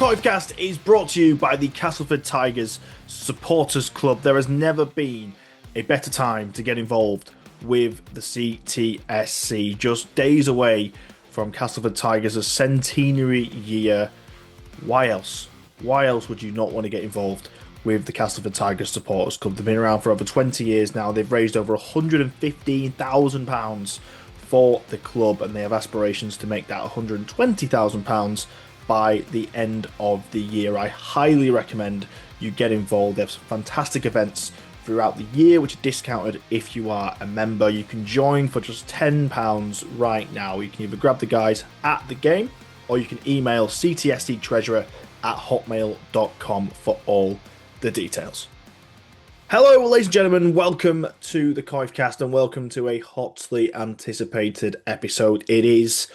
COYFCast is brought to you by the Castleford Tigers Supporters Club. There has never been a better time to get involved with the CTSC. Just days away from Castleford Tigers' centenary year. Why else? Why else would you not want to get involved with the Castleford Tigers Supporters Club? They've been around for over 20 years now. They've raised over £115,000 for the club, and they have aspirations to make that £120,000 by the end of the year. I highly recommend you get involved. They have some fantastic events throughout the year, which are discounted if you are a member. You can join for just £10 right now. You can either grab the guys at the game, or you can email ctsctreasurer@hotmail.com for all the details. Hello, ladies and gentlemen. Welcome to the COYFCast and welcome to a hotly anticipated episode. It is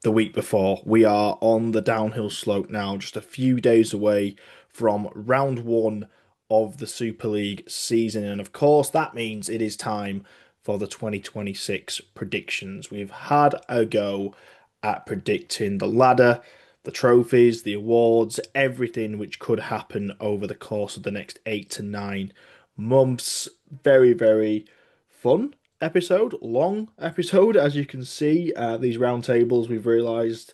the week before. We are on the downhill slope now, just a few days away from round one of the Super League season. And of course, that means it is time for the 2026 predictions. We've had a go at predicting the ladder, the trophies, the awards, everything which could happen over the course of the next 8 to 9 months. Very, very fun episode, long episode, as you can see. These roundtables, we've realised,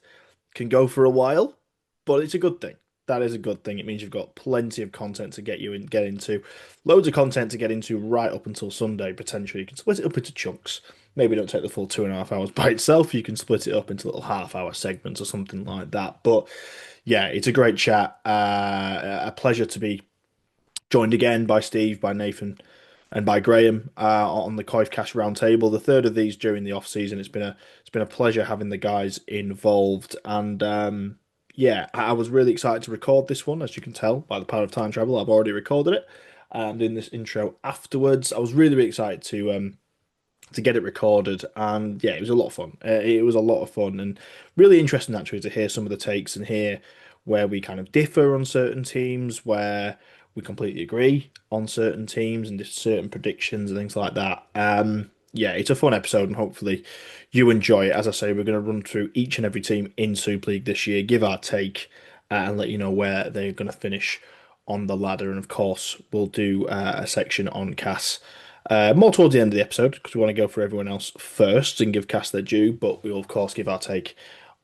can go for a while, but it's a good thing. That is a good thing. It means you've got plenty of content to get into. Loads of content to get into right up until Sunday, potentially. You can split it up into chunks. Maybe don't take the full 2.5 hours by itself. You can split it up into little half-hour segments or something like that. But yeah, it's a great chat. A pleasure to be joined again by Steve, by Nathan, and by Graham on the COYFCast roundtable. The third of these during the off season. It's been a pleasure having the guys involved, and yeah, I was really excited to record this one. As you can tell by the power of time travel, I've already recorded it. I'm doing this intro afterwards. I was really, really excited to get it recorded, and yeah, it was a lot of fun. It was a lot of fun and really interesting actually to hear some of the takes and hear where we kind of differ on certain teams, where we completely agree on certain teams and certain predictions and things like that. Yeah, it's a fun episode and hopefully you enjoy it. As I say, we're going to run through each and every team in Super League this year, give our take, and let you know where they're going to finish on the ladder. And of course, we'll do a section on Cass more towards the end of the episode because we want to go for everyone else first and give Cass their due. But we will, of course, give our take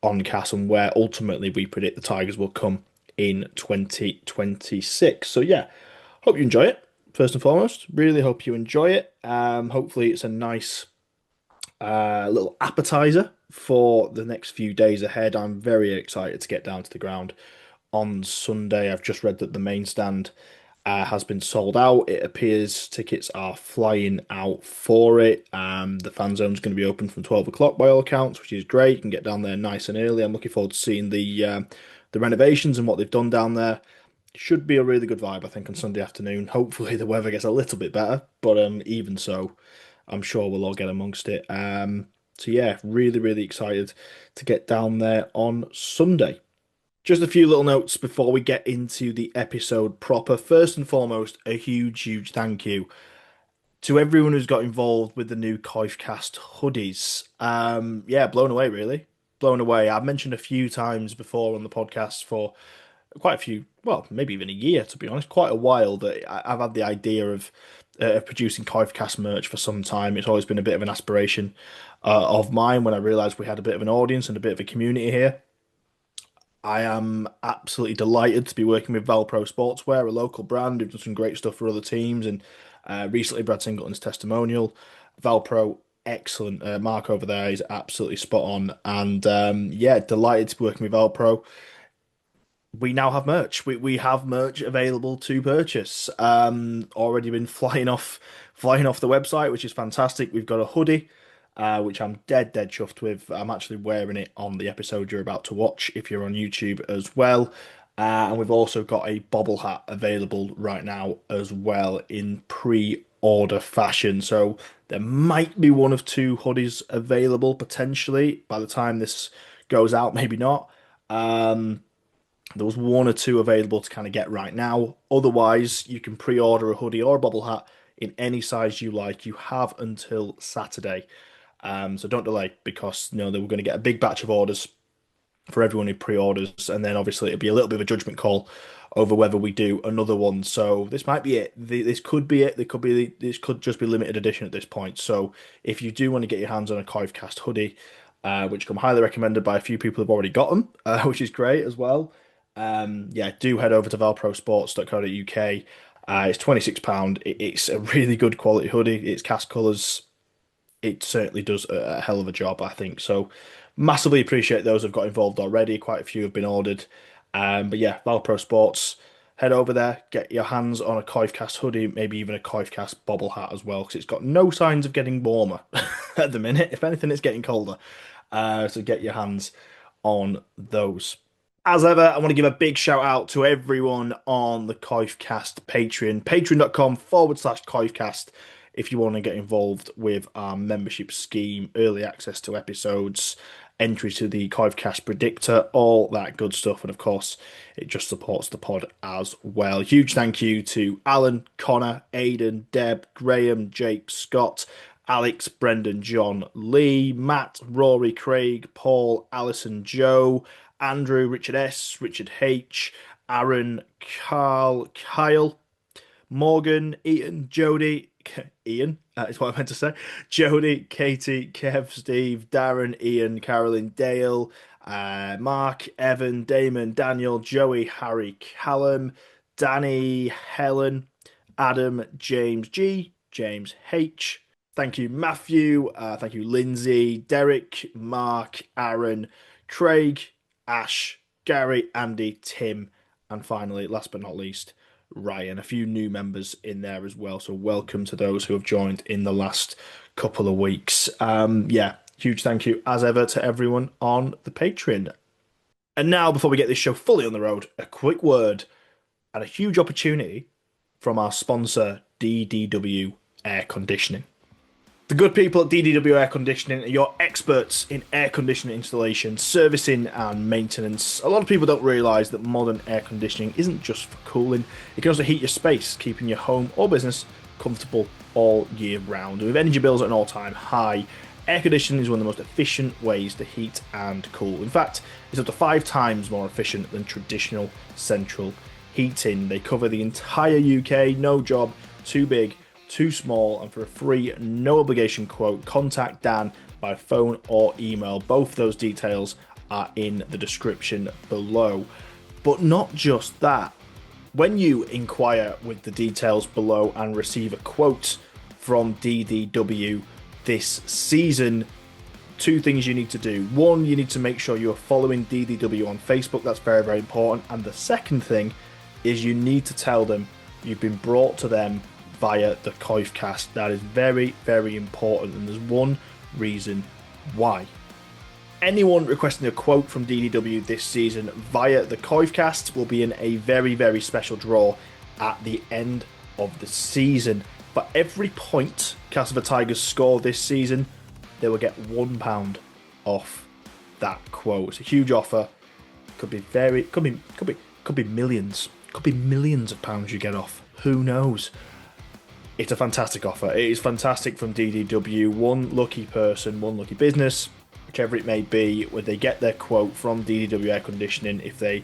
on Cass and where ultimately we predict the Tigers will come in 2026. So yeah, hope you enjoy it. First and foremost, really hope you enjoy it. Hopefully it's a nice little appetizer for the next few days ahead. I'm very excited to get down to the ground on Sunday. I've just read that the main stand has been sold out. It appears tickets are flying out for it. The fan zone's going to be open from 12 o'clock by all accounts, which is great. You can get down there nice and early. I'm looking forward to seeing the renovations and what they've done down there. Should be a really good vibe, I think, on Sunday afternoon. Hopefully the weather gets a little bit better, but even so, I'm sure we'll all get amongst it. So yeah, really, really excited to get down there on Sunday. Just a few little notes before we get into the episode proper. First and foremost, a huge, huge thank you to everyone who's got involved with the new COYFCast hoodies. Yeah, blown away, really. Blown away. I've mentioned a few times before on the podcast for quite a few, well, maybe even a year, to be honest, quite a while, that I've had the idea of producing COYFCast merch for some time. It's always been a bit of an aspiration of mine when I realised we had a bit of an audience and a bit of a community here. I am absolutely delighted to be working with Valpro Sportswear, a local brand who've done some great stuff for other teams, and recently Brad Singleton's testimonial. Valpro, excellent. Mark over there is absolutely spot on, and yeah, delighted to be working with Valpro. We now have merch. We have merch available to purchase. Already been flying off the website, which is fantastic. We've got a hoodie, which I'm dead chuffed with. I'm actually wearing it on the episode you're about to watch if you're on YouTube as well. And we've also got a bobble hat available right now as well in pre-order fashion. So there might be one of two hoodies available potentially by the time this goes out. Maybe not. There was one or two available to kind of get right now. Otherwise, you can pre-order a hoodie or a bobble hat in any size you like. You have until Saturday. So don't delay because they were going to get a big batch of orders for everyone who pre-orders, and then obviously it'll be a little bit of a judgment call over whether we do another one. So this might be it. This could be it. This could just be limited edition at this point. So if you do want to get your hands on a COYFcast hoodie, which come highly recommended by a few people who've already got them, which is great as well. Yeah, do head over to valprosports.co.uk. It's £26. It's a really good quality hoodie. It's cast colours. It certainly does a hell of a job, I think. So massively appreciate those who've got involved already. Quite a few have been ordered. But yeah, Valpro Sports, head over there, get your hands on a COYFcast hoodie, maybe even a COYFcast bobble hat as well, because it's got no signs of getting warmer at the minute. If anything, it's getting colder. So get your hands on those. As ever, I want to give a big shout out to everyone on the COYFcast Patreon, patreon.com/COYFcast. If you want to get involved with our membership scheme, early access to episodes, entry to the COYFcast Predictor, all that good stuff. And of course, it just supports the pod as well. Huge thank you to Alan, Connor, Aidan, Deb, Graham, Jake, Scott, Alex, Brendan, John, Lee, Matt, Rory, Craig, Paul, Alison, Joe, Andrew, Richard S, Richard H, Aaron, Carl, Kyle, Morgan, Ian, Jody, Ian, is what I meant to say. Jody, Katie, Kev, Steve, Darren, Ian, Carolyn, Dale, Mark, Evan, Damon, Daniel, Joey, Harry, Callum, Danny, Helen, Adam, James G, James H. Thank you, Matthew. Thank you, Lindsay, Derek, Mark, Aaron, Craig, Ash, Gary, Andy, Tim, and finally, last but not least, Ryan. A few new members in there as well. So welcome to those who have joined in the last couple of weeks. Yeah, huge thank you as ever to everyone on the Patreon. And now, before we get this show fully on the road, a quick word and a huge opportunity from our sponsor, DDW Air Conditioning. The good people at DDW Air Conditioning are your experts in air conditioning installation, servicing and maintenance. A lot of people don't realise that modern air conditioning isn't just for cooling, it can also heat your space, keeping your home or business comfortable all year round. And with energy bills at an all-time high, air conditioning is one of the most efficient ways to heat and cool. In fact, it's up to 5 times more efficient than traditional central heating. They cover the entire UK, no job too big, too small, and for a free, no obligation quote, contact Dan by phone or email. Both those details are in the description below. But not just that. When you inquire with the details below and receive a quote from DDW this season, 2 things you need to do. 1, you need to make sure you're following DDW on Facebook. That's very, very important. And the second thing is you need to tell them you've been brought to them via the COYFcast. That is very, very important, and there's one reason why. Anyone requesting a quote from DDW this season via the COYFcast will be in a very, very special draw at the end of the season. For every point Castle Tigers score this season, they will get £1 off that quote. It's a huge offer. Could be millions. Could be millions of pounds you get off. Who knows? It's a fantastic offer. It is fantastic from DDW. One lucky person, one lucky business, whichever it may be, where they get their quote from DDW Air Conditioning. If they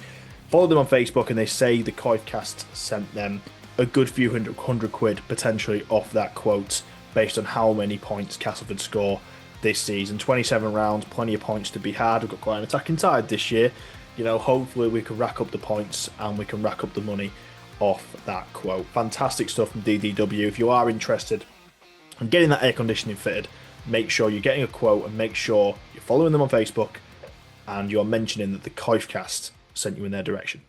follow them on Facebook and they say the COYFcast sent them, a good few hundred quid potentially off that quote based on how many points Castleford score this season. 27 rounds, plenty of points to be had. We've got quite an attacking side this year. You know, hopefully we can rack up the points and we can rack up the money off that quote. Fantastic stuff from DDW. If you are interested in getting that air conditioning fitted, make sure you're getting a quote and make sure you're following them on Facebook and you're mentioning that the COYFcast sent you in their direction.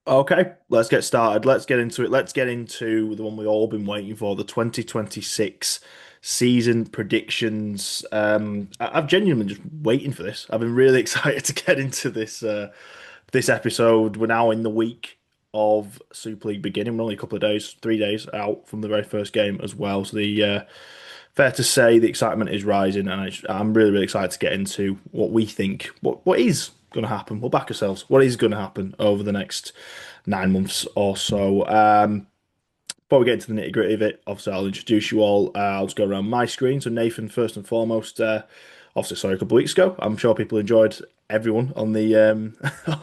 Okay, let's get started. Let's get into it. Let's get into the one we've all been waiting for, the 2026 season predictions. I've genuinely just waiting for this. I've been really excited to get into this episode. We're now in the week of Super League beginning. We're only a couple of days, 3 days out from the very first game as well. So fair to say the excitement is rising, and I'm really, really excited to get into what we think, what is going to happen. We'll back ourselves. What is going to happen over the next 9 months or so. Before we get into the nitty gritty of it, obviously I'll introduce you all. I'll just go around my screen. So Nathan, first and foremost, obviously, sorry, a couple of weeks ago. I'm sure people enjoyed everyone on the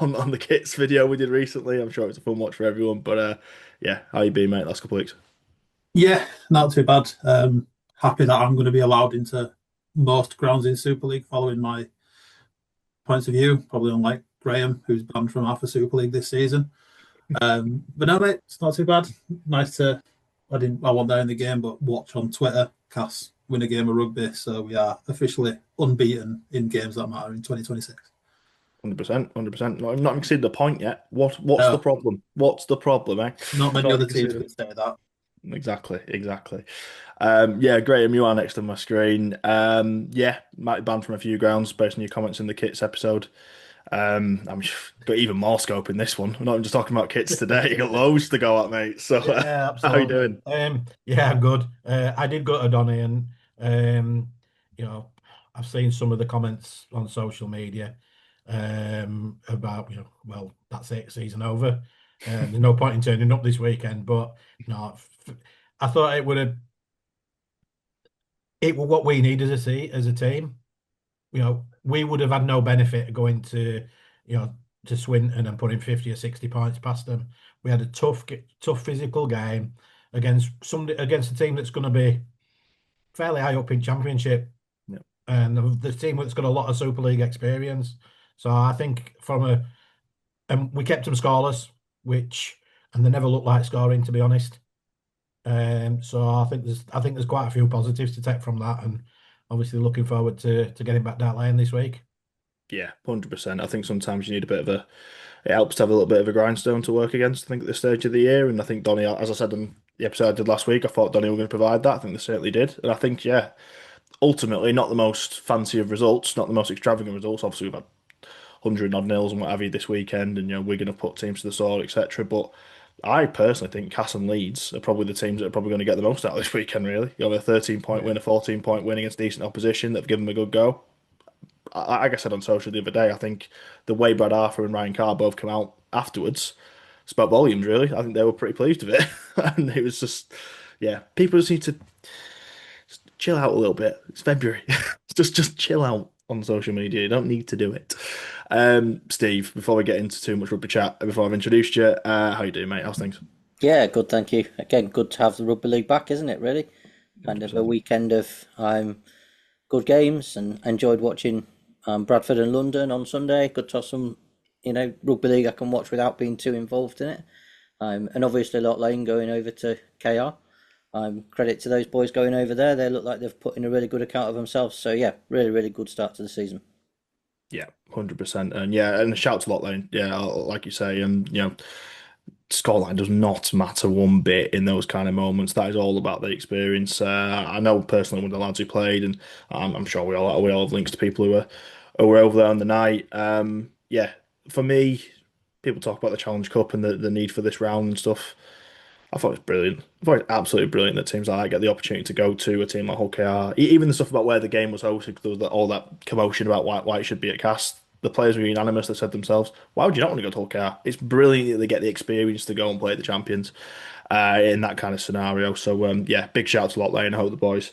on the kits video we did recently. I'm sure it's a fun watch for everyone. But yeah, how you been, mate? Last couple of weeks. Yeah, not too bad. Happy that I'm going to be allowed into most grounds in Super League following my points of view. Probably unlike Graham, who's banned from half a Super League this season. But no, mate, it's not too bad. Nice to. I wasn't there in the game, but watch on Twitter. Cass win a game of rugby, so we are officially unbeaten in games that matter in 2026. 100%, 100%. Not even conceded a point yet. What's the No, problem? What's the problem, eh? not many Not other even teams conceded. could say that. Exactly, exactly. Yeah, Graham, you are next on my screen. Yeah, might be banned from a few grounds based on your comments in the kits episode. I'm got even more scope in this one. I'm not even just talking about kits today. You got loads to go at, mate. So, Yeah, how you absolutely. doing? Yeah, I'm good. I did go to Donny, and you know, I've seen some of the comments on social media about, well, that's it, season over. There's no point in turning up this weekend, but no, I thought it was what we need as a team. We would have had no benefit going you know, to Swinton and putting 50 or 60 points past them. We had a tough physical game against a team that's going to be fairly high up in Championship, Yeah, and the team that's got a lot of Super League experience. So I think and we kept them scoreless, and they never looked like scoring, to be honest. So I think there's quite a few positives to take from that, and obviously looking forward to getting back that lane this week. yeah, 100%. I think sometimes you need a bit of a. It helps to have a little bit of a grindstone to work against. I think at this stage of the year, and I think Donny, as I said in the episode I did last week, I thought Donny were going to provide that. I think they certainly did, and I think yeah, ultimately not the most fancy of results, not the most extravagant results. Obviously, we've had 100 odd nils and what have you this weekend, and we're going to put teams to the sword, etc. But I personally think Cass and Leeds are probably the teams that are probably going to get the most out of this weekend. Really, you have a 13-point win, a 14-point win against decent opposition that have given them a good go. Like I said on social the other day, I think the way Brad Arthur and Ryan Carr both come out afterwards spoke volumes. Really, I think they were pretty pleased with it, and it was just, yeah, people just need to chill out a little bit. It's February. just chill out on social media. You don't need to do it. Steve, before we get into too much rugby chat, before I've introduced you, how you doing, mate? How's things? Yeah, good, thank you. Again, good to have the rugby league back, isn't it? Really, kind of a 100%. weekend of good games, and enjoyed watching Bradford and London on Sunday. Good to have some, rugby league I can watch without being too involved in it. And obviously, Lot Lane going over to KR. Credit to those boys going over there. They look like they've put in a really good account of themselves. So yeah, really, really good start to the season. Yeah, 100%. And yeah, and a shout to Lot Lane. Yeah, like you say, and scoreline does not matter one bit in those kind of moments. That is all about the experience. I know personally one of the lads who played, and I'm sure we all have links to people who were over there on the night. Yeah, for me, people talk about the Challenge Cup and the need for this round and stuff. I thought it was brilliant. I thought it was absolutely brilliant that teams like that get the opportunity to go to a team like Hull KR. Even the stuff about where the game was hosted, 'cause there was all that commotion about why it should be at Cast. The players were unanimous. They said themselves, "Why would you not want to go to Hull KR? It's brilliant that they get the experience to go and play the champions in that kind of scenario." So yeah, big shout out to Lot Lane. I hope the boys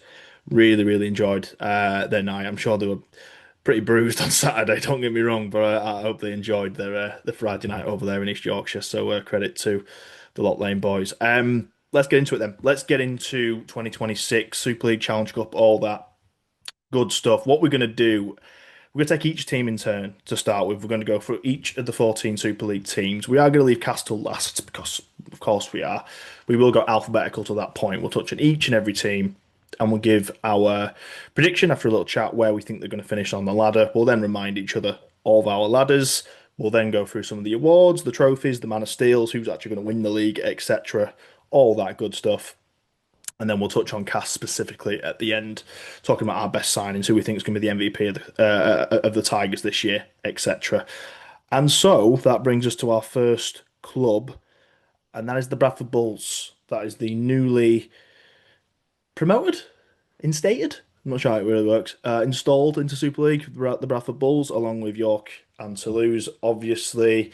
really, really enjoyed their night. I'm sure they were pretty bruised on Saturday. Don't get me wrong, but I hope they enjoyed their Friday night over there in East Yorkshire. So credit to the Lot Lane boys. Let's get into it then. Let's get into 2026 Super League Challenge Cup, all that good stuff. What we're going to do, we're going to take each team in turn to start with. We're going to go through each of the 14 Super League teams. We are going to leave Castle last because, of course, we are. We will go alphabetical to that point. We'll touch on each and every team and we'll give our prediction after a little chat where we think they're going to finish on the ladder. We'll then remind each other of our ladders. We'll then go through some of the awards, the trophies, the Man of Steels, who's actually going to win the league, etc. All that good stuff. And then we'll touch on Cass specifically at the end, talking about our best signings, who we think is going to be the MVP of the Tigers this year, etc. And so that brings us to our first club, and that is the Bradford Bulls. That is the newly promoted, instated. I'm not sure how it really works. Installed into Super League, the Bradford Bulls, along with York and Toulouse, obviously.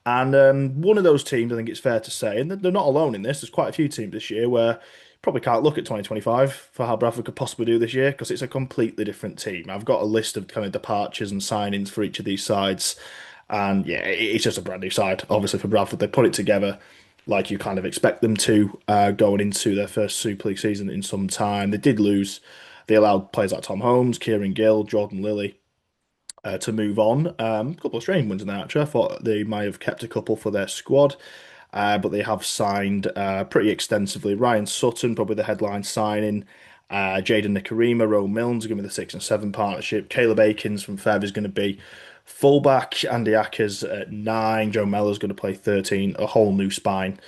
And one of those teams, I think it's fair to say, and they're not alone in this, there's quite a few teams this year where you probably can't look at 2025 for how Bradford could possibly do this year because it's a completely different team. I've got a list of kind of departures and signings for each of these sides. And yeah, it's just a brand new side. Obviously, for Bradford, they put it together like you kind of expect them to going into their first Super League season in some time. They did lose. They allowed players like Tom Holmes, Kieran Gill, Jordan Lilly to move on. A couple of strange ones in there, actually. I thought they might have kept a couple for their squad, but they have signed pretty extensively. Ryan Sutton, probably the headline signing. Jaden Nikarima, Roe Milnes are going to be the 6 and 7 partnership. Caleb Akins from Fev is going to be fullback. Andy Ackers at 9. Joe Mellor's going to play 13. A whole new spine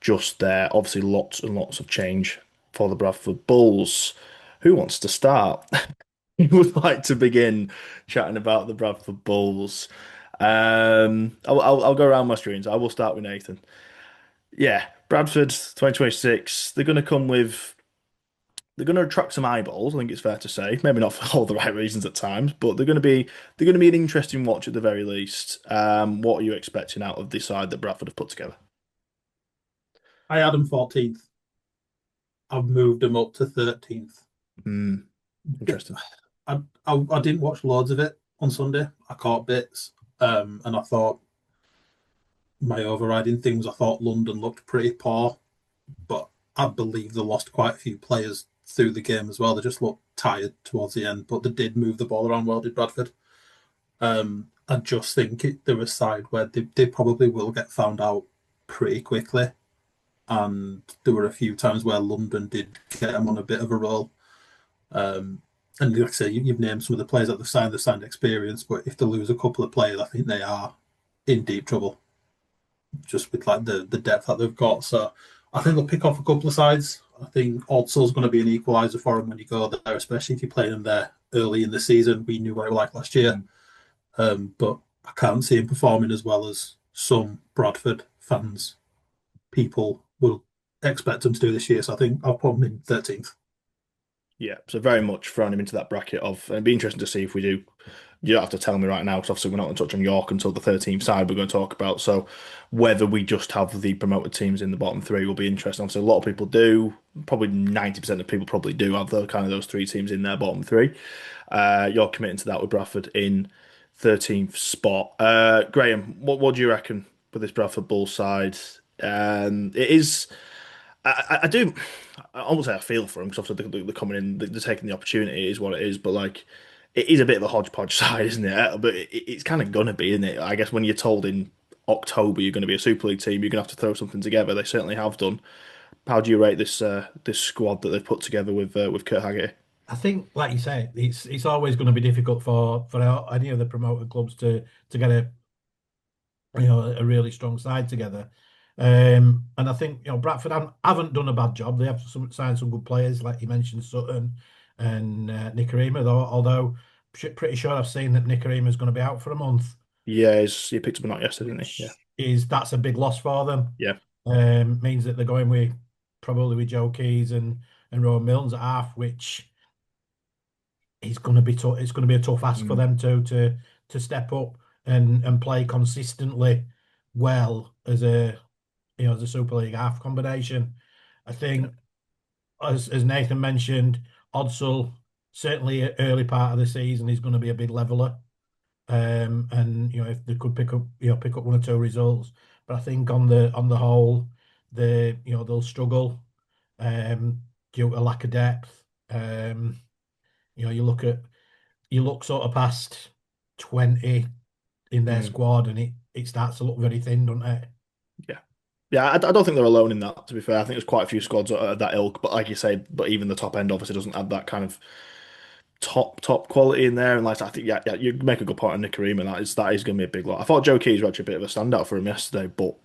just there. Obviously, lots and lots of change for the Bradford Bulls. Who wants to start? Who would like to begin chatting about the Bradford Bulls? I'll go around my streams. I will start with Nathan. Yeah, Bradford 2026. They're going to attract some eyeballs. I think it's fair to say. Maybe not for all the right reasons at times, but they're going to be an interesting watch at the very least. What are you expecting out of the side that Bradford have put together? I had them 14th. I've moved them up to 13th. Interesting. I didn't watch loads of it on Sunday. I caught bits, and I thought my overriding things. I thought London looked pretty poor, but I believe they lost quite a few players through the game as well. They just looked tired towards the end, but they did move the ball around well, did Bradford. I just think they're a side where they probably will get found out pretty quickly. And there were a few times where London did get them on a bit of a roll. And like I say, you've named some of the players that they've signed experience, but if they lose a couple of players, I think they are in deep trouble, just with like the depth that they've got. So I think they'll pick off a couple of sides. I think Odsall's going to be an equaliser for them when you go there, especially if you play them there early in the season. We knew what it was like last year, but I can't see him performing as well as some Bradford fans, people will expect him to do this year. So I think I'll put him in 13th. Yeah, so very much throwing him into that bracket of, and it'd be interesting to see if we do. You don't have to tell me right now, because obviously we're not going to touch on York until the 13th side we're going to talk about. So whether we just have the promoted teams in the bottom three will be interesting. Obviously, a lot of people do. Probably 90% of people probably do have those three teams in their bottom three. You're committing to that with Bradford in 13th spot. Graham, what do you reckon for this Bradford Bulls side? It is. I do. I won't say I feel for them because obviously they're coming in, they're taking the opportunity. It is what it is, but like it is a bit of a hodgepodge side, isn't it? But it's kind of gonna be, isn't it? I guess when you're told in October you're going to be a Super League team, you're going to have to throw something together. They certainly have done. How do you rate this squad that they've put together with Kurt Haggerty? I think, like you say, it's always going to be difficult for any of the promoted clubs to get a really strong side together. And I think Bradford haven't done a bad job. They have signed some good players, like you mentioned, Sutton and Nikarima. Although pretty sure I've seen that Nikarima is going to be out for a month. Yeah, he picked up a knock yesterday, didn't he? Yeah, That's a big loss for them. yeah, Means that they're going with probably with Joe Keys and Rowan Milnes at half, which is going to be tough. It's going to be a tough ask for them to step up and play consistently well as a Super League half combination. I think, as Nathan mentioned, Odsall certainly early part of the season is going to be a big leveler. And if they could pick up one or two results, but I think on the whole, they'll struggle due to lack of depth. You look sort of past 20 in their squad, and it starts to look very thin, doesn't it? yeah. Yeah, I don't think they're alone in that, to be fair. I think there's quite a few squads at that ilk, but like you say, but even the top end obviously doesn't have that kind of top quality in there. And like I think, yeah, you make a good point on Nikarima. That is going to be a big lot. I thought Joe Keys was actually a bit of a standout for him yesterday, but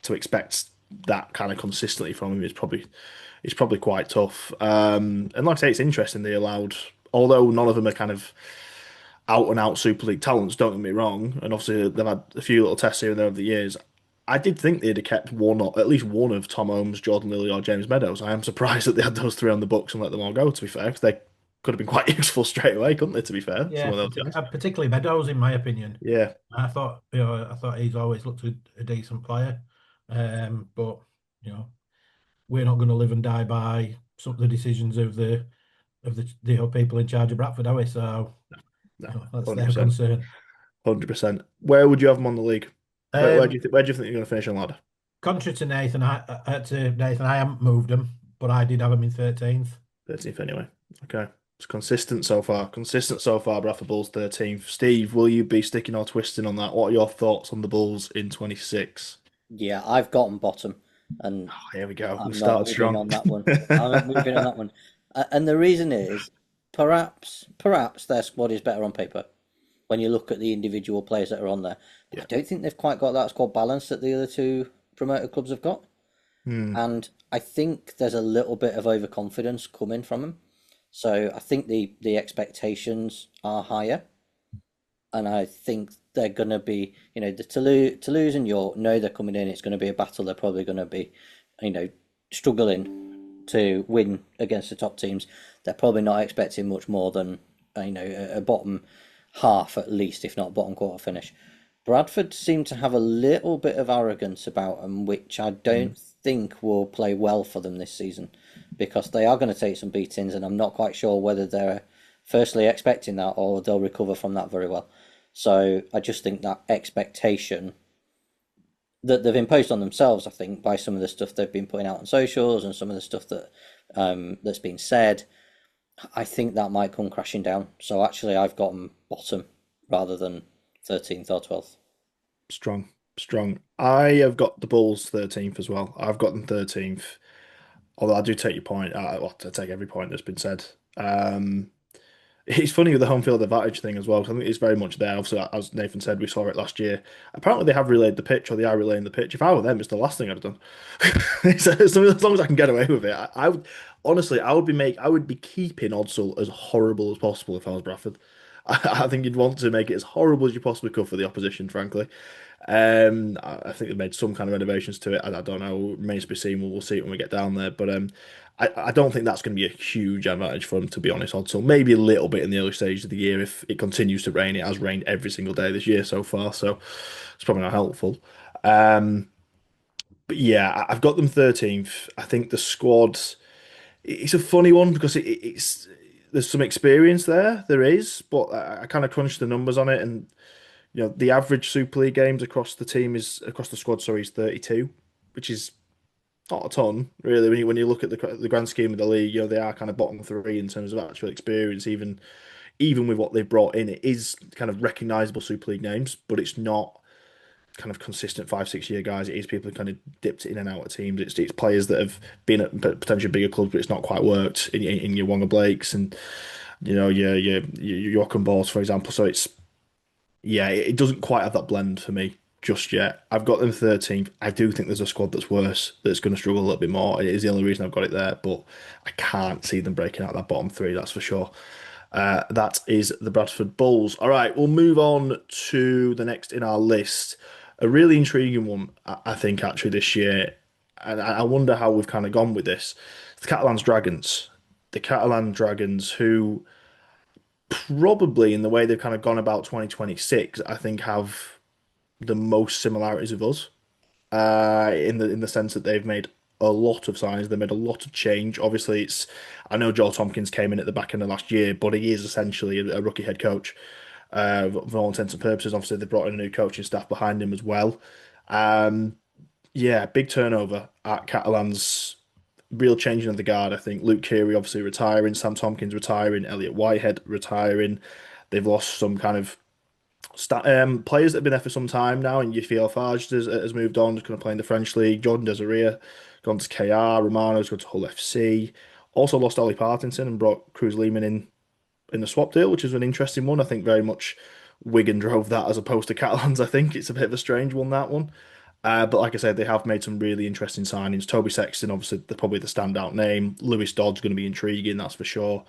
to expect that kind of consistently from him is probably quite tough. And like I say, it's interesting they allowed, although none of them are kind of out and out Super League talents. Don't get me wrong, and obviously they've had a few little tests here and there over the years. I did think they'd have kept at least one of Tom Holmes, Jordan Lilly, or James Meadows. I am surprised that they had those three on the books and let them all go, to be fair, because could have been quite useful straight away, couldn't they? To be fair, some Yeah, of those guys. particularly Meadows, in my opinion. Yeah, I thought he's always looked a decent player. But you know, we're not going to live and die by some of the decisions of the people in charge of Bradford, are we? So no, that's their 100%, concern. 100%. Where would you have them on the league? Where do Um, you think? Where do you think you're going to finish on ladder? Contrary to Nathan, I haven't moved him, but I did have him in 13th. 13th anyway. Okay. It's consistent so far. Consistent so far, Bradford Bulls 13th. Steve, will you be sticking or twisting on that? What are your thoughts on the Bulls in 26? Yeah, I've got them bottom, and Oh, here we go. We I'm not started moving strong. on that one. I'm not moving on that one. And the reason is perhaps their squad is better on paper when you look at the individual players that are on there. But Yeah. I don't think they've quite got that squad balance that the other two promoted clubs have got. Hmm. And I think there's a little bit of overconfidence coming from them. So I think the expectations are higher, and I think they're going to be, the Toulouse and York know they're coming in. It's going to be a battle. They're probably going to be, struggling to win against the top teams. They're probably not expecting much more than a bottom half at least, if not bottom quarter finish. Bradford seem to have a little bit of arrogance about them, which I don't think will play well for them this season, because they are going to take some beatings, and I'm not quite sure whether they're firstly expecting that or they'll recover from that very well. So I just think that expectation that they've imposed on themselves, I think, by some of the stuff they've been putting out on socials and some of the stuff that that's been said, I think that might come crashing down. So actually, I've got them bottom rather than 13th or 12th. Strong. Strong. I have got the Bulls 13th as well. I've got them 13th. Although I do take your point. Well, I take every point that's been said. It's funny with the home field advantage thing as well, 'cause I think it's very much there. Obviously, as Nathan said, we saw it last year. Apparently, they have relayed the pitch, or they are relaying the pitch. If I were them, it's the last thing I'd have done. So, as long as I can get away with it, I would honestly, I would be keeping Odsal as horrible as possible if I was Bradford. I think you'd want to make it as horrible as you possibly could for the opposition, frankly. I think they've made some kind of renovations to it. I don't know. Remains to be seen. We'll see it when we get down there. But I don't think that's going to be a huge advantage for them, to be honest. Also, maybe a little bit in the early stages of the year if it continues to rain. It has rained every single day this year so far, so it's probably not helpful. Um, but yeah, I've got them 13th. I think the squad. It's a funny one because it's there's some experience there. There is, but I kind of crunched the numbers on it, and the average Super League games across the squad. Sorry, is 32, which is not a ton, really. When you look at the grand scheme of the league, they are kind of bottom three in terms of actual experience. Even with what they've brought in, it is kind of recognisable Super League names, but it's not kind of consistent 5, 6 year guys. It is people who kind of dipped in and out of teams. It's players that have been at potentially bigger clubs, but it's not quite worked in your Wonga Blakes and your York and Balls, for example. So it doesn't quite have that blend for me just yet. I've got them 13th. I do think there's a squad that's worse, that's going to struggle a little bit more. It is the only reason I've got it there, but I can't see them breaking out that bottom three, that's for sure. That is the Bradford Bulls. All right, we'll move on to the next in our list. A really intriguing one, I think, actually, this year. And I wonder how we've kind of gone with this. The Catalans Dragons. The Catalan Dragons, who probably in the way they've kind of gone about 2026, I think have the most similarities of us. In the sense that they've made a lot of signings, they made a lot of change. Obviously, I know Joel Tompkins came in at the back end of last year, but he is essentially a rookie head coach for all intents and purposes. Obviously, they brought in a new coaching staff behind him as well. Yeah, big turnover at Catalans. Real changing of the guard, I think. Luke Keary obviously retiring, Sam Tompkins retiring, Elliot Whitehead retiring. They've lost some kind of players that have been there for some time now, and Yafiel Farge has moved on, is going to play in the French league. Jordan Desiree gone to KR. Romano's gone to Hull FC. Also lost Ollie Parkinson and brought Cruz Lehman in the swap deal, which is an interesting one. I think very much Wigan drove that as opposed to Catalans. I think it's a bit of a strange one, that one. But like I said, they have made some really interesting signings. Toby Sexton, obviously, probably the standout name. Lewis Dodd's going to be intriguing, that's for sure.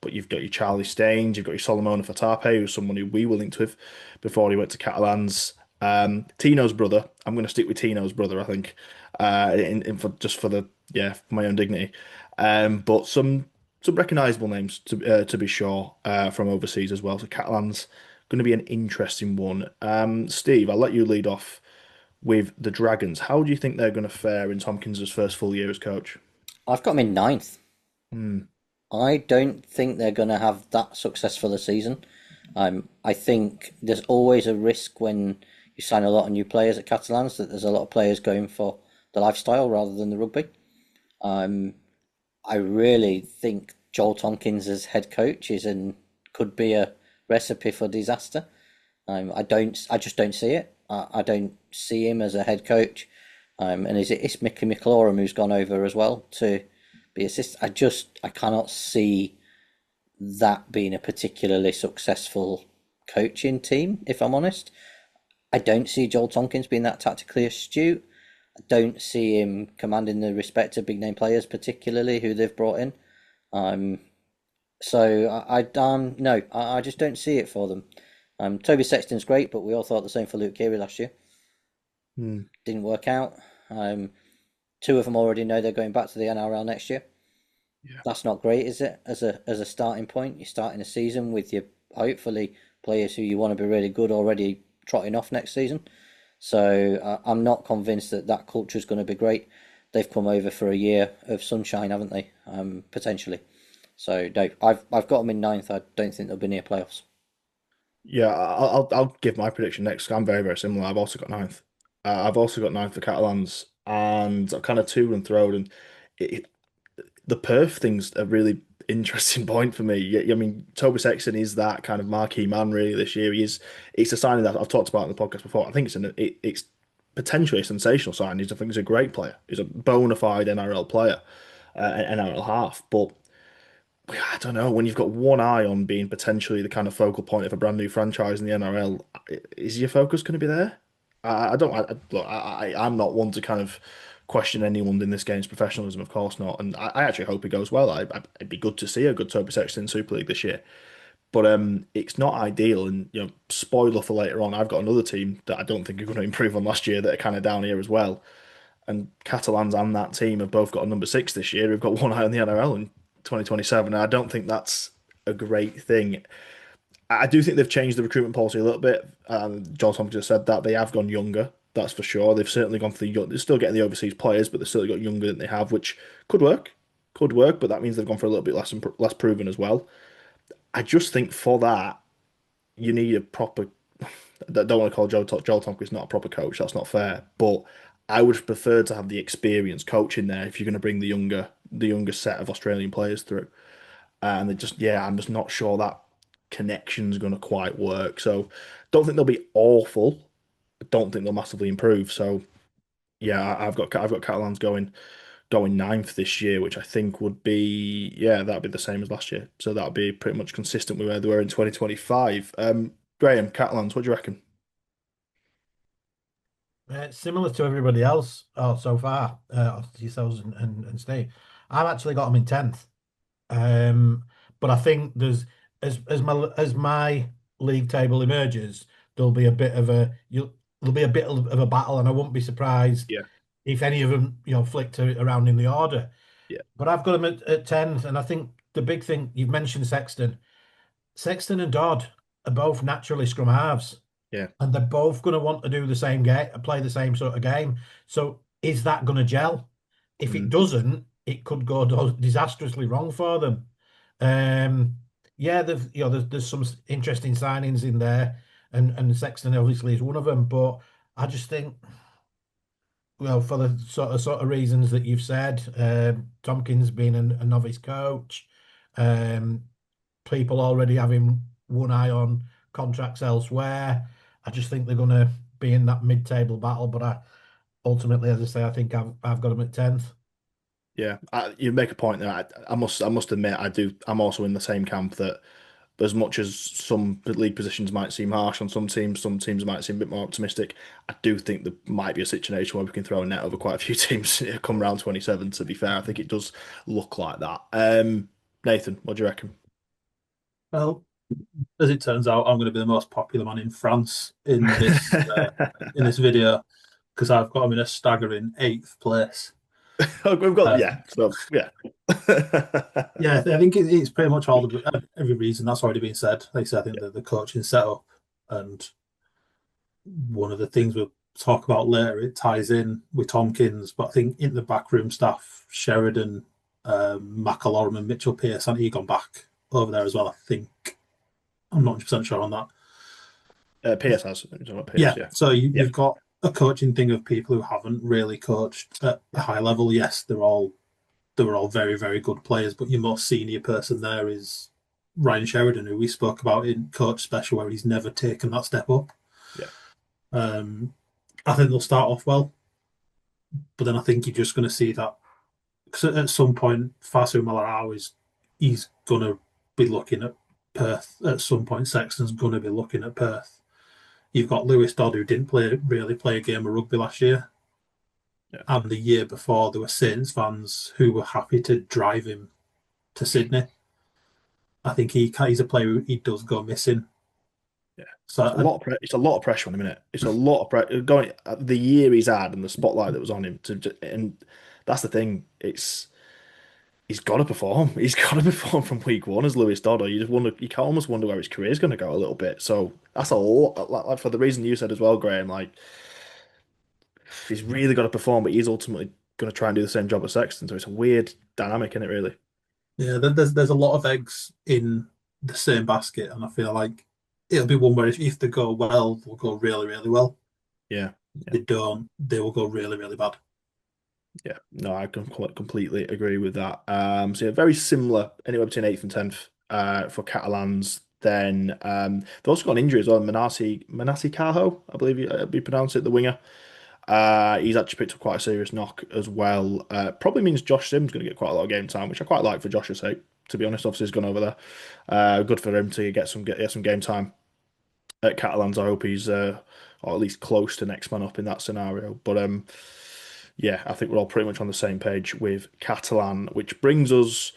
But you've got your Charlie Staines, you've got your Solomon Fatape, who's someone who we were linked with before he went to Catalans. Tino's brother, I'm going to stick with Tino's brother, I think, for my own dignity. But some some recognisable names to be sure from overseas as well. So Catalan's going to be an interesting one. Steve, I'll let you lead off with the Dragons. How do you think they're going to fare in Tompkins' first full year as coach? I've got them in ninth. Hmm. I don't think they're going to have that successful a season. I think there's always a risk when you sign a lot of new players at Catalans that there's a lot of players going for the lifestyle rather than the rugby. I really think Joel Tompkins as head coach could be a recipe for disaster. I just don't see it. I don't see him as a head coach. And it's Mickey McLaurin who's gone over as well to be assistant. I cannot see that being a particularly successful coaching team, if I'm honest. I don't see Joel Tompkins being that tactically astute. I don't see him commanding the respect of big name players, particularly who they've brought in. No, I just don't see it for them. Toby Sexton's great, but we all thought the same for Luke Keary last year. Didn't work out. Two of them already know they're going back to the NRL next year. Yeah. That's not great, is it? As a starting point, you're starting a season with your hopefully players who you want to be really good already trotting off next season. So I'm not convinced that culture is going to be great. They've come over for a year of sunshine, haven't they? Potentially. So no, I've got them in ninth. I don't think they'll be near playoffs. Yeah, I'll give my prediction next. I'm very, very similar. I've also got ninth. I've also got ninth for Catalans, and I'm kind of to and fro. And it, the Perth thing's a really interesting point for me. I mean, Toby Sexton is that kind of marquee man really this year. It's a signing that I've talked about in the podcast before. I think it's potentially a sensational sign. I think he's a great player. He's a bona fide NRL player, NRL half. But I don't know, when you've got one eye on being potentially the kind of focal point of a brand new franchise in the NRL, is your focus going to be there? I don't. Look, I'm not one to kind of question anyone in this game's professionalism, of course not. And I actually hope it goes well. It'd be good to see a good Toby Sexton in Super League this year. But it's not ideal. And spoiler for later on, I've got another team that I don't think are going to improve on last year that are kind of down here as well. And Catalans and that team have both got a number 6 this year. We've got one eye on the NRL in 2027. And I don't think that's a great thing. I do think they've changed the recruitment policy a little bit. John Tompkins just said that they have gone younger. That's for sure. They've certainly gone for they're still getting the overseas players, but they've still got younger than they have, which could work. Could work, but that means they've gone for a little bit less proven as well. I just think for that, you need a proper. I don't want to call Joel Tompkins not a proper coach. That's not fair. But I would prefer to have the experienced coach in there if you're going to bring the younger set of Australian players through. And I'm just not sure that connection's going to quite work. So don't think they'll be awful. I don't think they'll massively improve. So yeah, I've got Catalans going ninth this year, which I think would be that'd be the same as last year. So that'd be pretty much consistent with where they were in 2025. Graham, Catalans, what do you reckon? Similar to everybody else so far, yourselves and Steve. I've actually got them in 10th. But I think as my league table emerges, there'll be a bit of a battle, and I won't be surprised Yeah, if any of them flicked around in the order. yeah, But I've got them at 10th, and I think the big thing you've mentioned Sexton and Dodd are both naturally scrum halves. yeah. And they're both going to want to do the same game, play the same sort of game. So is that going to gel? If it Mm. doesn't, it could go disastrously wrong for them. There's some interesting signings in there, and Sexton obviously is one of them. But I just think, well, for the sort of reasons that you've said, Tompkins being a novice coach, um, people already having one eye on contracts elsewhere. I just think they're going to be in that mid-table battle. But ultimately, as I say, I think I've got them at 10th. Yeah, you make a point there. I must admit, I do. I'm also in the same camp that as much as some league positions might seem harsh on some teams might seem a bit more optimistic. I do think there might be a situation where we can throw a net over quite a few teams come round 27. To be fair, I think it does look like that. Nathan, what do you reckon? Well, as it turns out, I'm going to be the most popular man in France in this video because I've got him in a staggering 8th place. We've got Um, yeah. yeah, I think it's pretty much all every reason that's already been said. Like I said, I think the coaching setup and one of the things we'll talk about later, it ties in with Tompkins, but I think in the backroom staff, Sheridan, McAlorum and Mitchell Pearce, and he gone back over there as well, I think. I'm not 100% sure on that. PS has. You're talking about PS, Yeah, yeah. so Yeah. you've got a coaching thing of people who haven't really coached at a high level. Yes, they were all very, very good players, but your most senior person there is Ryan Sheridan, who we spoke about in Coach Special, where he's never taken that step up. Yeah. I think they'll start off well, but then I think you're just going to see that because at some point, Fasu Malarawi he's going to be looking at Perth. At some point, Sexton's going to be looking at Perth. You've got Lewis Dodd, who didn't really play a game of rugby last year. Yeah. And the year before, there were Saints fans who were happy to drive him to Sydney. I think he's a player who he does go missing. Yeah. So It's a lot of pressure on him, isn't it? It's a lot of pressure going the year he's had and the spotlight that was on him and that's the thing. He's got to perform. He's got to perform from week one as Lewis Dodd. You just wonder, you can almost wonder where his career is going to go a little bit. So that's a lot. Like for the reason you said as well, Graham. Like he's really got to perform, but he's ultimately going to try and do the same job as Sexton. So it's a weird dynamic, isn't it? Really. yeah, there's a lot of eggs in the same basket, and I feel like it'll be one where if they go well, they'll go really, really well. Yeah. If they don't, they will go really, really bad. Yeah, no, I can completely agree with that. So yeah, very similar, anywhere between eighth and tenth for Catalans. Then they've also got an injury as well. Manasi Cajo, I believe you pronounce it, the winger. He's actually picked up quite a serious knock as well. Probably means Josh Sims going to get quite a lot of game time, which I quite like for Josh's sake. To be honest, obviously he's gone over there. Good for him to get some game time at Catalans. I hope he's or at least close to next man up in that scenario. But yeah, I think we're all pretty much on the same page with Catalan, which brings us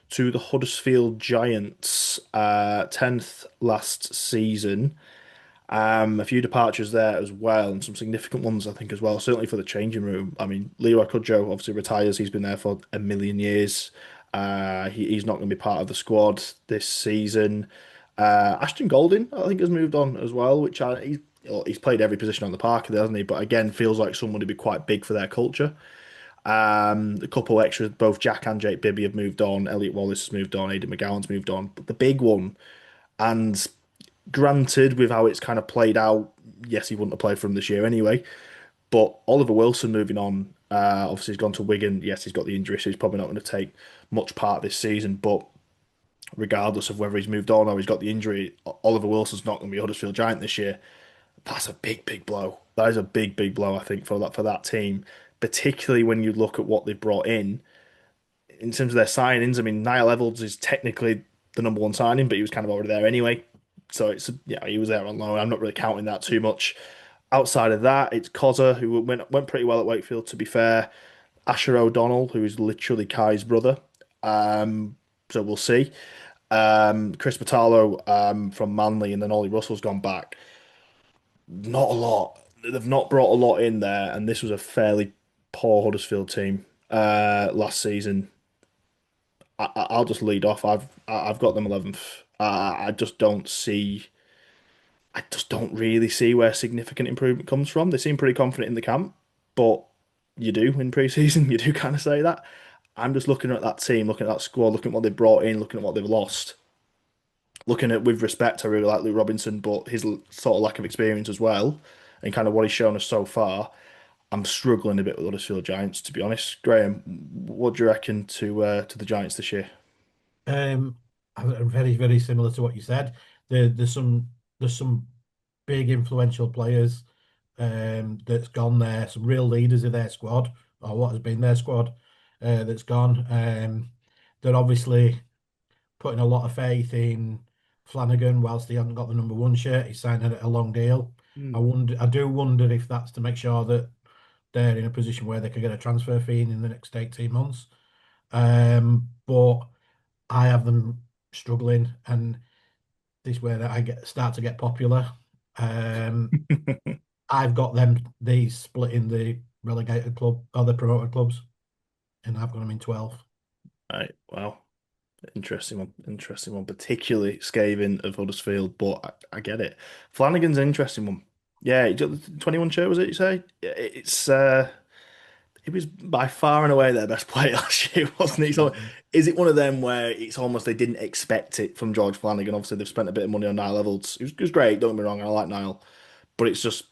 to the Huddersfield Giants, 10th last season. A few departures there as well, and some significant ones, I think, as well. Certainly for the changing room. I mean, Leroy Cudjoe obviously retires. He's been there for a million years. He's not going to be part of the squad this season. Ashton Golding, I think, has moved on as well, he's played every position on the park, hasn't he? But again, feels like someone to be quite big for their culture. A couple extras, both Jack and Jake Bibby have moved on. Elliot Wallace has moved on. Aidan McGowan's moved on. But the big one, and granted, with how it's kind of played out, yes, he wouldn't have played for him this year anyway. But Oliver Wilson moving on, obviously he's gone to Wigan. Yes, he's got the injury, so he's probably not going to take much part this season. But regardless of whether he's moved on or he's got the injury, Oliver Wilson's not going to be a Huddersfield Giant this year. That's a big, big blow. That is a big, big blow, I think, for that team, particularly when you look at what they brought in terms of their signings. I mean, Niall Evalds is technically the number one signing, but he was kind of already there anyway. So he was there on loan. I'm not really counting that too much. Outside of that, it's Cozza, who went pretty well at Wakefield, to be fair. Asher O'Donnell, who is literally Kai's brother. So we'll see. Chris Batallo from Manly, and then Ollie Russell's gone back. Not a lot. They've not brought a lot in there, and this was a fairly poor Huddersfield team last season. I'll just lead off. I've got them 11th. I just don't see. I just don't really see where significant improvement comes from. They seem pretty confident in the camp, but you do in pre-season. You do kind of say that. I'm just looking at that team, looking at that squad, looking at what they brought in, looking at what they've lost. Looking at with respect, I really like Luke Robinson, but his sort of lack of experience as well, and kind of what he's shown us so far. I'm struggling a bit with Huddersfield Giants, to be honest. Graham, what do you reckon to the Giants this year? Um, very, very similar to what you said. There's some big influential players that's gone there. Some real leaders of their squad, or what has been their squad, that's gone. They're obviously putting a lot of faith in Flanagan, whilst he hasn't got the number one shirt. He's signed a long deal. I do wonder if that's to make sure that they're in a position where they could get a transfer fee in the next 18 months. But I have them struggling, and this is where I start to get popular. I've got them, they split in the relegated club or the promoted clubs. and I've got them in 12th. Right. Well, interesting one. Interesting one. Particularly scathing of Huddersfield, but I get it. Flanagan's an interesting one. Yeah, 21 shirt was it? You say it was by far and away their best player last year, wasn't it? So, is it one of them where it's almost they didn't expect it from George Flanagan? Obviously, they've spent a bit of money on Niall Levels. It was great. Don't get me wrong. I like Niall, but it's just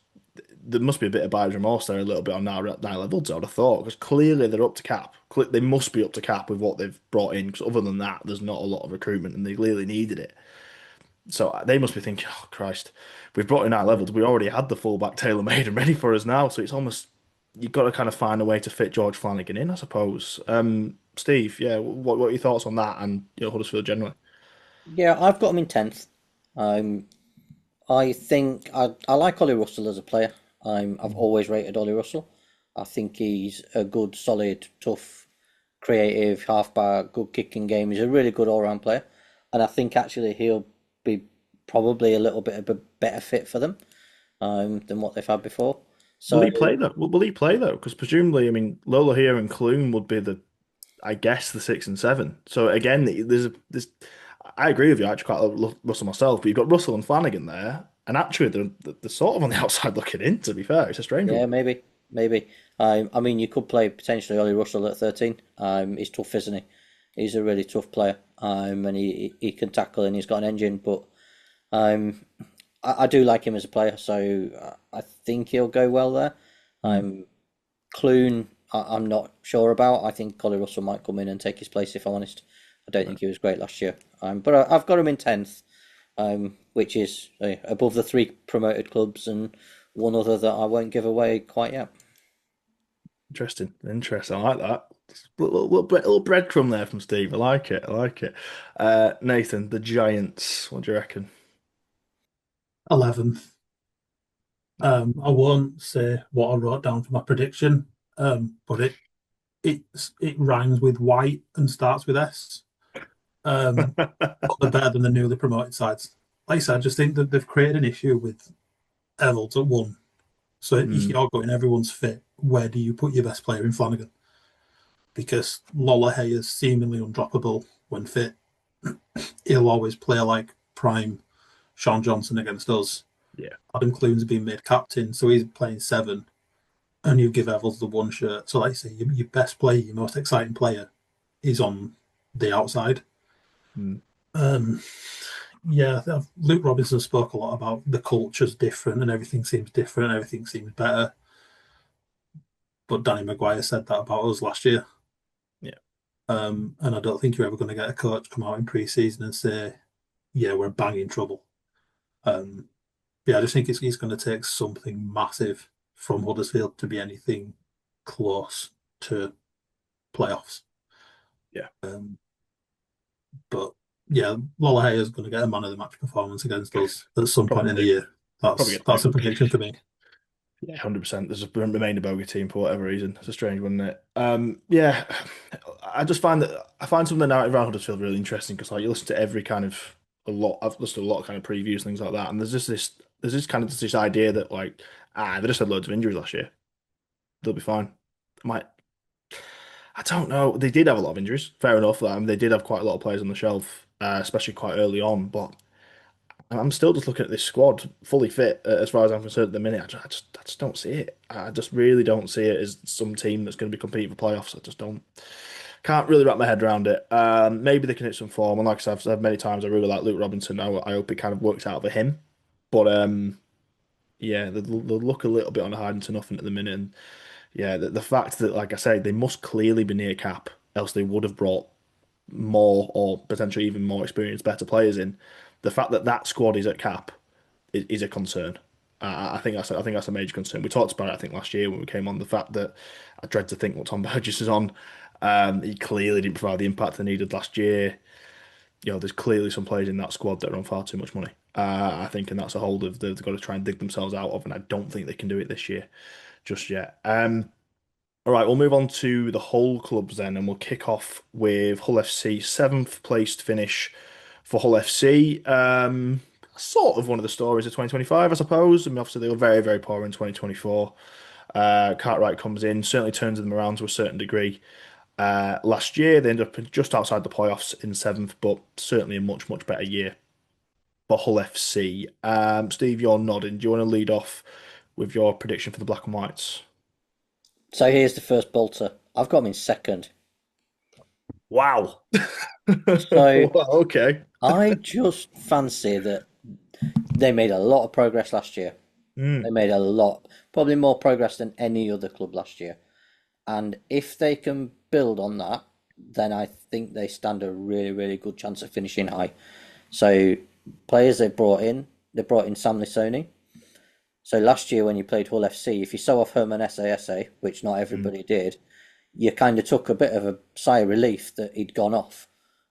there must be a bit of buyer's remorse there, a little bit on Niall Levels. I would have thought because clearly they're up to cap. They must be up to cap with what they've brought in. Because other than that, there's not a lot of recruitment, and they clearly needed it. So they must be thinking, oh Christ, we've brought in our levels. We already had the fullback tailor made and ready for us now. So it's almost you've got to kind of find a way to fit George Flanagan in, I suppose. Steve, yeah, what are your thoughts on that and Huddersfield generally? Yeah, I've got them in 10th. Um, I think I like Ollie Russell as a player. I've always rated Ollie Russell. I think he's a good, solid, tough, creative halfback, good kicking game. He's a really good all-round player, and I think actually he'll be probably a little bit of a better fit for them than what they've had before. Will So he play though? Will he play though? Because presumably, I mean, Lola here and Clune would be I guess, the 6 and 7. So again, there's. I agree with you. I actually quite love Russell myself, but you've got Russell and Flanagan there, and actually they're sort of on the outside looking in. To be fair, it's a strange yeah, one. maybe. I mean, you could play potentially Ollie Russell at 13. He's tough, isn't he? He's a really tough player. And he can tackle and he's got an engine. But um, I do like him as a player, so I think he'll go well there. Hmm. Clune, I'm not sure about. I think Ollie Russell might come in and take his place. If I'm honest, I don't think he was great last year. But I've got him in 10th, which is above the three promoted clubs and one other that I won't give away quite yet. Interesting, interesting. I like that. Little breadcrumb there from Steve. I like it. I like it. Nathan, the Giants. What do you reckon? 11th. I won't say what I wrote down for my prediction, but it rhymes with white and starts with S. But they're better than the newly promoted sides. Like I said, I just think that they've created an issue with Evans at 1. So if Hmm. you're going everyone's fit, where do you put your best player in Flanagan? Because Lola Hay is seemingly undroppable when fit. He'll always play like prime Sean Johnson against us. Yeah. Adam Clune's been made captain, so he's playing 7, and you give Evans the 1 shirt. So, like I say, your best player, your most exciting player, is on the outside. Hmm. Um, yeah, Luke Robinson spoke a lot about the culture's different and everything seems different, everything seems better. But Danny Maguire said that about us last year. Yeah. And I don't think you're ever going to get a coach come out in pre-season and say, "Yeah, we're banging trouble." Um, yeah, I just think it's going to take something massive from Huddersfield to be anything close to playoffs. Yeah. But yeah, Lola Hay is going to get a man of the match performance against us at some point in the Probably. year. Probably That's get that's a Michael prediction for Keane. me. Yeah, 100%. There's remained a bogey team for whatever reason. It's a strange one, isn't it? Yeah, I find some of the narrative around Huddersfield really interesting because like you listen to every kind of a lot. I've listened to a lot of kind of previews things like that, and there's this kind of this idea that like they just had loads of injuries last year. They'll be fine. Might I don't know. They did have a lot of injuries. Fair enough. They did have quite a lot of players on the shelf, especially quite early on. But I'm still just looking at this squad fully fit as far as I'm concerned at the minute. I just don't see it. I just really don't see it as some team that's going to be competing for playoffs. I just don't. Can't really wrap my head around it. Maybe they can hit some form. And like I said, I've said many times, I really like Luke Robinson. I hope it kind of works out for him. But yeah, they look a little bit on a hiding to nothing at the minute. And yeah, the fact that, like I say, they must clearly be near cap, else they would have brought more or potentially even more experienced, better players in. The fact that that squad is at cap is a concern. I think that's a major concern. We talked about it, I think, last year when we came on. The fact that I dread to think what Tom Burgess is on. He clearly didn't provide the impact they needed last year. There's clearly some players in that squad that are on far too much money. I think, and that's a hole they've got to try and dig themselves out of, and I don't think they can do it this year just yet. All right, we'll move on to the whole clubs then, and we'll kick off with Hull FC, seventh placed finish for Hull FC. Sort of one of the stories of 2025, I suppose. I mean, obviously they were very, very poor in 2024. Cartwright comes in, certainly turns them around to a certain degree. Last year, they ended up just outside the playoffs in seventh, but certainly a much, much better year for Hull FC. Steve, you're nodding. Do you want to lead off with your prediction for the Black and Whites? So here's the first bolter. I've got him in second. Wow. So Well, okay. I just fancy that they made a lot of progress last year. They Mm, made a lot, probably more progress than any other club last year. And if they can build on that, then I think they stand a really, really good chance of finishing high. So players they brought in Sam Lisoni. So last year when you played Hull FC, if you saw off Herman Essa, which not mm, everybody did, you kind of took a bit of a sigh of relief that he'd gone off.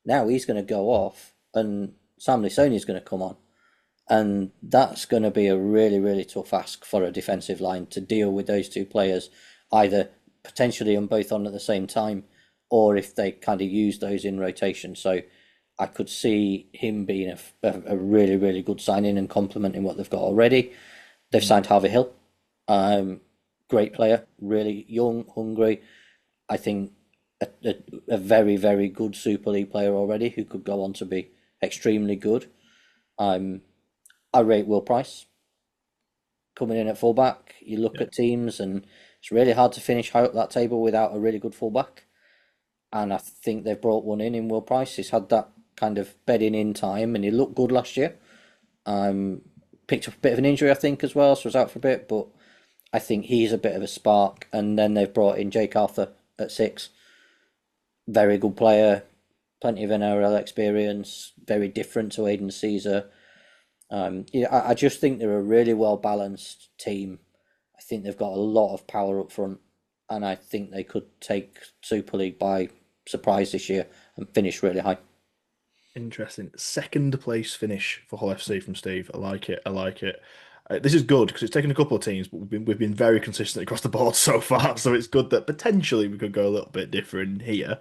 Now he's going to go off, and Sam Lisoni's going to come on. And that's going to be a really, really tough ask for a defensive line to deal with those two players, either potentially on both on at the same time, or if they kind of use those in rotation. So I could see him being a really, really good signing and complementing what they've got already. They've signed Harvey Hill, great player, really young, hungry. I think a very, very good Super League player already who could go on to be extremely good. Um, I rate Will Price coming in at fullback. You look yeah. at teams, and it's really hard to finish high up that table without a really good fullback. And I think they've brought one in Will Price. He's had that kind of bedding in time, and he looked good last year. Picked up a bit of an injury, I think, as well, so was out for a bit. But I think he's a bit of a spark. And then they've brought in Jake Arthur at 6. Very good player, plenty of NRL experience, very different to Aidan Caesar. I just think they're a really well balanced team. I think they've got a lot of power up front, and I think they could take Super League by surprise this year and finish really high. Interesting. Second place finish for Hull FC from Steve. I like it. I like it. This is good because it's taken a couple of teams, but we've been very consistent across the board so far. So it's good that potentially we could go a little bit different here.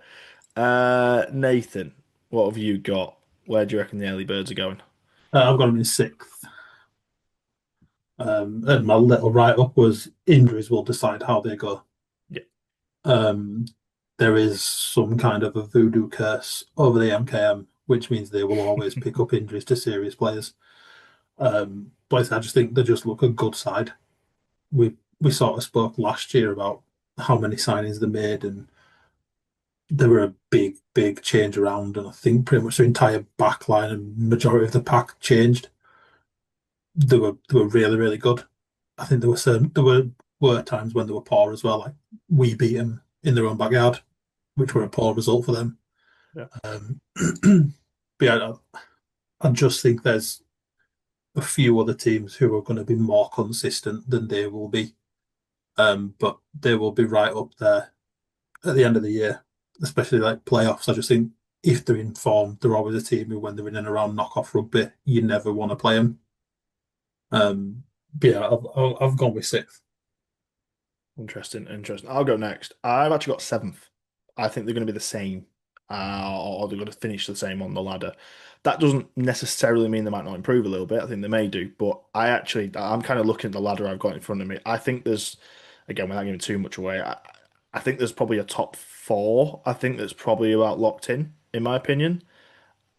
Nathan, what have you got? Where do you reckon the early birds are going? I've got him in sixth. And my little write up was injuries will decide how they go. Yeah. Um, there is some kind of a voodoo curse over the MKM, which means they will always pick up injuries to serious players. But I just think they just look a good side. We sort of spoke last year about how many signings they made, and they were a big, big change around. And I think pretty much the entire back line and majority of the pack changed. They were really, really good. I think there were times when they were poor as well. Like we beat them in their own backyard, which were a poor result for them. Yeah. But yeah, I just think there's a few other teams who are going to be more consistent than they will be. But they will be right up there at the end of the year, especially like playoffs. I just think if they're in form, they're always a team who, when they're in and around knockoff rugby, you never want to play them. But yeah, I've gone with sixth. Interesting, interesting. I'll go next. I've actually got seventh. I think they're going to be the same, or they're going to finish the same on the ladder. That doesn't necessarily mean they might not improve a little bit. I think they may do, but I'm kind of looking at the ladder I've got in front of me. I think there's, again, without giving too much away, I think there's probably a top four. I think that's probably about locked in my opinion.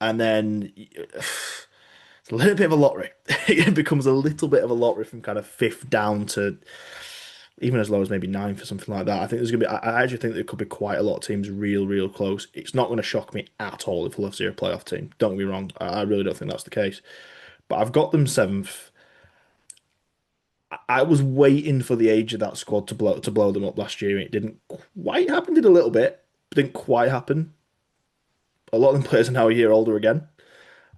And then it's a little bit of a lottery. It becomes a little bit of a lottery from kind of fifth down to even as low as maybe ninth or something like that. I think there's gonna be. I actually think there could be quite a lot of teams real close. It's not going to shock me at all if Hull FC are a playoff team. Don't get me wrong. I really don't think that's the case. But I've got them seventh. I was waiting for the age of that squad to blow them up last year. It didn't quite happen. Did a little bit, but didn't quite happen. A lot of them players are now a year older again.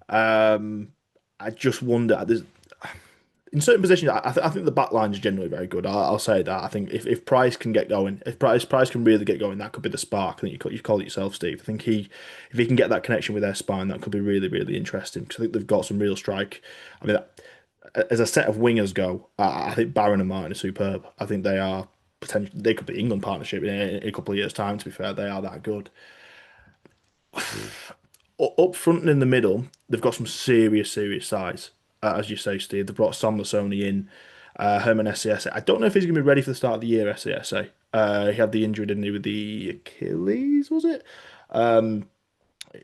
Um, I just wonder. There's in certain positions, I think the back line is generally very good. I'll say that. I think if Price can get going, if Price can really get going, that could be the spark. I think you call it yourself, Steve. I think if he can get that connection with their spine, that could be really interesting because I think they've got some real strike. I mean, as a set of wingers go, I think Barron and Martin are superb. I think they are potential. They could be England partnership in a couple of years' time. To be fair, they are that good. Up front and in the middle, they've got some serious size. As you say, Steve, they brought Sam Lasoni in, Herman SCSA. I don't know if he's going to be ready for the start of the year, SCSA. He had the injury, didn't he, with the Achilles, was it? Um,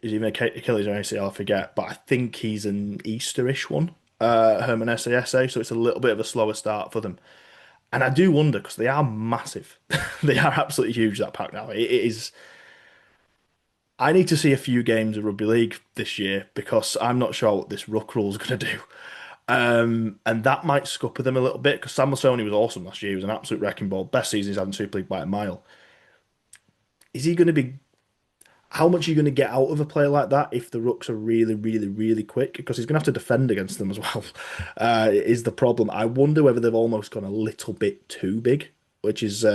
is even Achilles or ACL, I forget, but I think he's an Easterish one, Herman SASA, so it's a little bit of a slower start for them. And I do wonder because they are massive. They are absolutely huge, that pack now. It is. I need to see a few games of rugby league this year because I'm not sure what this ruck rule is going to do. And that might scupper them a little bit because Sam Sony was awesome last year. He was an absolute wrecking ball. Best season he's had in Super League by a mile. Is he going to be how much are you going to get out of a player like that if the rucks are really, really, really quick? Because he's going to have to defend against them as well, is the problem. I wonder whether they've almost gone a little bit too big, which is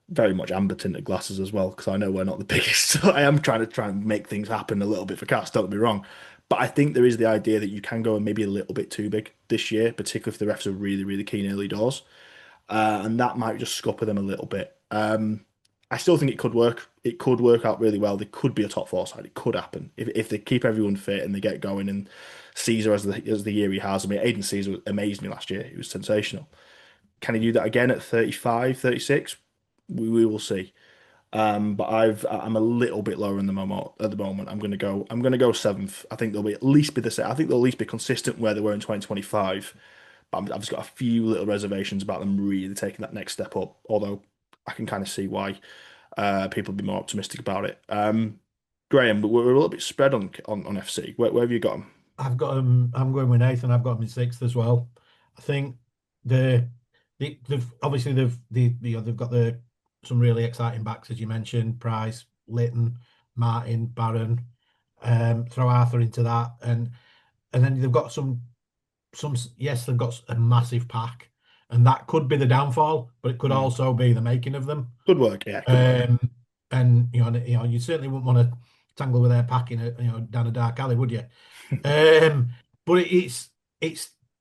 very much amber tinted glasses as well, because I know we're not the biggest. So I am try and make things happen a little bit for Cast, don't get me wrong. But I think there is the idea that you can go maybe a little bit too big this year, particularly if the refs are really, really keen early doors. And that might just scupper them a little bit. I still think it could work. It could work out really well. They could be a top four side. It could happen if they keep everyone fit and they get going. And Caesar as the year he has. I mean, Aiden Caesar amazed me last year. He was sensational. Can he do that again at 35, 36? We will see. But I'm a little bit lower in the moment at the moment. I'm gonna go seventh. I think they'll be at least be the same. I think they'll at least be consistent where they were in 2025. But I've just got a few little reservations about them really taking that next step up. Although I can kind of see why people would be more optimistic about it. Graham, but we're a little bit spread on FC. Where have you got them? I've got them. I'm going with Nathan. I've got them in sixth as well. I think the they've obviously they've got some really exciting backs as you mentioned, Price, Litton, Martin, Barron. Throw Arthur into that, and then they've got some. Yes, they've got a massive pack, and that could be the downfall, but it could also be the making of them. Good work, yeah. Good work. And you certainly wouldn't want to tangle with their pack in down a dark alley, would you? But it's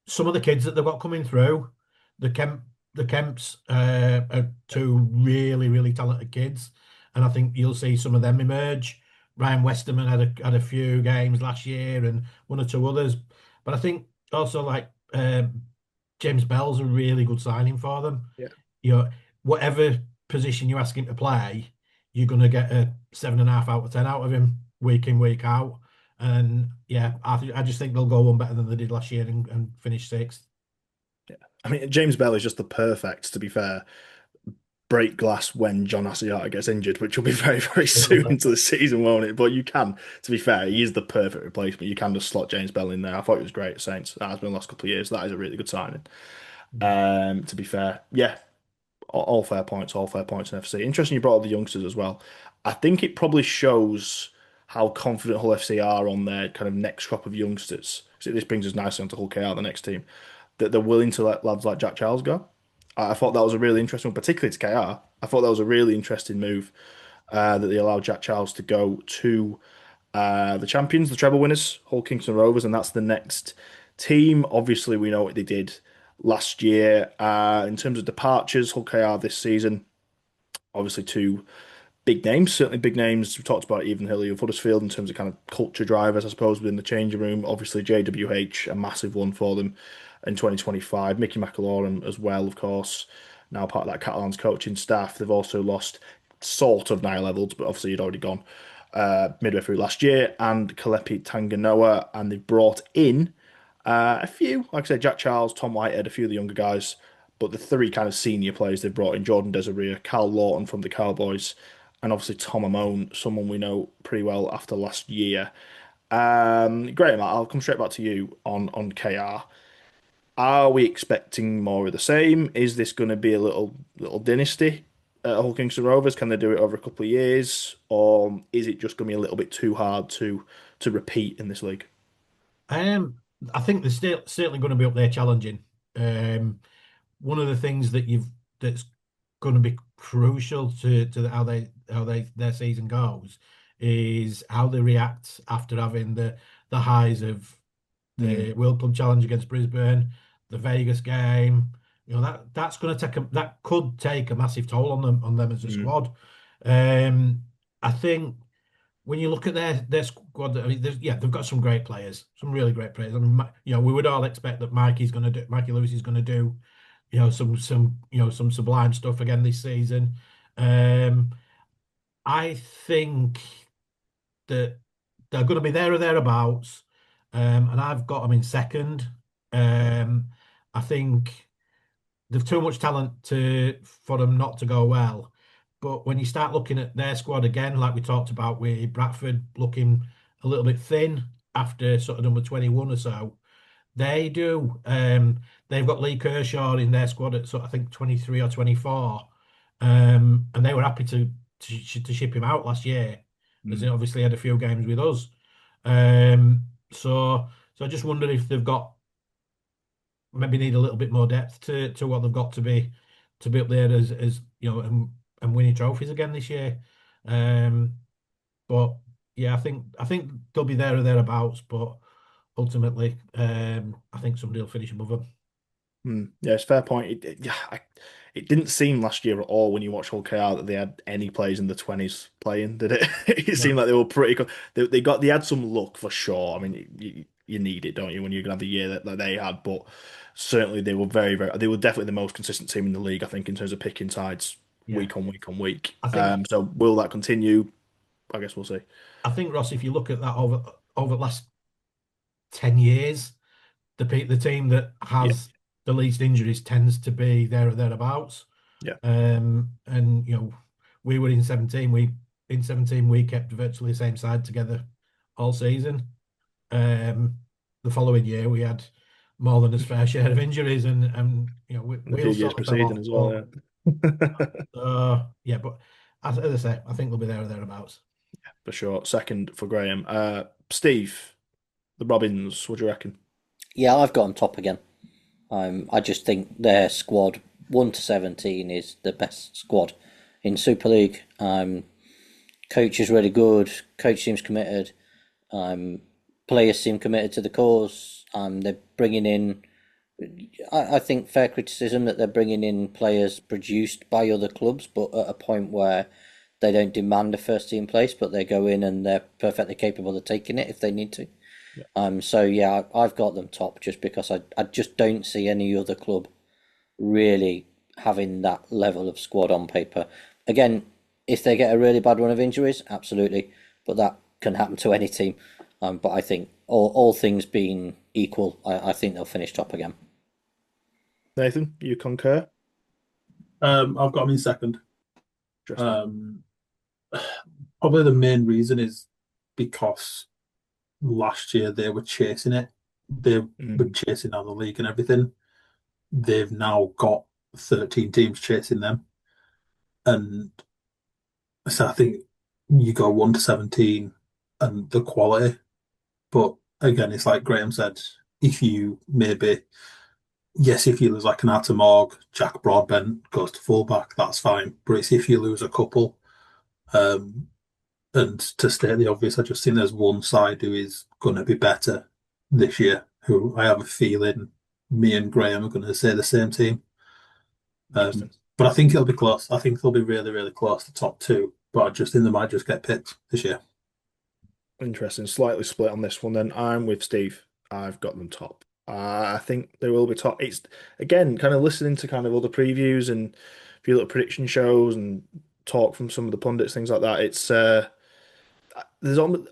some of the kids that they've got coming through. The Kemps are two really, really talented kids, and I think you'll see some of them emerge. Ryan Westerman had a few games last year and one or two others, but I think also like James Bell's a really good signing for them. Yeah. Whatever position you ask him to play, you're going to get a 7.5 out of 10 out of him week in, week out. And yeah, I just think they'll go one better than they did last year and finish sixth. Yeah. I mean, James Bell is just the perfect, to be fair, break glass when John Asiata gets injured, which will be very, very soon into the season, won't it? But you can, to be fair, he is the perfect replacement. You can just slot James Bell in there. I thought he was great at Saints. That has been the last couple of years. That is a really good signing. To be fair, yeah, all fair points, all fair points in FC. Interesting you brought up the youngsters as well. I think it probably shows how confident Hull FC are on their kind of next crop of youngsters. So this brings us nicely onto Hull KR, the next team, that they're willing to let lads like Jack Charles go. I thought that was a really interesting one, particularly to KR. I thought that was a really interesting move that they allowed Jack Charles to go to the champions, the treble winners, Hull Kingston Rovers, and that's the next team. Obviously, we know what they did last year. In terms of departures, Hull KR this season, obviously two big names, certainly big names. We talked about even Hilly of Huddersfield in terms of kind of culture drivers, I suppose, within the changing room. Obviously, JWH, a massive one for them in 2025. Mickey McAlorum as well, of course, now part of that Catalan's coaching staff. They've also lost sort of Niall Evans, but obviously he'd already gone midway through last year, and Kalepi Tanganoa, and they've brought in a few, like I said, Jack Charles, Tom Whitehead, a few of the younger guys, but the three kind of senior players they've brought in, Jordan Desiree, Carl Lawton from the Cowboys, and obviously Tom Amone, someone we know pretty well after last year. Great, Matt, I'll come straight back to you on KR. Are we expecting more of the same? Is this going to be a little dynasty at Hull Kingston Rovers? Can they do it over a couple of years, or is it just going to be a little bit too hard to repeat in this league? I think they're certainly going to be up there challenging. One of the things that's going to be crucial to how their season goes is how they react after having the highs of the World Club Challenge against Brisbane, the Vegas game. That's going to that could take a massive toll on them as a squad. I think when you look at their squad, I mean, they've got some great players, some really great players. I mean, we would all expect that Mikey Lewis is going to do some sublime stuff again this season. I think that they're going to be there or thereabouts, and I've got them in second. I think they've too much talent for them not to go well. But when you start looking at their squad again, like we talked about with Bradford looking a little bit thin after sort of number 21 or so, they do. They've got Lee Kershaw in their squad at sort of, I think 23 or 24. And they were happy to ship him out last year, as he obviously had a few games with us. So I just wonder if they've got maybe need a little bit more depth to what they've got to be up there as and winning trophies again this year. But yeah, I think they'll be there or thereabouts, but ultimately, I think somebody will finish above them. Yeah, it's a fair point. It didn't seem last year at all when you watch Hull KR that they had any players in the 20s playing, did it? It seemed like they were pretty good. They had some luck for sure. I mean, you need it, don't you, when you're gonna have the year that they had? But certainly they were they were definitely the most consistent team in the league, I think, in terms of picking sides Yeah. week on week on week. I think So will that continue? I guess we'll see. I think Ross, if you look at that over the last 10 years, the team that Yeah, has the least injuries tends to be there or thereabouts. yeah. And we were in 17. We kept virtually the same side together all season. The following year we had more than his fair share of injuries, and And a few Wheels years sort of fell preceding off. as well. Yeah, but as I say, I think they'll be there or thereabouts. For sure. Second for Graham. Steve, the Robins. What do you reckon? Yeah, I've got on top again. I just think their squad 1 to 17 is the best squad in Super League. Coach is really good. Coach seems committed. Players seem committed to the cause. They're bringing in. I think fair criticism that they're bringing in players produced by other clubs, but at a point where they don't demand a first team place, but they go in and they're perfectly capable of taking it if they need to. So yeah, I've got them top just because I just don't see any other club really having that level of squad on paper. Again, if they get a really bad run of injuries, absolutely, but that can happen to any team. But I think all things being equal, I think they'll finish top again. Nathan, you concur? I've got them in second. Interesting. Probably the main reason is because last year they were chasing it. They were chasing down the league and everything. They've now got 13 teams chasing them. And so I think you go 1 to 17 and the quality. But again, it's like Graham said, if you maybe, yes, if you lose like an Atamorg, Jack Broadbent goes to fullback, that's fine. But it's if you lose a couple. And to state the obvious, I just think there's one side who is going to be better this year, who I have a feeling me and Graham are going to say the same team. But I think it'll be close. I think they'll be really, really close to top two. But I just think they might just get picked this year. Interesting. Slightly split on this one then. I'm with Steve. I've got them top. I think they will be top. It's again kind of listening to kind of other previews and a few little prediction shows and talk from some of the pundits, things like that. It's there's almost,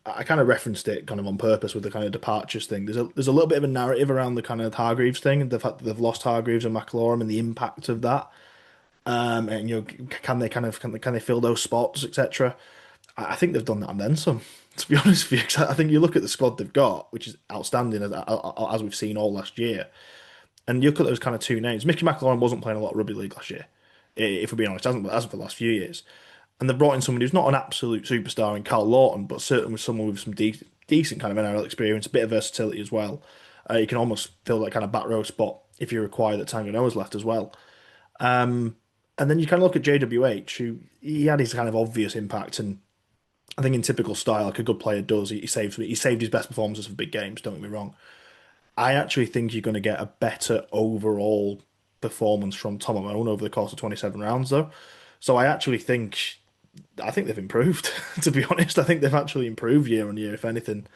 I kind of referenced it kind of on purpose with the kind of departures thing. There's a little bit of a narrative around the kind of Hargreaves thing and the fact that they've lost Hargreaves and McLaurin and the impact of that. And can they fill those spots, etc. I think they've done that and then some. To be honest with you, 'cause I think you look at the squad they've got, which is outstanding as we've seen all last year, and you look at those kind of two names. Mickey McLaurin wasn't playing a lot of rugby league last year, if we're being honest, hasn't for the last few years. And they've brought in someone who's not an absolute superstar in Carl Lawton, but certainly someone with some decent kind of NRL experience, a bit of versatility as well. You can almost fill that kind of back row spot if you require that Tango Noah's left as well. And then you kind of look at JWH, who he had his kind of obvious impact, and I think in typical style, like a good player does, he saved his best performances for big games. Don't get me wrong. I actually think you're going to get a better overall performance from Tom Amone over the course of 27 rounds, though. So I think they've improved. To be honest, I think they've actually improved year on year, if anything.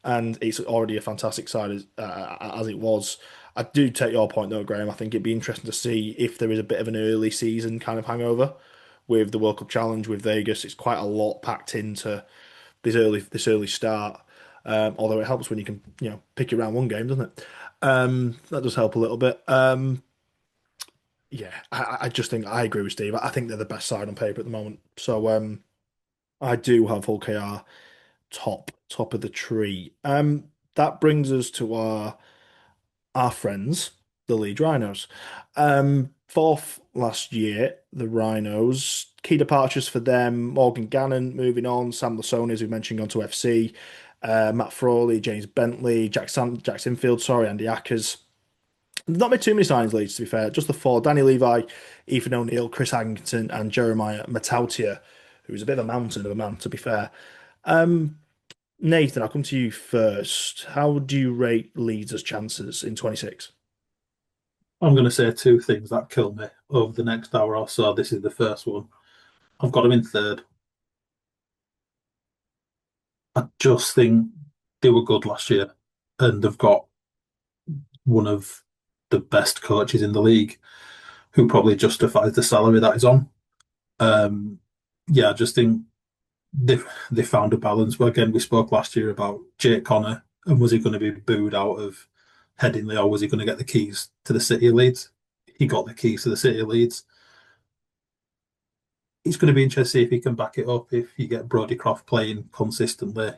And it's already a fantastic side as it was. I do take your point though, Graham. I think it'd be interesting to see if there is a bit of an early season kind of hangover with the World Cup Challenge with Vegas. It's quite a lot packed into this early start. Although it helps when you can pick your round one game, doesn't it? That does help a little bit. Yeah, I just think I agree with Steve. I think they're the best side on paper at the moment. So I do have Hull KR top of the tree. That brings us to our friends, the Leeds Rhinos. Fourth last year, the Rhinos. Key departures for them: Morgan Gannon moving on, Sam Lasoni, as we mentioned, gone to FC. Matt Frawley, James Bentley, Jack Sinfield, sorry, Andy Ackers. Not made too many signings, Leeds, to be fair. Just the four: Danny Levi, Ethan O'Neill, Chris Haggington, and Jeremiah Matautia, who's a bit of a mountain of a man, to be fair. Nathan, I'll come to you first. How do you rate Leeds' chances in 26? I'm going to say two things that kill me over the next hour or so. This is the first one. I've got them in third. I just think they were good last year, and they've got one of the best coaches in the league who probably justifies the salary that is on. Yeah, I just think they found a balance. But again, we spoke last year about Jake Connor, and was he going to be booed out of Headingley, or was he going to get the keys to the City of Leeds? He got the keys to the City of Leeds. It's going to be interesting to see if he can back it up if you get Brodie Croft playing consistently.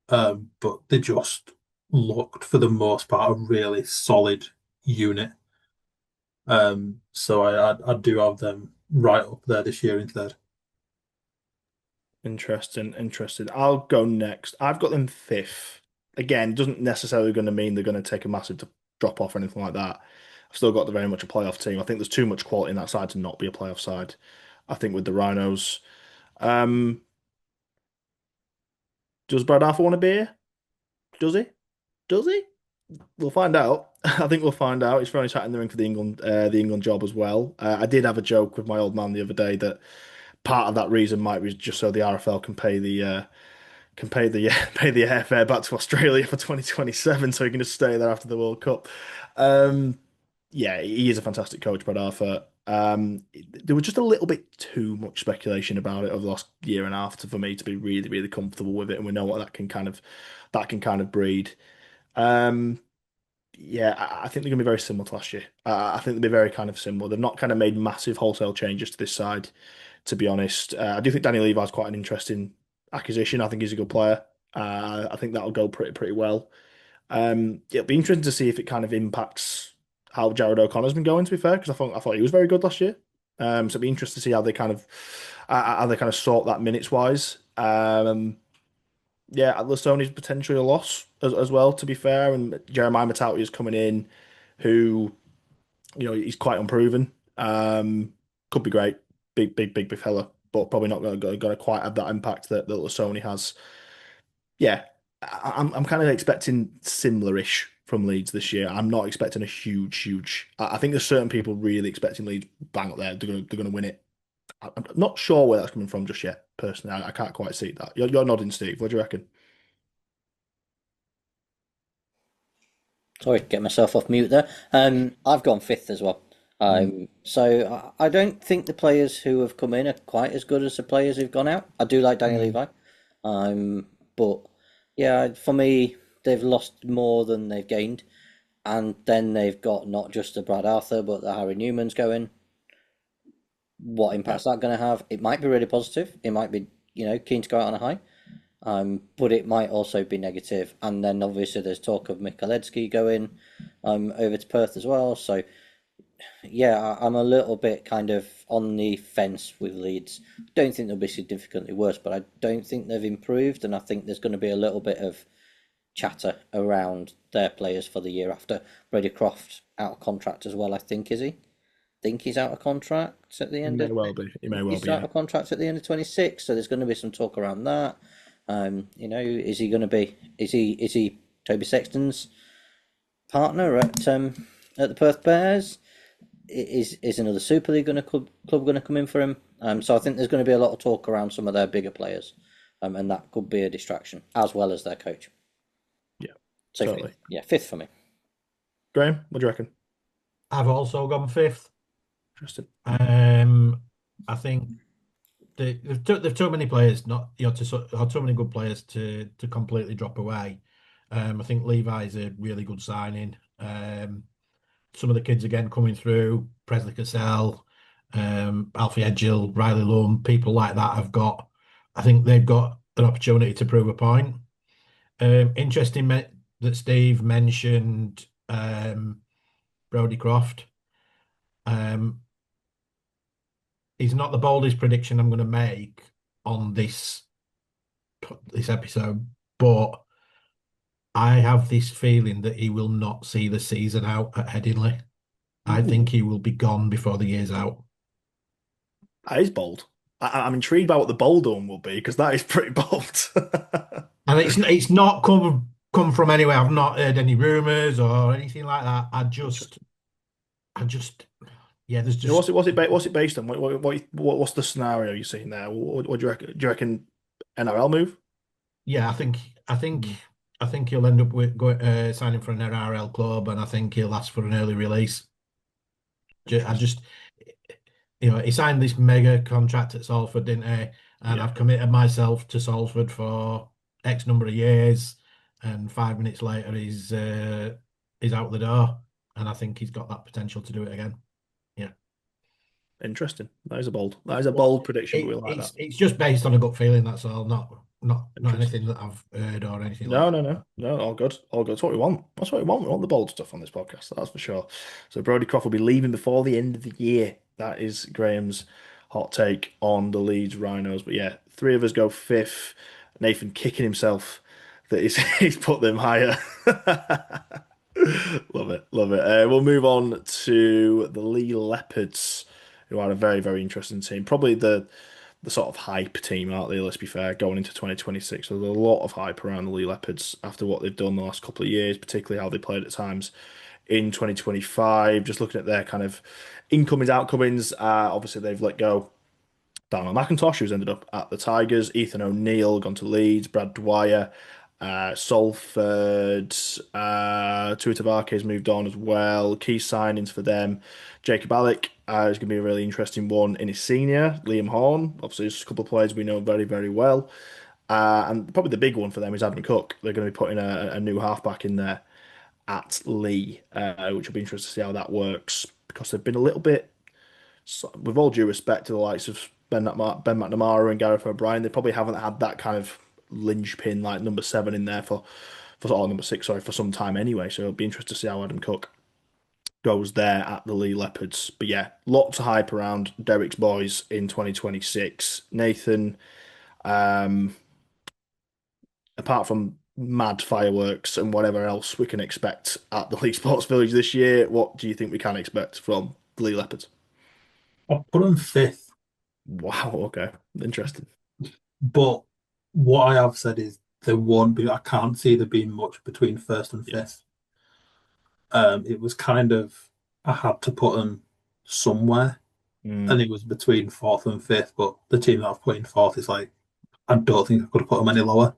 But they just looked, for the most part, a really solid unit. So I do have them right up there this year in third. Interesting. I'll go next. I've got them fifth. Again, it doesn't necessarily going to mean they're going to take a massive drop off or anything like that. I've still got very much a playoff team. I think there's too much quality in that side to not be a playoff side. I think with the Rhinos. Does Brad Arthur want a beer? Does he? Does he? We'll find out. I think we'll find out. He's throwing his hat in the ring for the England job as well. I did have a joke with my old man the other day that part of that reason might be just so the RFL can pay the pay the airfare back to Australia for 2027, so he can just stay there after the World Cup. Yeah, he is a fantastic coach, Brad Arthur. There was just a little bit too much speculation about it over the last year and a half for me to be really, really comfortable with it, and we know what that can kind of breed. Yeah, I think they're going to be very similar to last year. I think they'll be very kind of similar. They've not kind of made massive wholesale changes to this side, to be honest. I do think Danny Levi's quite an interesting acquisition. I think he's a good player. I think that'll go pretty well. It'll be interesting to see if it kind of impacts how Jared O'Connor's been going. To be fair, because I thought he was very good last year. So it'll be interesting to see how they kind of sort that minutes wise. Yeah, Lasoni's potentially a loss as well. To be fair, and Jeremiah Matauti is coming in, who he's quite unproven. Could be great, big fella, but probably not going to quite have that impact that Lasoni has. Yeah, I'm kind of expecting similar-ish from Leeds this year. I'm not expecting a huge. I think there's certain people really expecting Leeds bang up there. They're going to win it. I'm not sure where that's coming from just yet. Personally, I can't quite see that. You're nodding, Steve. What do you reckon? Sorry, get myself off mute there. I've gone fifth as well. So I don't think the players who have come in are quite as good as the players who've gone out. I do like Danny Levi, but yeah, for me, they've lost more than they've gained, and then they've got not just the Brad Arthur, but the Harry Newman's going. What impact's that going to have? It might be really positive. It might be keen to go out on a high. But it might also be negative. And then obviously there's talk of Mikalecki going over to Perth as well. So yeah, I'm a little bit kind of on the fence with Leeds. Don't think they'll be significantly worse, but I don't think they've improved. And I think there's going to be a little bit of chatter around their players for the year after. Brady Croft out of contract as well, I think, is he? Think he's out of contract at the end. He may well be. He's out of contract at the end of 26, so there's going to be some talk around that. Is he going to be? Is he Toby Sexton's partner at the Perth Bears? Is another Super League club going to come in for him? So I think there's going to be a lot of talk around some of their bigger players, and that could be a distraction as well as their coach. Yeah, so totally. Fifth for me. Graham, what do you reckon? I've also gone fifth. Interesting. I think they've too many players, not or too many good players to completely drop away. I think Levi's a really good signing. Some of the kids again coming through, Presley Cassell, Alfie Edgill, Riley Lum, people like that have got. I think they've got an opportunity to prove a point. Interesting that Steve mentioned Brodie Croft. Um, he's not the boldest prediction I'm going to make on this episode, but I have this feeling that he will not see the season out at Headingley. I think he will be gone before the year's out. That is bold. I'm intrigued by what the bold one will be because that is pretty bold. And it's not come from anywhere. I've not heard any rumours or anything like that. Yeah, there's You know, just what's it based on? What's the scenario you're seeing there? What do you reckon? Do you reckon NRL move? yeah. I think he'll end up with signing for an NRL club, and I think he'll ask for an early release. I just, he signed this mega contract at Salford, didn't he? And Yeah. I've committed myself to Salford for X number of years, and 5 minutes later he's out the door, and I think he's got that potential to do it again. Yeah. Interesting. That is a bold prediction, but we like that. It's just based on a gut feeling. That's all. Not Interesting. anything that I've heard or anything No, like no, that. no. All good. All good. That's what we want. That's what we want. We want the bold stuff on this podcast. That's for sure. So Brodie Croft will be leaving before the end of the year. That is Graham's hot take on the Leeds Rhinos. But yeah, three of us go fifth. Nathan kicking himself that he's put them higher. Love it. Love it. We'll move on to the Lee Leopards, who are a very, very interesting team. Probably the sort of hype team, aren't they? Let's be fair, going into 2026. So there's a lot of hype around the Lee Leopards after what they've done the last couple of years, particularly how they played at times in 2025. Just looking at their kind of incomings, outcomings, obviously they've let go Daniel McIntosh, who's ended up at the Tigers, Ethan O'Neill gone to Leeds, Brad Dwyer, Salford, Tua Tavares moved on as well. Key signings for them. Jacob Alec is going to be a really interesting one in his senior. Liam Horn, obviously, just a couple of players we know very, very well. And probably the big one for them is Adam Cook. They're going to be putting a new halfback in there at Lee, which will be interesting to see how that works because they've been a little bit, with all due respect to the likes of Ben McNamara and Gareth O'Brien, they probably haven't had that kind of linchpin like number 7 in there or number 6, sorry, for some time anyway. So it'll be interesting to see how Adam Cook goes there at the Lee Leopards. But yeah, lots of hype around Derek's boys in 2026. Nathan, apart from mad fireworks and whatever else we can expect at the Lee Sports Village this year, what do you think we can expect from the Lee Leopards? I'll put them fifth, Wow, okay. Interesting. but what I have said is there won't be. I can't see there being much between first and Yeah. fifth. It was kind of I had to put them somewhere, and it was between fourth and fifth. But the team that I've put in fourth is like I don't think I could have put them any lower.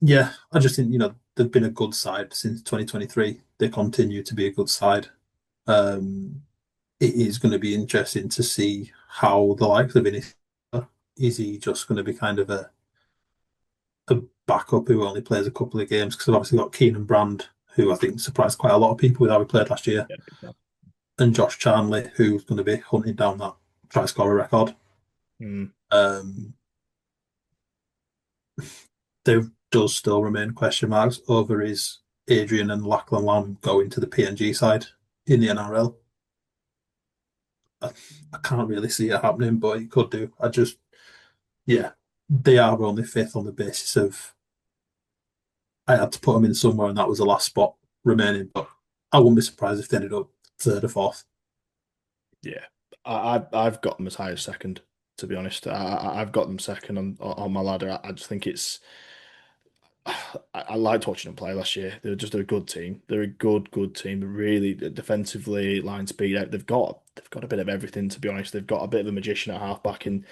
Yeah, I just think they've been a good side since 2023. They continue to be a good side. It is going to be interesting to see how the likes of Vinny is he just going to be kind of a backup who only plays a couple of games because I've obviously got Keenan Brand who I think surprised quite a lot of people with how he played last year, Yeah. and Josh Charnley who's going to be hunting down that try scorer record. There does still remain question marks over his Adrian and Lachlan Lamb going to the PNG side in the NRL. I can't really see it happening, but it could do. Yeah, they are only fifth on the basis of I had to put them in somewhere, and that was the last spot remaining. But I wouldn't be surprised if they ended up third or fourth. Yeah, I've got them as high as second. To be honest, I've got them second on my ladder. I just think it's. I liked watching them play last year. They're just a good team. They're a good team. They're really defensively, line speed. They've got a bit of everything. To be honest, they've got a bit of a magician at halfback in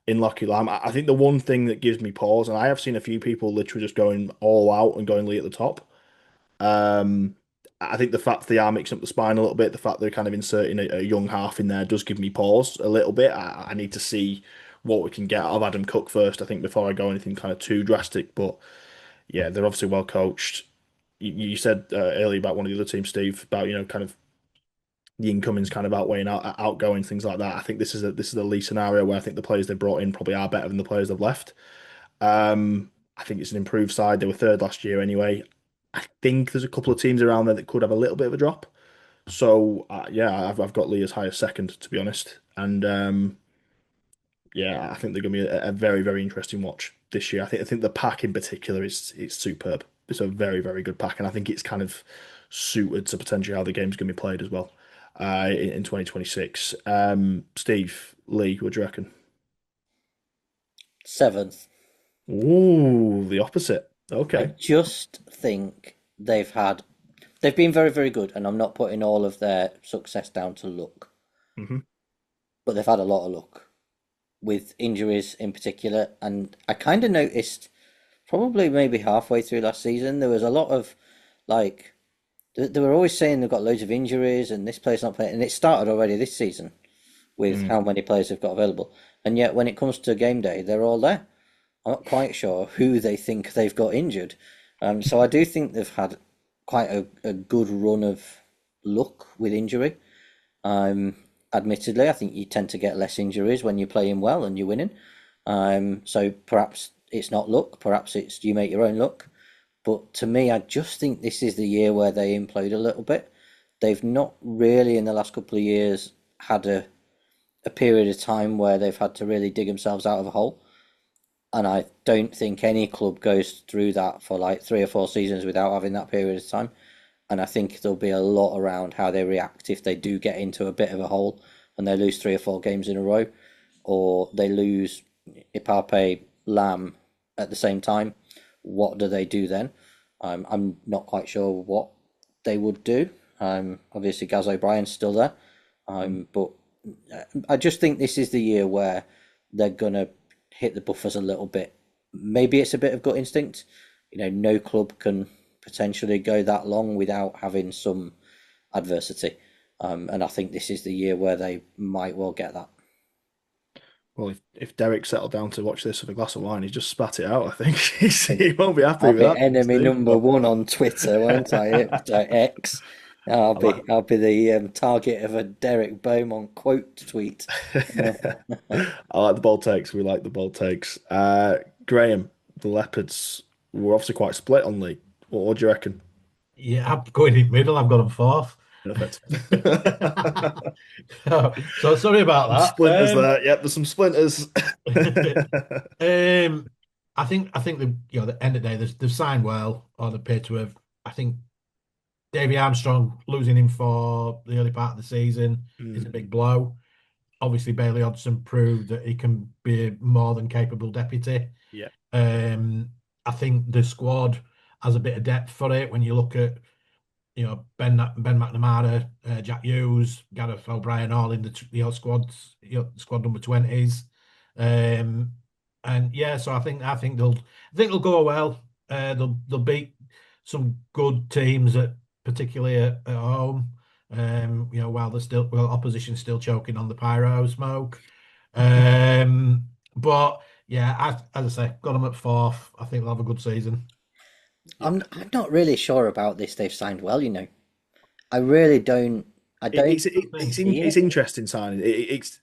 Lockie Lamb. I think the one thing that gives me pause, and I have seen a few people literally just going all out and going Lee at the top. I think the fact they are mixing up the spine a little bit, the fact they're kind of inserting a young half in there does give me pause a little bit. I need to see what we can get out of Adam Cook first, I think, before I go anything kind of too drastic. But yeah, they're obviously well coached. You said earlier about one of the other teams, Steve, about kind of the incomings kind of outweighing outgoing things like that. I think this is a Lee scenario where I think the players they brought in probably are better than the players they've left. I think it's an improved side. They were third last year anyway. I think there's a couple of teams around there that could have a little bit of a drop. So yeah, I've got Lee as high as second, to be honest. And yeah, I think they're going to be a very, very interesting watch this year. I think the pack in particular is superb. It's a very, very good pack, and I think it's kind of suited to potentially how the game's going to be played as well in 2026. Steve, Lee, what do you reckon? 7th. Ooh, the opposite. I Okay. just think they've been very, very good, and I'm not putting all of their success down to luck, Hmm. but they've had a lot of luck with injuries in particular. And I kind of noticed probably maybe halfway through last season, there was a lot of like, they were always saying they've got loads of injuries and this player's not playing, and it started already this season with Mm. how many players they've got available. And yet, when it comes to game day, they're all there. I'm not quite sure who they think they've got injured. So I do think they've had quite a good run of luck with injury. Admittedly, I think you tend to get less injuries when you're playing well and you're winning. So perhaps it's not luck, perhaps it's you make your own luck. But to me, I just think this is the year where they implode a little bit. They've not really in the last couple of years had a period of time where they've had to really dig themselves out of a hole. And I don't think any club goes through that for like 3 or 4 seasons without having that period of time. And I think there'll be a lot around how they react if they do get into a bit of a hole and they lose 3 or 4 games in a row, or they lose Ipape, Lamb at the same time. What do they do then? I'm not quite sure what they would do. Obviously, Gaz O'Brien's still there, but I just think this is the year where they're gonna hit the buffers a little bit. Maybe it's a bit of gut instinct. No club can potentially go that long without having some adversity. And I think this is the year where they might well get that. Well, if Derek settled down to watch this with a glass of wine, he just spat it out. I think he won't be happy I'll with be that, enemy Steve. number But one on Twitter, won't I? X. I'll I be like. I'll be the target of a Derek Beaumont quote tweet. I like the bold takes. We like the bold takes. Graham, the Leopards were obviously quite split on Lee. What do you reckon? Yeah, I'm going in middle. I've got them fourth. Perfect. So sorry Some about splinters there. Yep, there's some splinters. that. I think the end of the day, they've signed well, or they appear to have. I think Davy Armstrong losing him for the early part of the season is a Mm, big blow. Obviously, Bailey Hodgson proved that he can be a more than capable deputy. yeah. I think the squad has a bit of depth for it when you look at Ben McNamara, Jack Hughes, Gareth O'Brien, all in the squads, squad number 20s. And yeah, so I think they'll go well. They'll beat some good teams particularly at home. While opposition's still choking on the pyro smoke. But yeah, as I say, got them at fourth. I think they'll have a good season. I'm not really sure about this. They've signed well. I really don't. I It, don't it's it, it's see it's it. interesting signing. It's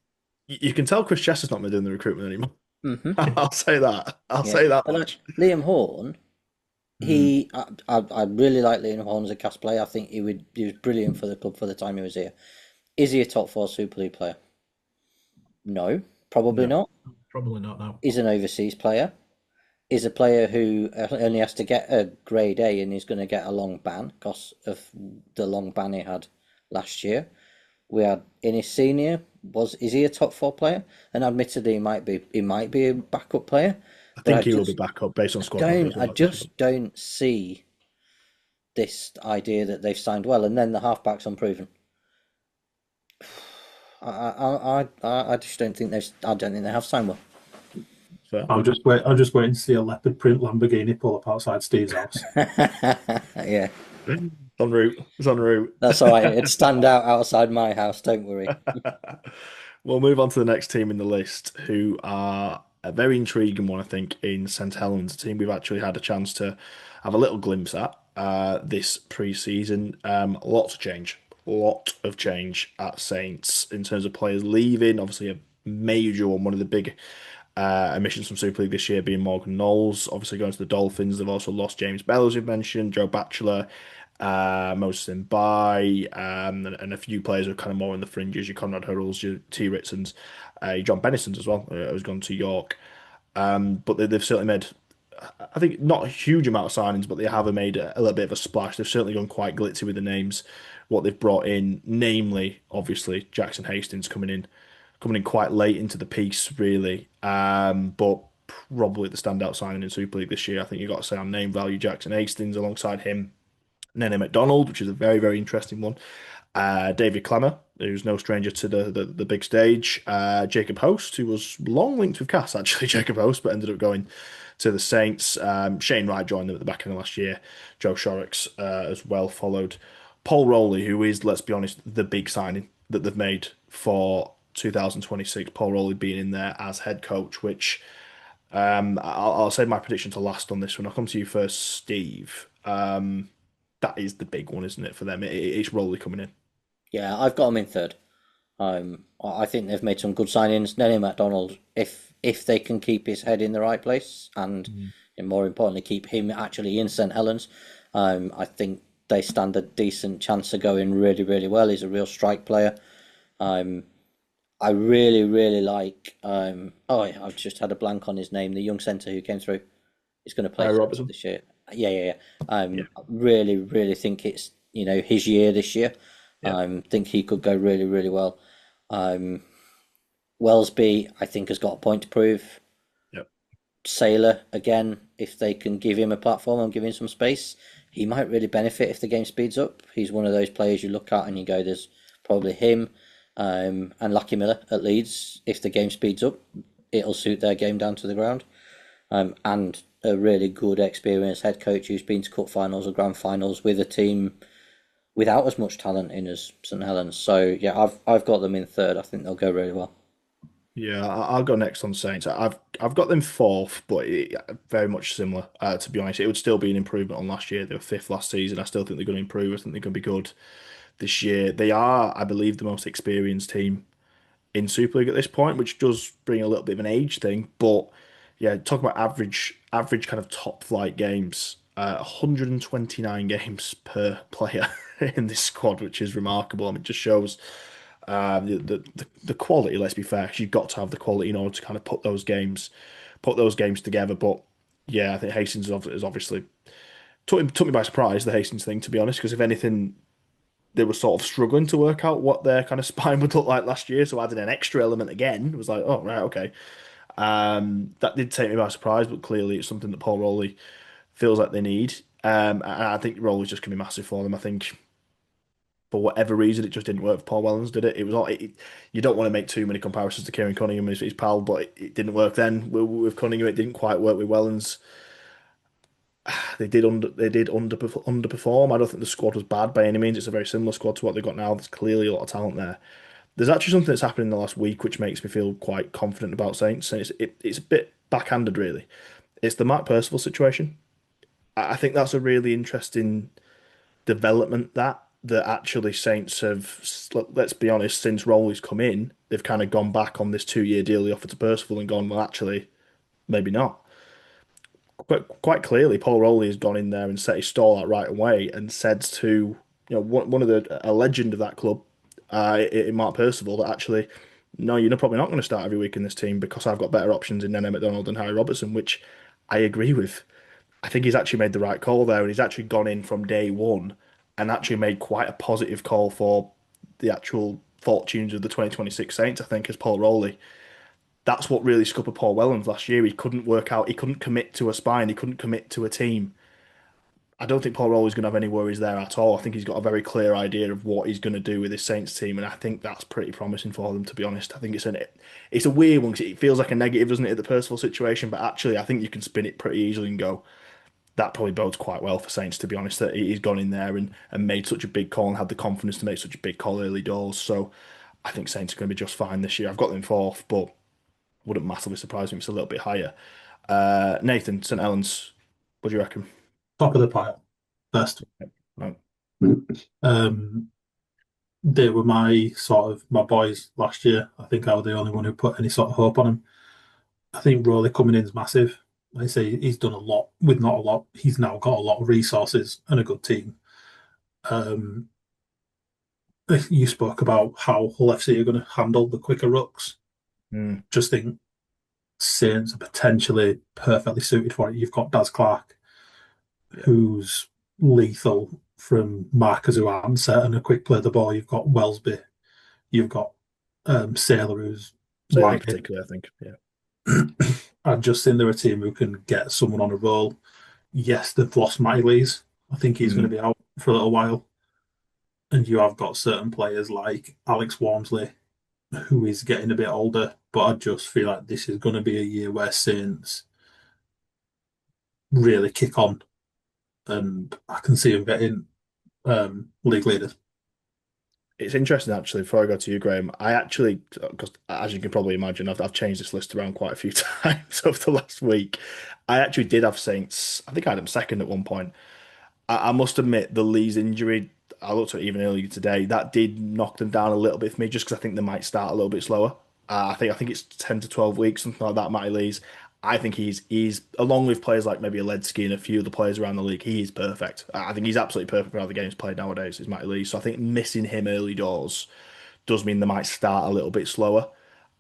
you can tell Chris Chester's not been doing the recruitment anymore. Hmm. I'll say that. I'll Yeah, say that but like much. Liam Horn, Mm, I really like Liam Horn as a cast player. I think he was brilliant for the club for the time he was here. Is he a top four Super League player? No, probably no. not. Probably not now. He's an overseas player. Is a player who only has to get a grade A and is going to get a long ban because of the long ban he had last year. We had in his senior is he a top four player? And admittedly, he might be a backup player, I but think he will be back up based on squad numbers. I just don't see this idea that they've signed well, and then the halfback's unproven. I just don't think I don't think they have signed well. Fair. I'm just waiting to see a leopard print Lamborghini pull up outside Steve's house. Yeah, En route. It's en route. That's all right. It'd stand out outside my house. Don't worry. We'll move on to the next team in the list, who are a very intriguing one, I think, in St Helens, a team we've actually had a chance to have a little glimpse at this pre-season. Lot of change at Saints in terms of players leaving. Obviously, a major one of the big emissions from Super League this year being Morgan Knowles, obviously going to the Dolphins. They've also lost James Bell, as you've mentioned, Joe Batchelor, Moses Mbai, and a few players are kind of more in the fringes. Your Conrad Hurrells, your T. Ritsons, John Bennison's as well, who's gone to York. But they've certainly made, I think, not a huge amount of signings, but they have made a little bit of a splash. They've certainly gone quite glitzy with the names, what they've brought in, namely, obviously, Jackson Hastings coming in quite late into the piece, really. But probably the standout signing in Super League this year. I think you've got to say on name value, Jackson Hastings alongside him, Nene McDonald, which is a very, very interesting one. David Clemmer, who's no stranger to the big stage. Jacob Host, who was long linked with Cass, actually, Jacob Host, but ended up going to the Saints. Shane Wright joined them at the back end of last year. Joe Shorrocks as well followed. Paul Rowley, who is, let's be honest, the big signing that they've made for 2026. Paul Rowley being in there as head coach, which I'll say my prediction to last on this one. I'll come to you first, Steve. That is the big one, isn't it, for them? It's Rowley coming in. Yeah, I've got them in third. I think they've made some good signings. Nelly MacDonald, if they can keep his head in the right place and more importantly keep him actually in St Helens, I think they stand a decent chance of going really, really well. He's a real strike player. I really, really like. I've just had a blank on his name. The young centre who came through. He's going to play Robertson. this year. Yeah. I really, really think it's his year this year. Yeah. Think he could go really, really well. Wellesby, I think, has got a point to prove. Yep. Sailor, again, if they can give him a platform and give him some space, he might really benefit if the game speeds up. He's one of those players you look at and you go, there's probably him and Lucky Miller at Leeds. If the game speeds up, it'll suit their game down to the ground. And a really good, experienced head coach who's been to cup finals or grand finals with a team without as much talent in as St Helens. So yeah, I've got them in third. I think they'll go really well. Yeah, I'll go next on Saints. I've got them fourth, but very much similar. To be honest, it would still be an improvement on last year. They were fifth last season. I still think they're going to improve. I think they're going to be good this year. They are, I believe, the most experienced team in Super League at this point, which does bring a little bit of an age thing. But yeah, talk about average kind of top flight games. 129 games per player in this squad, which is remarkable. I mean, it just shows the quality. Let's be fair, 'cause you've got to have the quality in order to kind of put those games together. But yeah, I think Hastings is obviously took me by surprise, the Hastings thing, to be honest, because if anything, they were sort of struggling to work out what their kind of spine would look like last year. So adding an extra element again was like, oh right, okay. That did take me by surprise, but clearly it's something that Paul Rowley feels like they need. And I think Rowley's just going to be massive for them. I think for whatever reason, it just didn't work for Paul Wellens, did it? It was all. You don't want to make too many comparisons to Kieran Cunningham, his pal, but it didn't work then. With Cunningham, it didn't quite work with Wellens. They did underperform. I don't think the squad was bad by any means. It's a very similar squad to what they've got now. There's clearly a lot of talent there. There's actually something that's happened in the last week which makes me feel quite confident about Saints, and it's a bit backhanded, really. It's the Mark Percival situation. I think that's a really interesting development that actually Saints have, let's be honest, since Rowley's come in, they've kind of gone back on this 2 year deal they offered to Percival and gone, well, actually, maybe not. Quite clearly, Paul Rowley has gone in there and set his stall out right away and said to one of a legend of that club, in Mark Percival, that actually, no, you're probably not going to start every week in this team because I've got better options in Nene McDonald and Harry Robertson, which I agree with. I think he's actually made the right call there, and he's actually gone in from day one and actually made quite a positive call for the actual fortunes of the 2026 Saints, I think, as Paul Rowley. That's what really scuppered Paul Wellens last year. He couldn't work out, he couldn't commit to a spine, he couldn't commit to a team. I don't think Paul Rowley's going to have any worries there at all. I think he's got a very clear idea of what he's going to do with his Saints team, and I think that's pretty promising for them, to be honest. I think it's a weird one because it feels like a negative, doesn't it, at the Percival situation, but actually I think you can spin it pretty easily and go, that probably bodes quite well for Saints, to be honest, that he's gone in there and made such a big call and had the confidence to make such a big call early doors. So I think Saints are going to be just fine this year. I've got them fourth, but wouldn't massively surprise me if it's a little bit higher. Nathan, St. Helens, what do you reckon? Top of the pile, best. Right. Um, they were my boys last year. I think I was the only one who put any sort of hope on him. I think Rowley coming in is massive. Like I say, he's done a lot with not a lot. He's now got a lot of resources and a good team. Um, you spoke about how Hull FC are going to handle the quicker rucks. Mm, Just think Saints are potentially perfectly suited for it. You've got Daz Clark, yeah. who's lethal from markers who aren't set and a quick play the ball. You've got Wellesby. You've got Sailor, who's So in lightning. particular, I think, yeah. I just think they're a team who can get someone on a roll. Yes, they've lost Matty Lees. I think he's going to Mm, be out for a little while. And you have got certain players like Alex Walmsley, who is getting a bit older. But I just feel like this is going to be a year where Saints really kick on. And I can see them getting league leaders. it's interesting, actually, before I go to you, Graham, I actually, because as you can probably imagine, I've changed this list around quite a few times over the last week. I actually did have Saints. I think I had them second at one point. I must admit, the Lee's injury, I looked at it even earlier today, that did knock them down a little bit for me, just because I think they might start a little bit slower. I think it's 10 to 12 weeks, something like that, Matty Lee's. I think he's along with players like maybe a Ledsky and a few of the players around the league, he is perfect. I think he's absolutely perfect for how the game's played nowadays, is Matty Lee. So I think missing him early doors does mean they might start a little bit slower.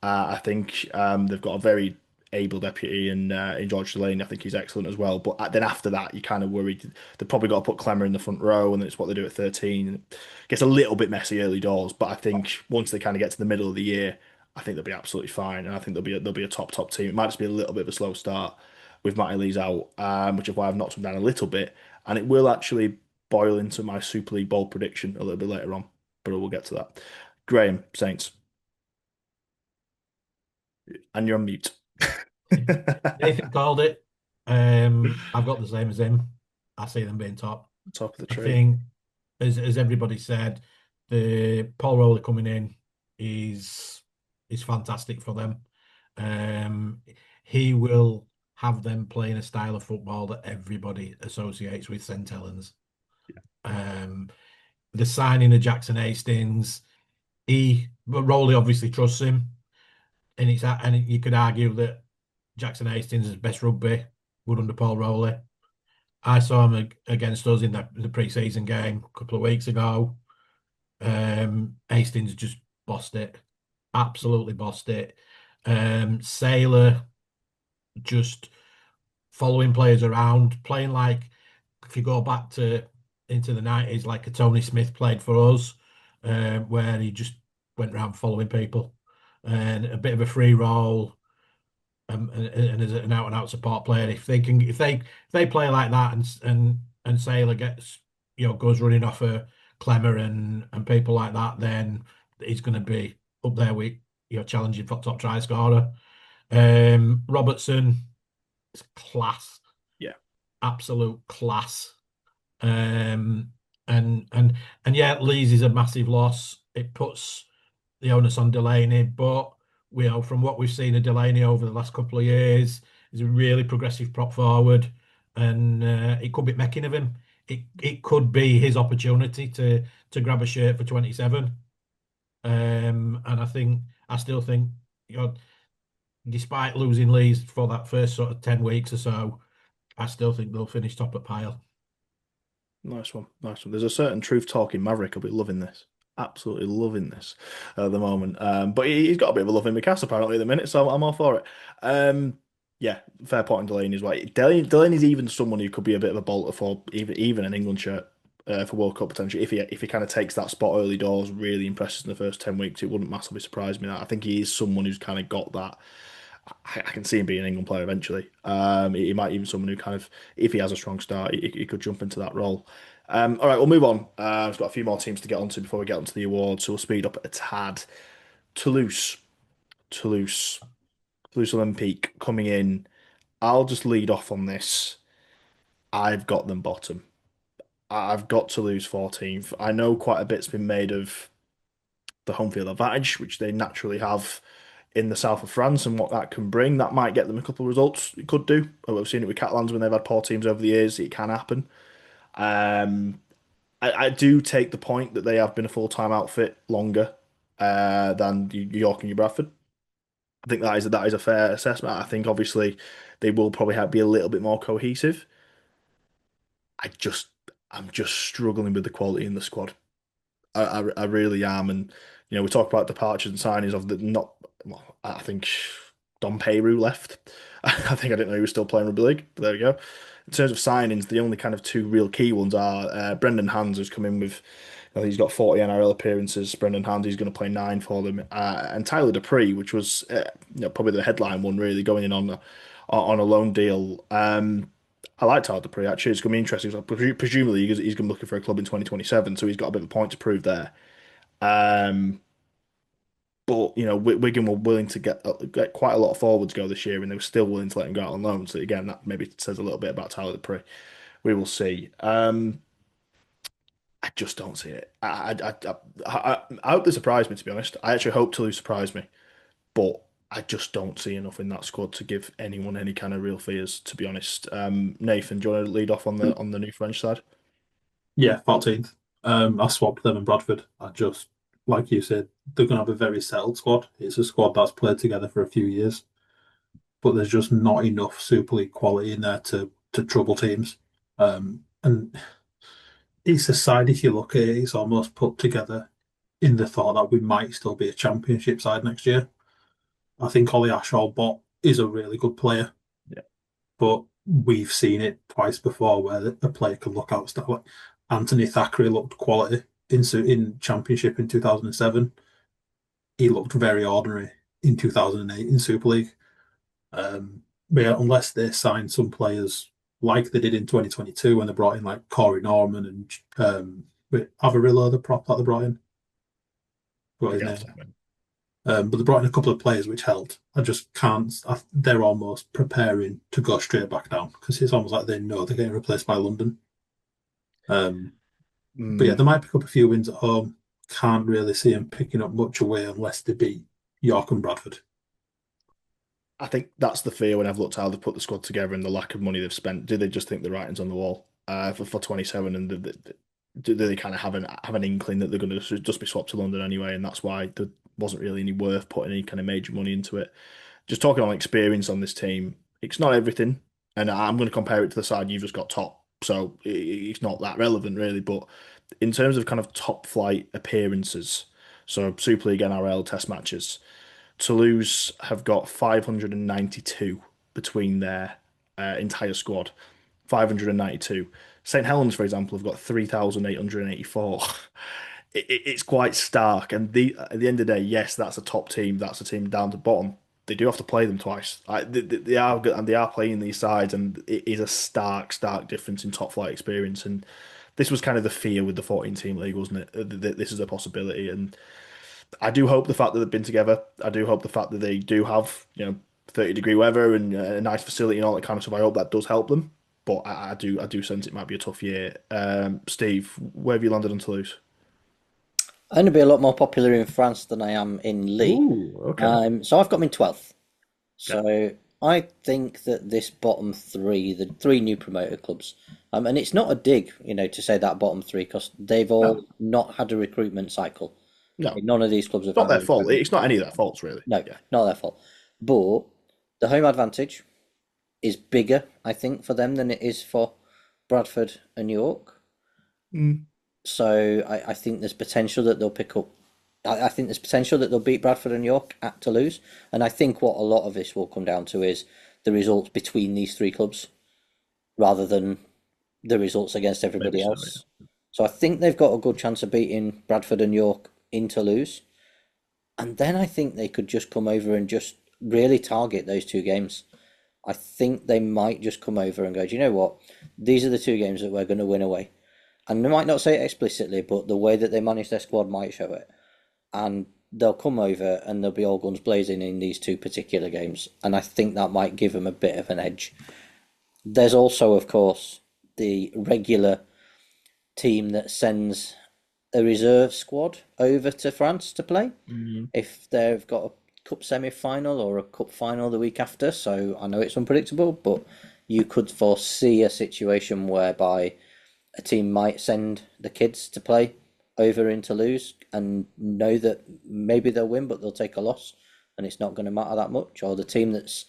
I think they've got a very able deputy in George Delaney. I think he's excellent as well. But then after that, you're kind of worried. They've probably got to put Clemmer in the front row, and it's what they do at 13. It gets a little bit messy early doors, but I think once they kind of get to the middle of the year, I think they'll be absolutely fine, and I think they'll be a top team. It might just be a little bit of a slow start with Matty Lee's out, which is why I've knocked them down a little bit, and it will actually boil into my Super League bowl prediction a little bit later on, but we'll get to that. Graham, Saints, and you're on mute. Nathan called it. I've got the same as him. I see them being top. Top of the I tree. think, as everybody said, the Paul Rowley coming in is fantastic for them. He will have them playing a style of football that everybody associates with St. Helens. The signing of Jackson Hastings, Rowley obviously trusts him, and you could argue that Jackson Hastings' best rugby would under Paul Rowley. I saw him against us in the pre-season game a couple of weeks ago. Hastings just bossed it, absolutely bossed it. Sailor just following players around, playing like, if you go back to into the 90s, like a Tony Smith played for us, where he just went around following people and a bit of a free roll. And as an out and out support player, if they play like that, and Sailor gets, goes running off a Clemmer and people like that, then he's going to be up there with, challenging for top try scorer. Robertson is class, Yeah. absolute class. Um, and yeah, Leeds is a massive loss. It puts the onus on Delaney, but from what we've seen of Delaney over the last couple of years, he's a really progressive prop forward, and it could be making of him. It could be his opportunity to grab a shirt for 27. And I still think, despite losing Leeds for that first sort of 10 weeks or so, I still think they'll finish top at pile. Nice one. Nice one. There's a certain truth talking Maverick. I'll be loving this. Absolutely loving this at the moment. But he's got a bit of a love in Mikasa apparently at the minute, so I'm all for it. Yeah, fair point on Delaney as well. Delaney's even someone who could be a bit of a bolter for even an England shirt for World Cup potential. If he kind of takes that spot early doors, really impresses in the first 10 weeks, it wouldn't massively surprise me. That I think he is someone who's kind of got that. I can see him being an England player eventually. He might even someone who kind of, if he has a strong start, he could jump into that role. All right, we'll move on. We've got a few more teams to get onto before we get onto the awards, so we'll speed up a tad. Toulouse, Toulouse, Toulouse Olympique coming in. I'll just lead off on this. I've got them bottom. I've got to lose 14th. I know quite a bit's been made of the home field advantage, which they naturally have in the south of France, and what that can bring. That might get them a couple of results. It could do. We've seen it with Catalans when they've had poor teams over the years. It can happen. Um, I do take the point that they have been a full-time outfit longer than York and New Bradford. I think that is a fair assessment. I think obviously they will probably be a little bit more cohesive. I just I'm just struggling with the quality in the squad. I really am, and we talk about departures and signings of the not. Well, I think Don Peru left. I think I didn't know he was still playing rugby league, but there we go. In terms of signings, the only kind of two real key ones are Brendan Hands, who's come in with. I think he's got 40 NRL appearances. Brendan Hands, he's going to play 9 for them, and Tyler Dupree, which was probably the headline one, really going in on a loan deal. I like Tyler Dupree, actually. It's going to be interesting. So presumably, he's going to be looking for a club in 2027, so he's got a bit of a point to prove there. Um, but Wigan were willing to get quite a lot of forwards go this year, and they were still willing to let him go out on loan. So again, that maybe says a little bit about Tyler Dupree. We will see. I just don't see it. I hope they surprise me. To be honest, I actually hope Toulouse surprise me, but I just don't see enough in that squad to give anyone any kind of real fears. To be honest, Nathan, do you want to lead off on the new French side? Yeah, 14th. I swapped them and Bradford. I just, like you said, they're going to have a very settled squad. It's a squad that's played together for a few years, but there's just not enough Super League quality in there to trouble teams. And it's a side, if you look at it, it's almost put together in the thought that we might still be a championship side next year. I think Ollie Ashall-Bott is a really good player, Yeah. but we've seen it twice before where a player can look outstanding. Like Anthony Thackeray looked quality in Championship in 2007. He looked very ordinary in 2008 in Super League. But yeah, unless they sign some players like they did in 2022 when they brought in like Corey Norman and Avarillo, the prop that they brought in. Got his Yeah, name. But they brought in a couple of players which helped. I just can't. They're almost preparing to go straight back down because it's almost like they know they're getting replaced by London. But yeah, they might pick up a few wins at home. Can't really see them picking up much away unless they beat York and Bradford. I think that's the fear when I've looked how they've put the squad together and the lack of money they've spent. Do they just think the writing's on the wall for 27, and do they kind of have an inkling that they're going to just be swapped to London anyway, and that's why there wasn't really any worth putting any kind of major money into it. Just talking on experience on this team, it's not everything, and I'm going to compare it to the side you've just got top, so it's not that relevant really. But in terms of kind of top flight appearances, so Super League, NRL, Test matches. Toulouse have got 592 between their entire squad. 592. St Helens, for example, have got 3,884. It's quite stark. And at the end of the day, yes, that's a top team. That's a team down to bottom. They do have to play them twice. They are good, and they are playing these sides, and it is a stark, stark difference in top flight experience. And this was kind of the fear with the 14-team league, wasn't it? This is a possibility, and I do hope the fact that they've been together. I do hope the fact that they do have 30-degree weather and a nice facility and all that kind of stuff. I hope that does help them. But I do sense it might be a tough year. Steve, where have you landed on Toulouse? I'm going to be a lot more popular in France than I am in League. Ooh, okay. So I've got them in 12th. So I think that this bottom three, the three new promoted clubs, and it's not a dig, to say that bottom three because they've all not had a recruitment cycle. No, None of these clubs have it's not had a their fault. recruitment. It's not any of their faults, really. No, Yeah. not their fault. But the home advantage is bigger, I think, for them than it is for Bradford and York. Mm. So I think there's potential that they'll pick up. I think there's potential that they'll beat Bradford and York at Toulouse. And I think what a lot of this will come down to is the results between these three clubs rather than the results against everybody Maybe so, else. So I think they've got a good chance of beating Bradford and York in Toulouse. And then I think they could just come over and just really target those two games. I think they might just come over and go, do you know what? These are the two games that we're going to win away. And they might not say it explicitly, but the way that they manage their squad might show it. And they'll come over and they'll be all guns blazing in these two particular games. And I think that might give them a bit of an edge. There's also, of course, the regular team that sends a reserve squad over to France to play if they've got a cup semi-final or a cup final the week after. So I know it's unpredictable, but you could foresee a situation whereby a team might send the kids to play over in Toulouse and know that maybe they'll win, but they'll take a loss and it's not going to matter that much. Or the team that's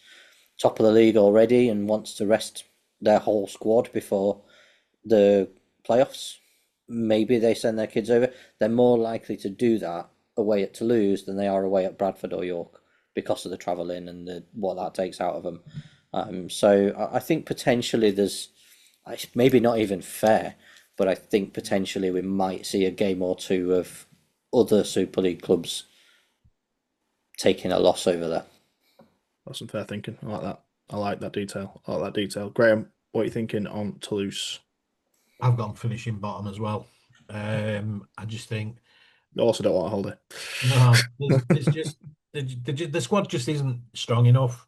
top of the league already and wants to rest their whole squad before the playoffs, maybe they send their kids over. They're more likely to do that away at Toulouse than they are away at Bradford or York because of the travelling and what that takes out of them. So I think potentially there's, maybe not even fair, but I think potentially we might see a game or two of other Super League clubs taking a loss over there. That's some fair thinking. I like that. I like that detail. Graham, what are you thinking on Toulouse? I've gone finishing bottom as well. I just think Also don't want to hold it. no, there's just the squad just isn't strong enough.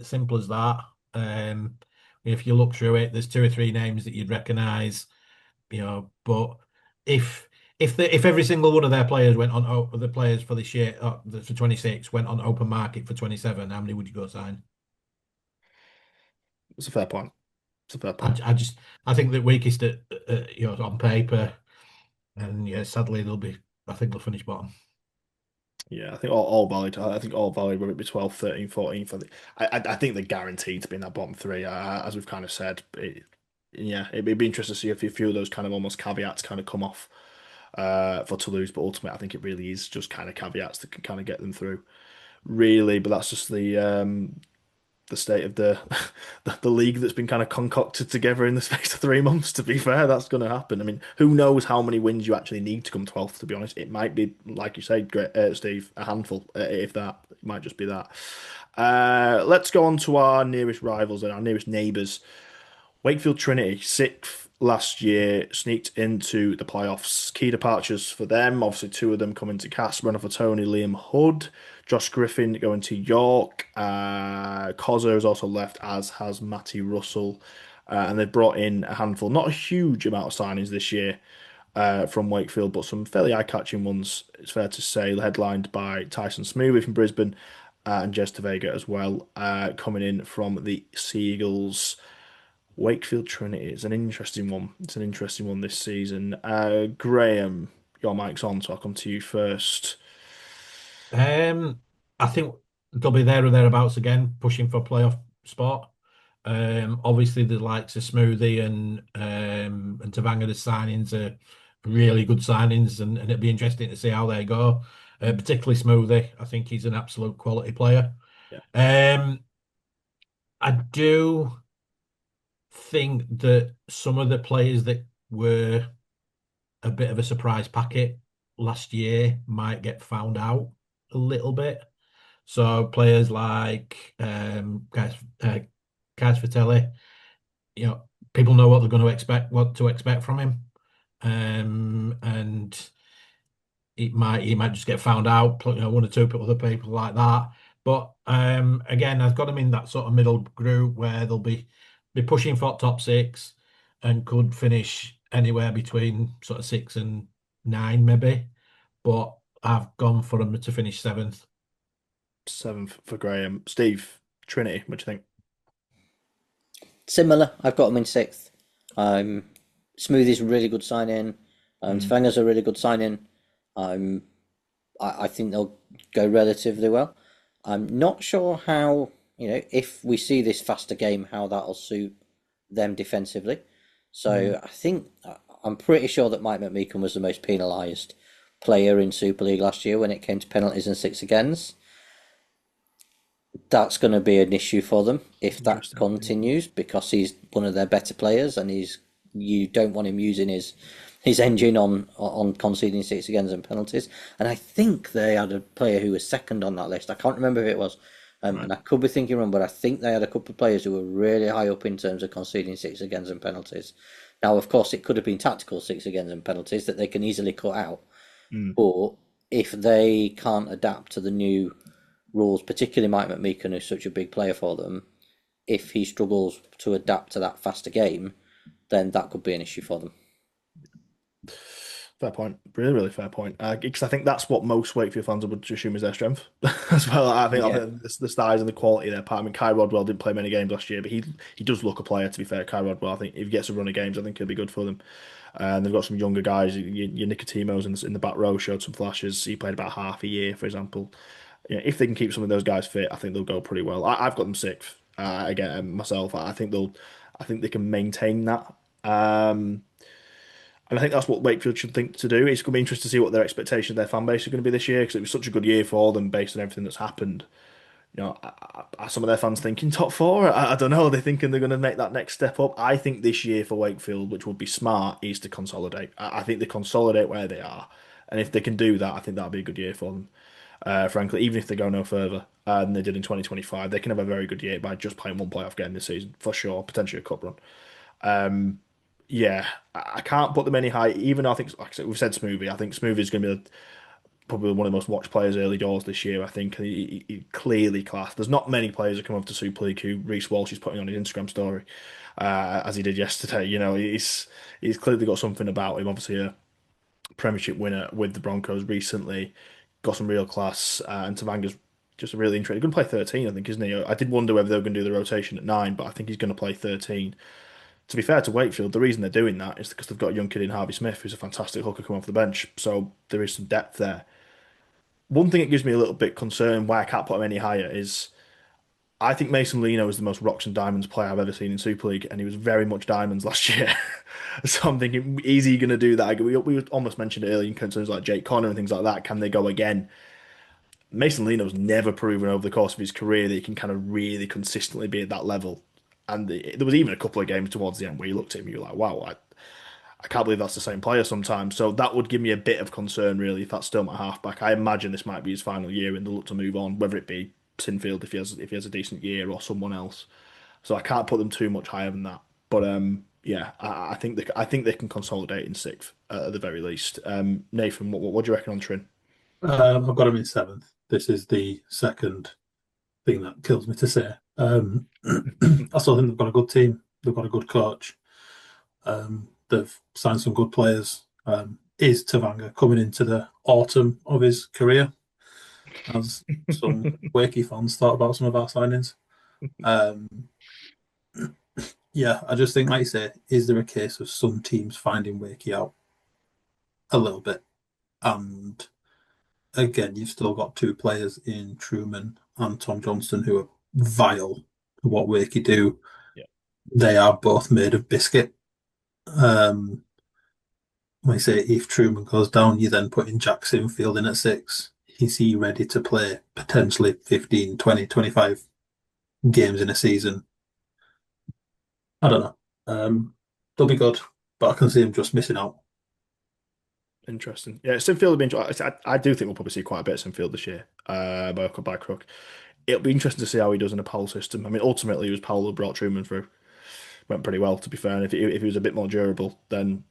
Simple as that. If you look through it, there's 2 or 3 names that you'd recognise, But if every single one of their players went on the players for this year for 26 went on open market for 27, how many would you go sign? It's a fair point. I think the weakest on paper, and sadly I think they'll finish bottom. Yeah, I think all valid. I think all valid, whether it be 12, 13, 14. I think they're guaranteed to be in that bottom 3, as we've kind of said. It'd be interesting to see if a few of those kind of almost caveats kind of come off for Toulouse. But ultimately, I think it really is just kind of caveats that can kind of get them through, really. But that's just the state of the league that's been kind of concocted together in the space of 3 months. To be fair, that's going to happen. I mean, who knows how many wins you actually need to come 12th? To be honest, it might be like you said, Steve, a handful. If that, it might just be that. Let's go on to our nearest rivals and our nearest neighbours. Wakefield Trinity, 6th last year, sneaked into the playoffs. Key departures for them, obviously 2 of them coming to Casper, and for Tony, Liam Hood. Josh Griffin going to York. Cozzo has also left, as has Matty Russell. And they've brought in a handful, not a huge amount of signings this year from Wakefield, but some fairly eye-catching ones, it's fair to say, headlined by Tyson Smoothie from Brisbane and Jez Tavega as well, coming in from the Seagulls. Wakefield Trinity is an interesting one. It's an interesting one this season. Graham, your mic's on, so I'll come to you first. I think they'll be there or thereabouts again, pushing for a playoff spot. Obviously, the likes of Smoothie and Tavanga, the signings are really good signings, and it'd be interesting to see how they go. Particularly Smoothie, I think he's an absolute quality player. Yeah. I do think that some of the players that were a bit of a surprise packet last year might get found out a little bit. So players like guys Fratelli, people know what they're going to expect from him, and he might just get found out. 1 or 2 other people like that. But again, I've got them in that sort of middle group where they'll be pushing for top 6 and could finish anywhere between sort of 6 and 9 maybe. But I've gone for them to finish 7th. 7th for Graham. Steve, Trinity, what do you think? Similar, I've got them in 6th. Smoothie's a really good sign-in. Tavanga's a really good sign-in. I think they'll go relatively well. I'm not sure how, if we see this faster game, how that'll suit them defensively. So I'm pretty sure that Mike McMeekan was the most penalised player in Super League last year when it came to penalties and 6 against. That's going to be an issue for them if that continues, because he's one of their better players, and you don't want him using his engine on conceding 6 against and penalties. And I think they had a player who was second on that list. I can't remember if it was, and I could be thinking wrong, but I think they had a couple of players who were really high up in terms of conceding 6 against and penalties. Now, of course, it could have been tactical 6 against and penalties that they can easily cut out. But if they can't adapt to the new rules, particularly Mike McMeekan, who's such a big player for them, if he struggles to adapt to that faster game, then that could be an issue for them. Fair point. Really, really fair point. Because I think that's what most Wakefield fans would assume is their strength as well. I think the size and the quality of their part. I mean, Kai Rodwell didn't play many games last year, but he does look a player. To be fair, Kai Rodwell, I think if he gets a run of games, I think he'll be good for them. And they've got some younger guys. Your Nicotimos in the back row showed some flashes. He played about half a year, for example. If they can keep some of those guys fit, I think they'll go pretty well. I've got them sixth. Again, myself, I think they can maintain that. And I think that's what Wakefield should think to do. It's going to be interesting to see what their expectation of their fan base is going to be this year because it was such a good year for them based on everything that's happened. Are some of their fans thinking top four? I don't know. They're thinking they're going to make that next step up. I think this year for Wakefield, which would be smart, is to consolidate. I think they consolidate where they are. And if they can do that, I think that'll be a good year for them. Frankly, even if they go no further than they did in 2025, they can have a very good year by just playing one playoff game this season, for sure, potentially a cup run. Yeah, I can't put them any higher. Even though I think, like I said, we've said Smoothie. I think Smoothie is going to be probably one of the most watched players early doors this year. I think he clearly class. There's not many players that come up to Super League who Reece Walsh is putting on his Instagram story, as he did yesterday. He's clearly got something about him. Obviously, a Premiership winner with the Broncos recently, got some real class. And Tavanga's just a really interesting. He's going to play 13, I think, isn't he? I did wonder whether they were going to do the rotation at 9, but I think he's going to play 13. To be fair to Wakefield, the reason they're doing that is because they've got a young kid in Harvey Smith who's a fantastic hooker coming off the bench. So there is some depth there. One thing that gives me a little bit concerned why I can't put him any higher is I think Mason Lino is the most rocks and diamonds player I've ever seen in Super League, and he was very much diamonds last year. So I'm thinking, is he going to do that? We almost mentioned it earlier in concerns like Jake Connor and things like that. Can they go again? Mason Lino's never proven over the course of his career that he can kind of really consistently be at that level. And there was even a couple of games towards the end where you looked at him, you were like, wow, I can't believe that's the same player sometimes. So that would give me a bit of concern, really, if that's still my halfback. I imagine this might be his final year and they'll look to move on, whether it be Sinfield if he has a decent year or someone else. So I can't put them too much higher than that. But yeah, I think they can consolidate in sixth at the very least. Nathan, what do you reckon on Trin? I've got him in seventh. This is the second thing that kills me to say. I still think they've got a good team. They've got a good coach. They've signed some good players. Is Tavanga coming into the autumn of his career? As some Wakey fans thought about some of our signings. Yeah, I just think, like you say, is there a case of some teams finding Wakey out a little bit? And again, you've still got two players in Truman and Tom Johnston who are vile to what Wakey do. Yeah. They are both made of biscuit. When I say if Truman goes down, you then put in Jack Sinfield in at 6. Is he ready to play potentially 15, 20, 25 games in a season? I don't know. They'll be good, but I can see him just missing out. Interesting. Yeah, Sinfield will be interesting. I do think we'll probably see quite a bit of Sinfield this year by Crook. It'll be interesting to see how he does in a Powell system. I mean, ultimately, it was Powell who brought Truman through. Went pretty well, to be fair. And if he was a bit more durable, then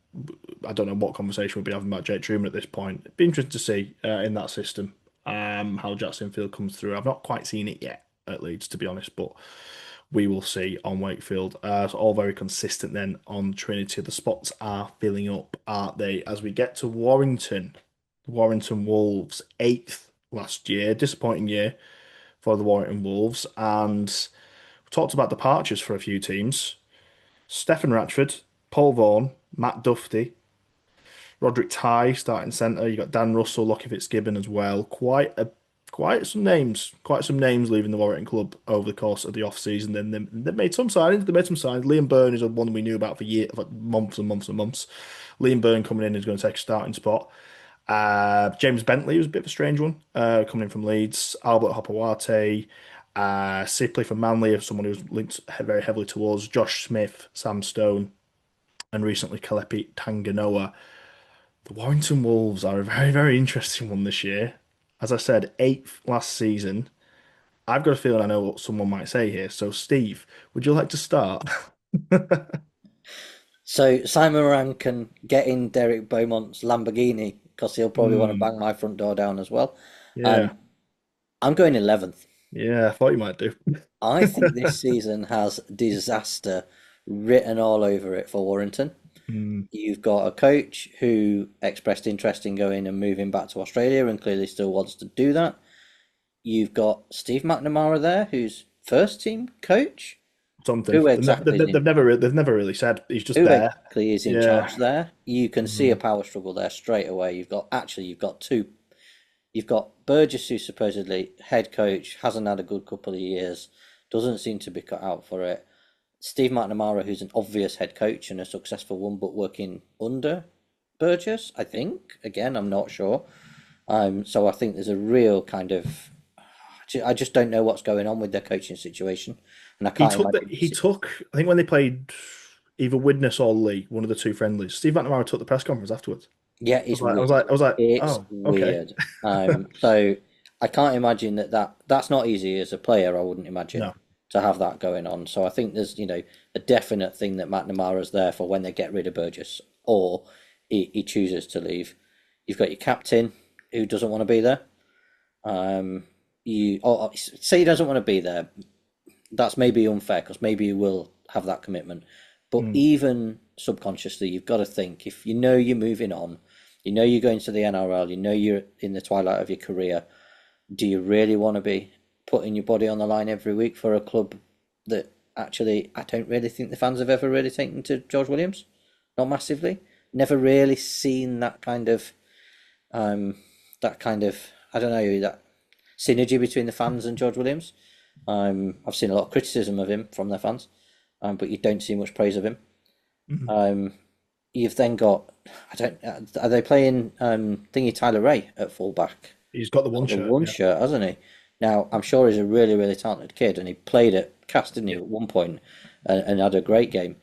I don't know what conversation we'll be having about Jake Truman at this point. It'd be interesting to see in that system how Jack Sinfield comes through. I've not quite seen it yet at Leeds, to be honest, but we will see on Wakefield. So all very consistent then on Trinity. The spots are filling up, aren't they? As we get to Warrington. Warrington Wolves, 8th last year. Disappointing year for the Warrington Wolves. And we talked about departures for a few teams. Stefan Ratchford, Paul Vaughan, Matt Duffy, Roderick Ty starting centre. You got Dan Russell, Lockie Fitzgibbon as well. Quite some names leaving the Warrington club over the course of the off season. Then they made some signings. Liam Byrne is one we knew about for years, for months and months and months. Liam Byrne coming in is going to take a starting spot. James Bentley was a bit of a strange one, coming in from Leeds. Albert Hopawate, Sipley from Manley, someone who's linked very heavily towards Josh Smith, Sam Stone, and recently Kalepi Tanganoa. The Warrington Wolves are a very, very interesting one this year. As I said, 8th last season. I've got a feeling I know what someone might say here. So, Steve, would you like to start? So Simon Moran can get in Derek Beaumont's Lamborghini because he'll probably want to bang my front door down as well. Yeah. I'm going 11th. Yeah, I thought you might do. I think this season has disaster written all over it for Warrington. Mm. You've got a coach who expressed interest in going and moving back to Australia and clearly still wants to do that. You've got Steve McNamara there, who's first team coach. Something. Who They've, exactly is in, they've never really said. He's just who there. exactly is in Yeah. charge there? You can see a Mm. power struggle there straight away. You've got two. You've got Burgess, who's supposedly head coach, hasn't had a good couple of years, doesn't seem to be cut out for it. Steve McNamara, who's an obvious head coach and a successful one, but working under Burgess, I think. Again, I'm not sure. So I think there's a real kind of. I just don't know what's going on with their coaching situation, and I can't imagine. He took. I think when they played either Widnes or Lee, one of the two friendlies, Steve McNamara took the press conference afterwards. Yeah, I it's was like, weird. It's oh, okay. weird. So I can't imagine that's not easy as a player. I wouldn't imagine No. to have that going on. So I think there's a definite thing that McNamara's there for when they get rid of Burgess or he chooses to leave. You've got your captain who doesn't want to be there. You say he doesn't want to be there. That's maybe unfair because maybe he will have that commitment. But even subconsciously, you've got to think if you know you're moving on, you know you're going to the NRL, you know you're in the twilight of your career. Do you really want to be putting your body on the line every week for a club that actually I don't really think the fans have ever really taken to George Williams? Not massively. Never really seen that kind of I don't know, that synergy between the fans and George Williams. I've seen a lot of criticism of him from their fans, but you don't see much praise of him. You've then got are they playing thingy Tyler Ray at fullback? He's got the one shirt. One shirt, hasn't he? Now I'm sure he's a really, really talented kid, and he played at Cast, didn't he, at one point, and had a great game.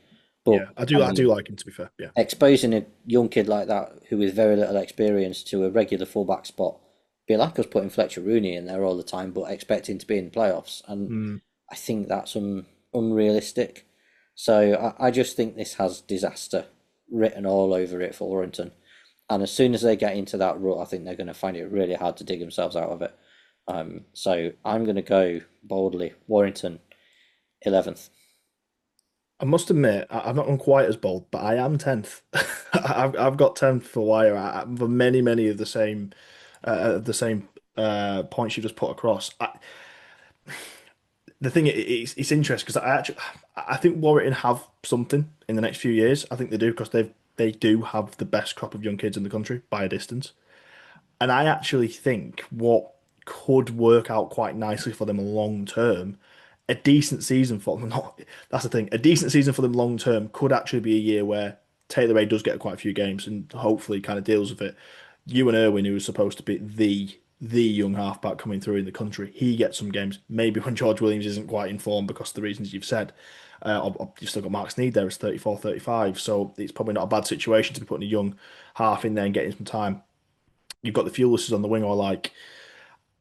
But Yeah, I do like him, to be fair. Yeah. exposing a young kid like that who with very little experience to a regular fullback spot, be like us putting Fletcher Rooney in there all the time, but expecting to be in the playoffs, and I think that's unrealistic. So I just think this has disaster written all over it for Warrington, and as soon as they get into that rut, I think they're going to find it really hard to dig themselves out of it. So I'm going to go boldly Warrington 11th. I must admit, I'm not on quite as bold, but I am 10th. I've got 10th for Wire for many of the same points you just put across. The thing it's interesting because I think Warrington have something in the next few years. I think they do because they do have the best crop of young kids in the country by a distance. And I actually think what could work out quite nicely for them long term, a decent season for them. That's the thing. A decent season for them long term could actually be a year where Taylor Ray does get quite a few games and hopefully kind of deals with it. Ewan Irwin, who was supposed to be the young halfback coming through in the country, he gets some games. Maybe when George Williams isn't quite in form because of the reasons you've said. You've still got Mark Sneed there as 34, 35, so it's probably not a bad situation to be putting a young half in there and getting some time. You've got the Fuelists on the wing, or like,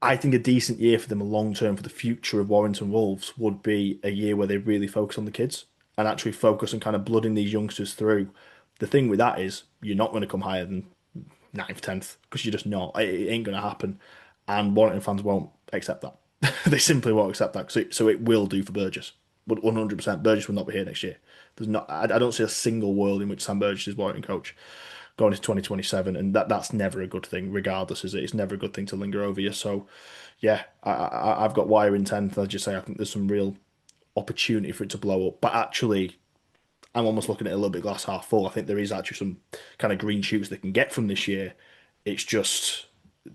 I think a decent year for them long term for the future of Warrington Wolves would be a year where they really focus on the kids and actually focus on kind of blooding these youngsters through. The thing with that is you're not going to come higher than 9th, 10th because you're just not. It ain't going to happen. And Warrington fans won't accept that. They simply won't accept that. So it will do for Burgess. But 100%, Burgess will not be here next year. There's not. I don't see a single world in which Sam Burgess is Warrington coach going into 2027, and that's never a good thing, regardless, is it? It's never a good thing to linger over you. So, yeah, I've got Wire in 10th. I'll just say I think there's some real opportunity for it to blow up. But actually, I'm almost looking at it a little bit glass half full. I think there is actually some kind of green shoots they can get from this year. It's just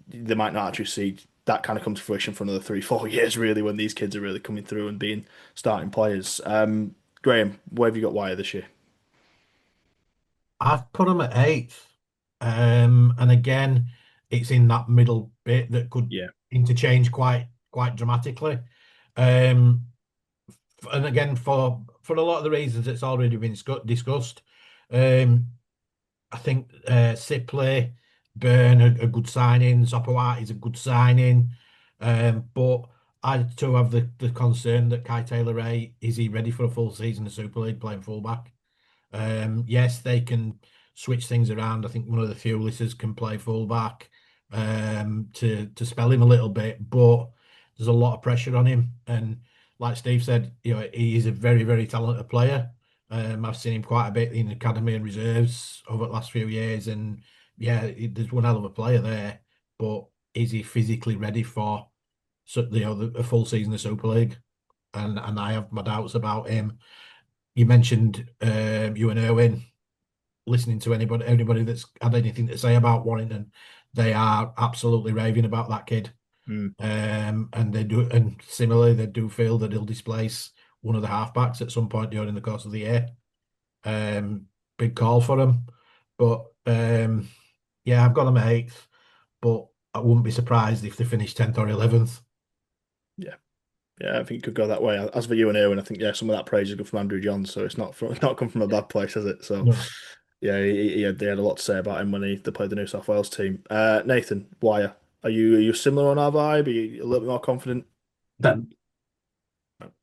they might not actually see that kind of come to fruition for another 3-4 years, really, when these kids are really coming through and being starting players. Graham, where have you got Wire this year? I've put them at 8th. And again, it's in that middle bit that could Yeah. interchange quite dramatically. And again, for a lot of the reasons it's already been discussed. I think Sipley, Byrne are good signings. Opawat is a good signing. But I too have the concern that Kai Taylor-Ray, is he ready for a full season of Super League playing fullback? Yes, they can switch things around. I think one of the Fuelists can play fullback to spell him a little bit, but there's a lot of pressure on him. And like Steve said, he is a very talented player. I've seen him quite a bit in academy and reserves over the last few years, and yeah, there's one hell of a player there. But is he physically ready for a full season of Super League? And I have my doubts about him. You mentioned you and Erwin. Listening to anybody that's had anything to say about Warrington, they are absolutely raving about that kid. Mm. And they do, and similarly, they do feel that he'll displace one of the halfbacks at some point during the course of the year. Big call for him, but yeah, I've got them at 8th, but I wouldn't be surprised if they finish 10th or 11th. Yeah. Yeah, I think it could go that way. As for you and Owen, I think some of that praise is good from Andrew Johns, so it's not come from a bad place, has it? So No. yeah, they had a lot to say about him when they played the New South Wales team. Nathan Wire, are you similar on our vibe? Are you a little bit more confident? Then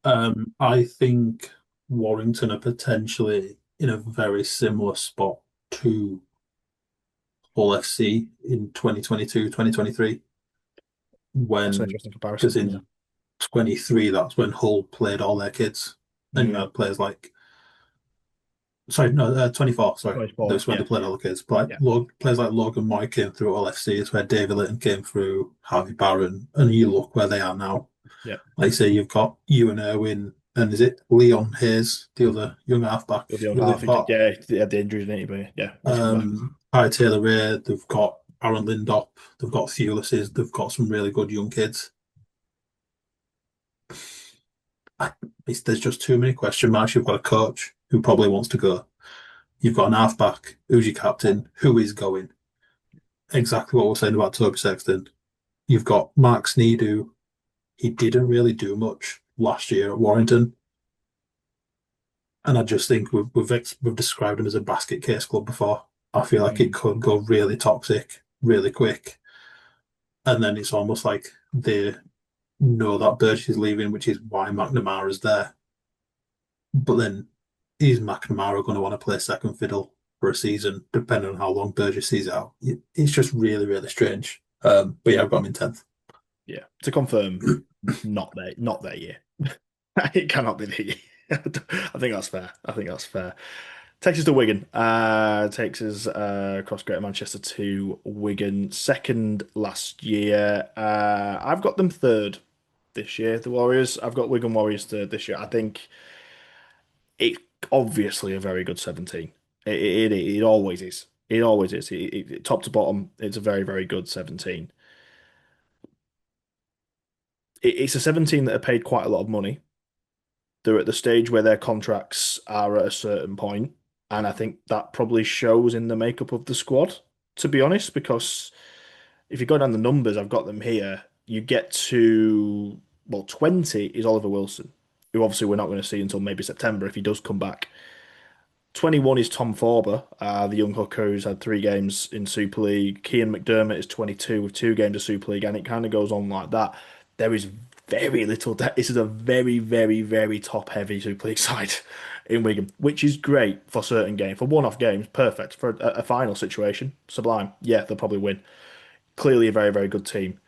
I think Warrington are potentially in a very similar spot to Hull FC in 2022, 2023, That's an when interesting comparison. because in 23 that's when Hull played all their kids, and you had players like 24, sorry, 24, that's when yeah, they played all the kids. But yeah, players like Logan Moy came through All FC. It's where David Litton came through, Harvey Barron, and you look where they are now. yeah. Like you say, you've got Ewan Irwin, and is it Leon Hayes, the other young halfback You'll be on who half. they've got? He had the injury, didn't he? But yeah, he's come back. Ty Taylor Ray, they've got Aaron Lindop, they've got Thewlis's, they've got some really good young kids. There's just too many question marks. You've got a coach who probably wants to go. You've got an halfback who's your captain, who is going. Exactly what we're saying about Toby Sexton. You've got Mark Sneed, who he didn't really do much last year at Warrington. And I just think we've described him as a basket case club before. I feel like it could go really toxic, really quick. And then it's almost like they know that Burgess is leaving, which is why McNamara's there. But then is McNamara going to want to play second fiddle for a season, depending on how long Burgess sees out? It's just really, really strange. But yeah, I've got him in 10th. Yeah, to confirm, not their year. It cannot be the year. I think that's fair. I think that's fair. Takes us to Wigan. Takes us across Greater Manchester to Wigan. Second last year. I've got them third this year. The Warriors. I've got Wigan Warriors third this year. I think it's obviously a very good 17. It always is. It always is. Top to bottom, it's a very, very good 17. It's a 17 that are paid quite a lot of money. They're at the stage where their contracts are at a certain point, and I think that probably shows in the makeup of the squad, to be honest, because if you go down the numbers, I've got them here. You get to, well, 20 is Oliver Wilson, who obviously we're not going to see until maybe September if he does come back. 21 is Tom Forber, the young hooker who's had 3 games in Super League. Cian McDermott is 22 with 2 games of Super League, and it kind of goes on like that. There is very little. This is a very, very, very top heavy Super League side in Wigan, which is great for certain games. For one-off games, perfect. For a final situation, sublime. Yeah, they'll probably win. Clearly a very, very good team.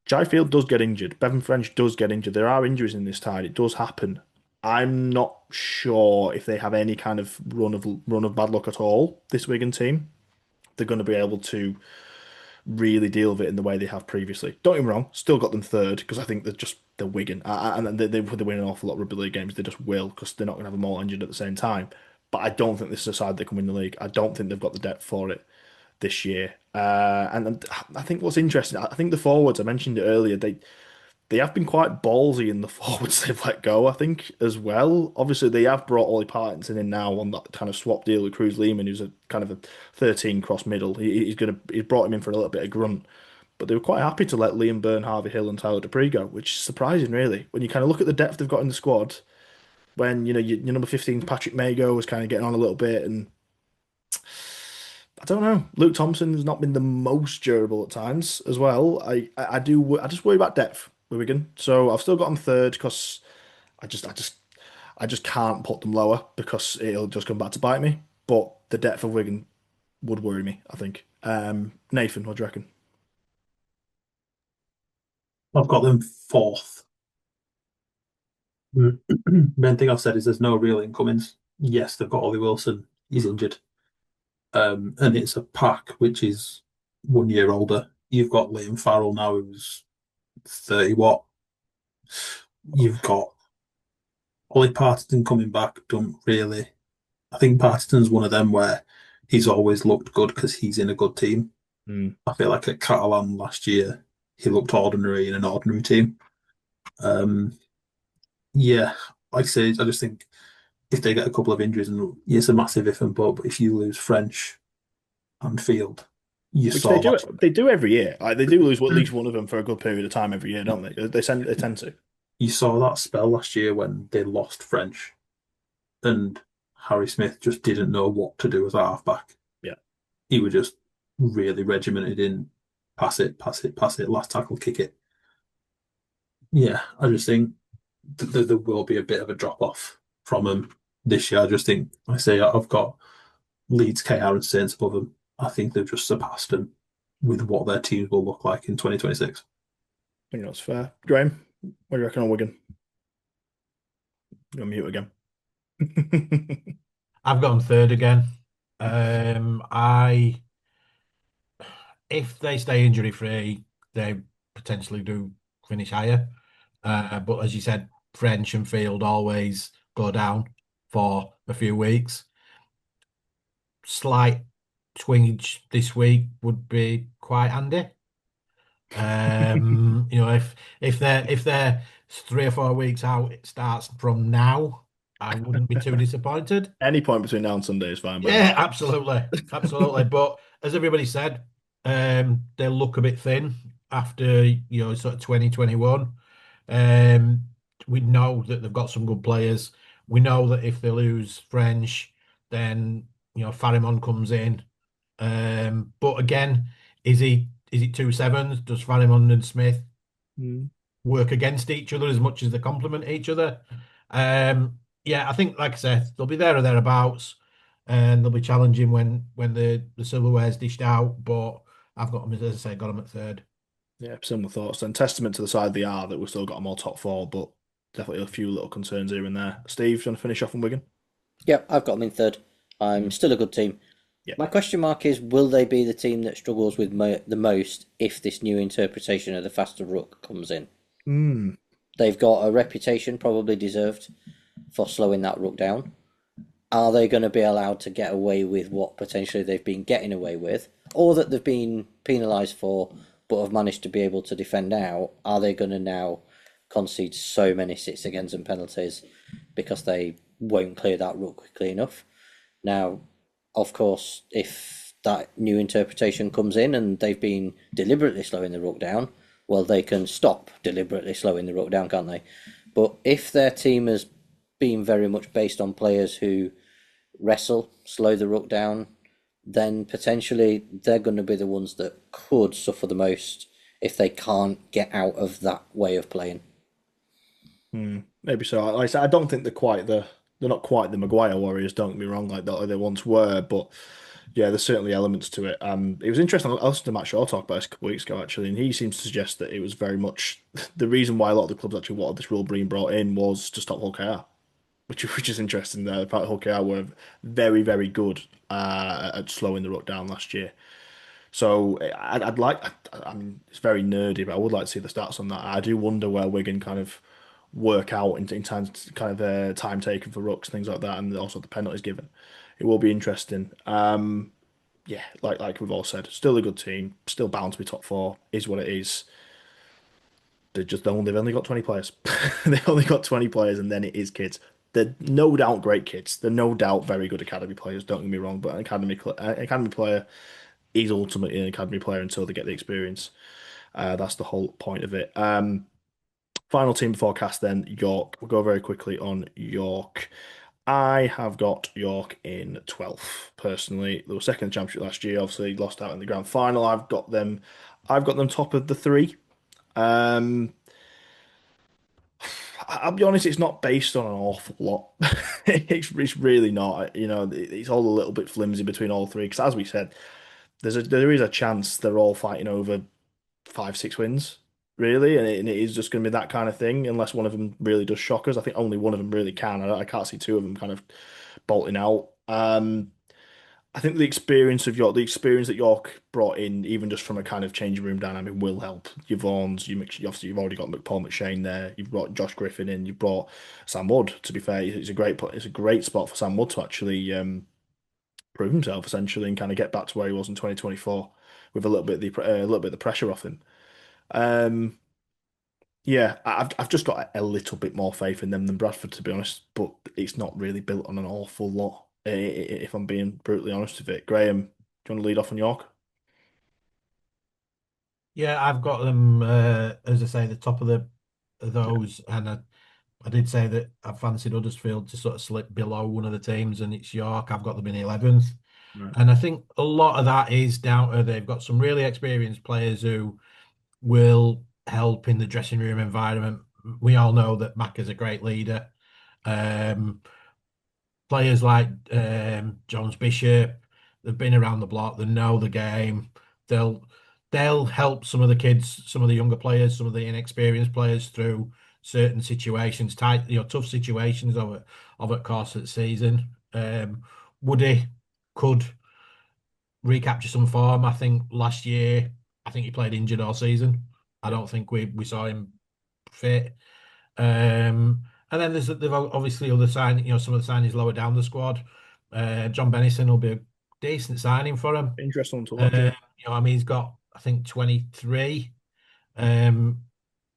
Jai Field does get injured. Bevan French does get injured. There are injuries in this side. It does happen. I'm not sure if they have any kind of run of bad luck at all. This Wigan team, they're going to be able to really deal with it in the way they have previously. Don't get me wrong, still got them third because I think they're Wigan, and they win an awful lot of rugby league games. They just will because they're not going to have them all injured at the same time. But I don't think this is a side that can win the league. I don't think they've got the depth for it this year. And I think what's interesting, I think the forwards, I mentioned it earlier, they have been quite ballsy in the forwards they've let go, I think, as well. Obviously, they have brought Ollie Partington in now on that kind of swap deal with Cruz Lehman, who's a kind of a 13 cross middle. He's brought him in for a little bit of grunt. But they were quite happy to let Liam Byrne, Harvey Hill, and Tyler Dupree go, which is surprising, really. When you kind of look at the depth they've got in the squad, when your number 15 Patrick Mago was kind of getting on a little bit, and I don't know. Luke Thompson has not been the most durable at times as well. I just worry about depth with Wigan. So I've still got them third because I just I just I just can't put them lower because it'll just come back to bite me. But the depth of Wigan would worry me, I think. Nathan, what do you reckon? I've got them fourth. Main thing I've said is there's no real incomings. Yes, they've got Ollie Wilson. He's injured. And it's a pack which is 1 year older. You've got Liam Farrell now, who's 30 what? You've got Ollie Partington coming back. Don't really. I think Partington's one of them where he's always looked good because he's in a good team. Mm. I feel like at Catalan last year, he looked ordinary in an ordinary team. Yeah, like I say, I just think if they get a couple of injuries, and it's a massive if and but if you lose French and Field, you Which they saw do. that. They do every year. Like they do lose at least one of them for a good period of time every year, don't they? They tend to. You saw that spell last year when they lost French, and Harry Smith just didn't know what to do as a halfback. Yeah, he was just really regimented in pass it, pass it, pass it, last tackle, kick it. Yeah, I just think there will be a bit of a drop off from him this year. I just think, I say, I've got Leeds, KR, and Saints above them. I think they've just surpassed them with what their teams will look like in 2026. I think that's fair. Graham, what do you reckon on Wigan? You're on mute again. I've got them third again. I if they stay injury free, they potentially do finish higher. But as you said, French and Field always go down for a few weeks. Slight twinge this week would be quite handy. If they're 3 or 4 weeks out, it starts from now. I wouldn't be too disappointed. Any point between now and Sunday is fine. Yeah, absolutely, absolutely. But as everybody said, they look a bit thin after sort of 2021. We know that they've got some good players. We know that if they lose French, then Farimon comes in. But again, is it 2 sevens? Does Farimon and Smith work against each other as much as they complement each other? Yeah, I think, like I said, they'll be there or thereabouts, and they'll be challenging when the silverware's dished out. But I've got them, as I say, got them at third. Yeah, similar thoughts. And testament to the side they are that we've still got them all top four, but definitely a few little concerns here and there. Steve, do you want to finish off on Wigan? Yep, I've got them in third. I'm still a good team. Yeah. My question mark is, will they be the team that struggles with the most if this new interpretation of the faster ruck comes in? They've got a reputation, probably deserved, for slowing that ruck down. Are they going to be allowed to get away with what potentially they've been getting away with, or that they've been penalised for but have managed to be able to defend out? Are they going to now concede so many 6-against and penalties because they won't clear that ruck quickly enough? Now, of course, if that new interpretation comes in and they've been deliberately slowing the ruck down, well, they can stop deliberately slowing the ruck down, can't they? But if their team has been very much based on players who wrestle, slow the ruck down, then potentially they're going to be the ones that could suffer the most if they can't get out of that way of playing. Maybe so. Like I said, I don't think they're not quite the Maguire Warriors. Don't get me wrong, like they once were, but yeah, there's certainly elements to it. It was interesting. I listened to Matt Shaw talk about this a couple of weeks ago, actually, and he seems to suggest that it was very much the reason why a lot of the clubs actually wanted this rule being brought in was to stop Hull KR, which is interesting. There, the fact Hull KR were very, very good at slowing the ruck down last year. So I'd like. I mean, it's very nerdy, but I would like to see the stats on that. I do wonder where Wigan kind of work out in terms kind of time taken for rucks, things like that, and also the penalties given. It will be interesting. Yeah, like we've all said, still a good team, still bound to be top four, is what it is. They've only got 20 players. They've only got 20 players, and then it is kids. They're no doubt great kids. They're no doubt very good academy players. Don't get me wrong, but an academy player is ultimately an academy player until they get the experience. That's the whole point of it. Final team forecast then, York. We'll go very quickly on York. I have got York in 12th, personally. They were second in the championship last year, obviously lost out in the grand final. I've got them top of the three. I'll be honest, it's not based on an awful lot. It's really not. It's all a little bit flimsy between all three, because as we said, there is a chance they're all fighting over 5-6 wins. really, and it is just going to be that kind of thing unless one of them really does shock us. I think only one of them really can. I can't see two of them kind of bolting out. I think the experience that York brought in, even just from a kind of changing room dynamic, will help. Your Vaughns, obviously you've already got Paul McShane there. You've brought Josh Griffin in. You've brought Sam Wood. To be fair, it's a great spot for Sam Wood to actually prove himself essentially and kind of get back to where he was in 2024 with a little bit of the pressure off him. Um, yeah, I've just got a little bit more faith in them than Bradford, to be honest. But it's not really built on an awful lot, if I'm being brutally honest with it. Graham, do you want to lead off on York? Yeah, I've got them as I say, the top of those, and I did say that I fancied Huddersfield to sort of slip below one of the teams, and it's York. I've got them in 11th. Right. And I think a lot of that is down to they've got some really experienced players who will help in the dressing room environment. We all know that Mac is a great leader. Um, Players like Jones Bishop, they've been around the block, they know the game. They'll they'll help some of the kids, some of the younger players, some of the inexperienced players through certain situations, tight, tough situations over the course of the season. Woody could recapture some form. I think last year, I think he played injured all season. I don't think we saw him fit. And then there's obviously other some of the signings lower down the squad. John Bennison will be a decent signing for him. Interesting one to watch. Yeah. I mean, he's got I think 23. Um,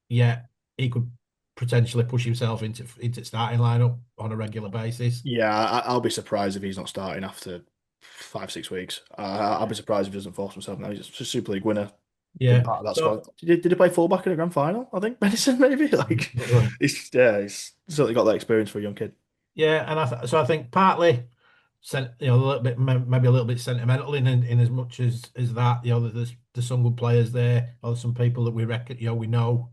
yeah, he could potentially push himself into starting lineup on a regular basis. Yeah, I'll be surprised if he's not starting after 5, 6 weeks. I'll be surprised if he doesn't force himself now. He's a Super League winner. Been Yeah. part of that So squad. Did he play fullback in a grand final? I think Benison maybe. Like he's certainly got that experience for a young kid. yeah, and I think partly a little bit maybe a little bit sentimental in as much as that there's some good players there, or some people that we reckon we know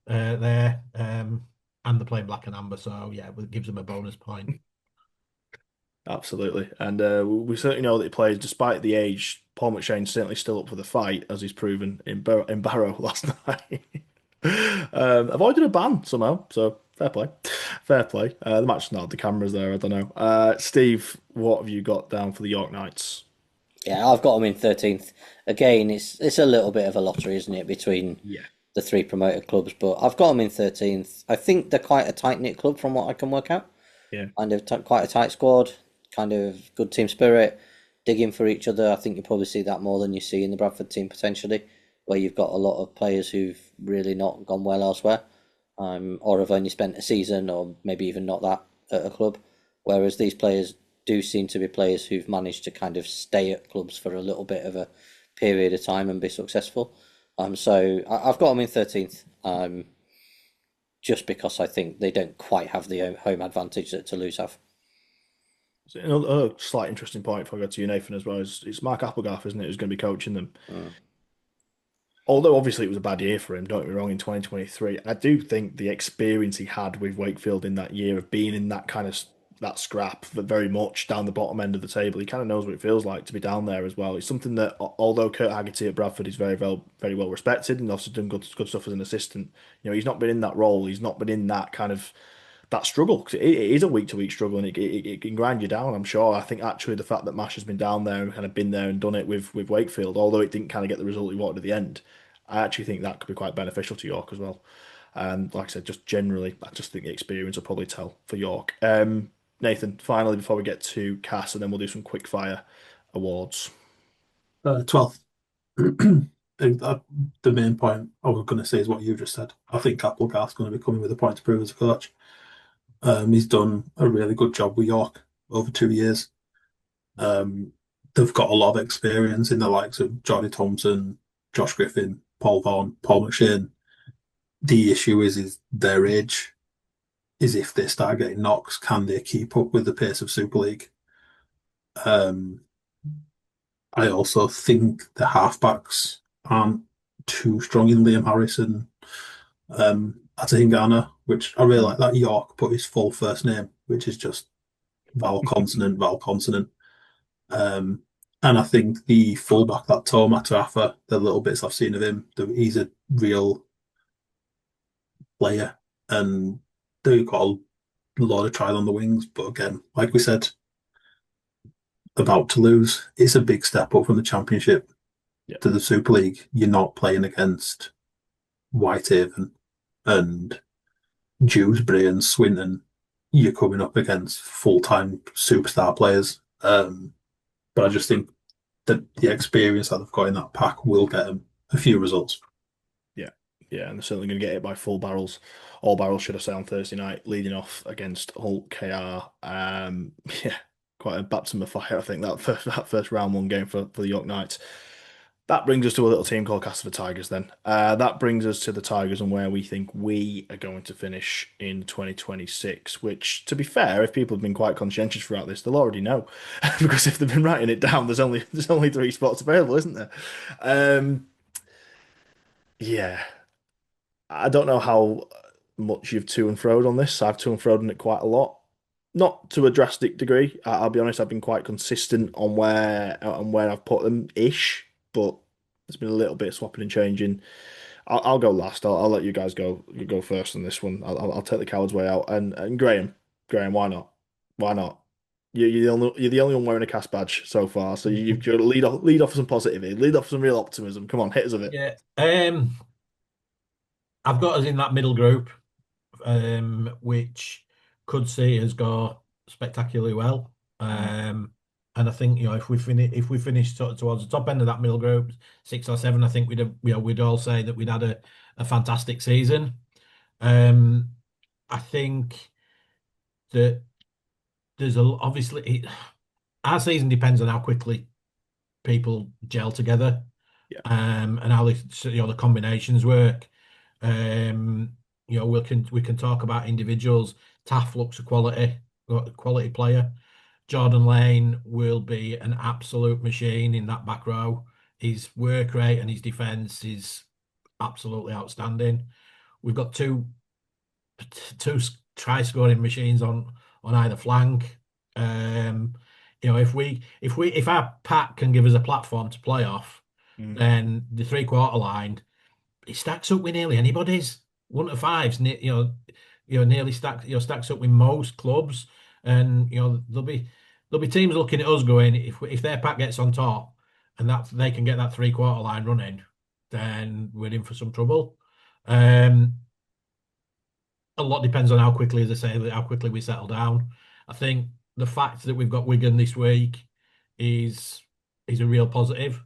there, and they're playing black and amber, so yeah, it gives them a bonus point. Absolutely, and we certainly know that he plays despite the age. Paul McShane's certainly still up for the fight, as he's proven in Barrow last night. Avoided a ban somehow, so fair play, fair play. The match not the cameras there. I don't know. Steve, what have you got down for the York Knights? Yeah, I've got them in 13th. Again, it's a little bit of a lottery, isn't it, between Yeah, the three promoted clubs? But I've got them in 13th. I think they're quite a tight knit club from what I can work out. yeah, Kind of quite a tight squad, kind of good team spirit, digging for each other. I think you probably see that more than you see in the Bradford team potentially, where you've got a lot of players who've really not gone well elsewhere, or have only spent a season or maybe even not that at a club. Whereas these players do seem to be players who've managed to kind of stay at clubs for a little bit of a period of time and be successful. So I've got them in 13th. Just because I think they don't quite have the home advantage that Toulouse have. so another slight interesting point before I go to you, Nathan, as well. It's Mark Applegarth, isn't it, who's going to be coaching them? Although obviously it was a bad year for him, don't get me wrong, in 2023, I do think the experience he had with Wakefield in that year of being in that kind of that scrap, but very much down the bottom end of the table, he kind of knows what it feels like to be down there as well. It's something that, although Kurt Haggerty at Bradford is very well respected and also done good stuff as an assistant, he's not been in that role. He's not been in that kind of that struggle. 'Cause it is a week to week struggle, and it can grind you down. I'm sure. I think actually the fact that Mash has been down there and kind of been there and done it with Wakefield, although it didn't kind of get the result he wanted at the end, I actually think that could be quite beneficial to York as well. And like I said, just generally, I just think the experience will probably tell for York. Nathan, finally, before we get to Cass, and then we'll do some quick fire awards. 12th. The main point I was going to say is what you just said. I think Applegarth's going to be coming with a point to prove as a coach. He's done a really good job with York over 2 years. They've got a lot of experience in the likes of Johnny Thompson, Josh Griffin, Paul Vaughan, Paul McShane. The issue is their age. Is if they start getting knocks, can they keep up with the pace of Super League? I also think the halfbacks aren't too strong in Liam Harrison, Atahingana, which I really like that York put his full first name, which is just vowel consonant, vowel consonant. And I think the fullback, that Toma Tarafa, the little bits I've seen of him, he's a real player, and they've got a lot of trial on the wings. But again, like we said, about to lose, it's a big step up from the Championship Yeah. to the Super League. You're not playing against Whitehaven and Dewsbury and Swinton. You're coming up against full-time superstar players. But I just think that the experience that they've got in that pack will get them a few results. Yeah, and they're certainly going to get it by full barrels. All barrels, should I say, on Thursday night, leading off against Hull KR. Yeah, quite a baptism of fire, I think, that first round one game for the York Knights. That brings us to a little team called Castleford Tigers then. That brings us to the Tigers and where we think we are going to finish in 2026, which, to be fair, if people have been quite conscientious throughout this, they'll already know. Because if they've been writing it down, there's only 3 spots available, isn't there? Yeah. I don't know how much you've to and froed on this. I've to and froed on it quite a lot. Not to a drastic degree. I'll be honest, I've been quite consistent on where I've put them ish, but there's been a little bit of swapping and changing. I'll go last. I'll let you guys go. You go first on this one. I'll take the coward's way out. And Graham, why not? Why not? You're the only one wearing a cast badge so far. So you've got to lead off with some positivity, lead off with some real optimism. Come on, hit us with it. Yeah. I've got us in that middle group, which could see us go spectacularly well. And I think if we finish towards the top end of that middle group, 6 or 7, I think we'd all say that we'd had a fantastic season. I think that there's obviously our season depends on how quickly people gel together, Yeah. And how the combinations work. We can talk about individuals. Taff looks a quality player. Jordan Lane will be an absolute machine in that back row. His work rate and his defence is absolutely outstanding. We've got two try scoring machines on either flank. If our pack can give us a platform to play off, then the 3/4 line it stacks up with nearly anybody's 1 to 5s. Nearly stacks up with most clubs, and there'll be teams looking at us going, if their pack gets on top and that they can get that 3/4 line running, then we're in for some trouble. A lot depends on how quickly, as I say, how quickly we settle down. I think the fact that we've got Wigan this week is a real positive.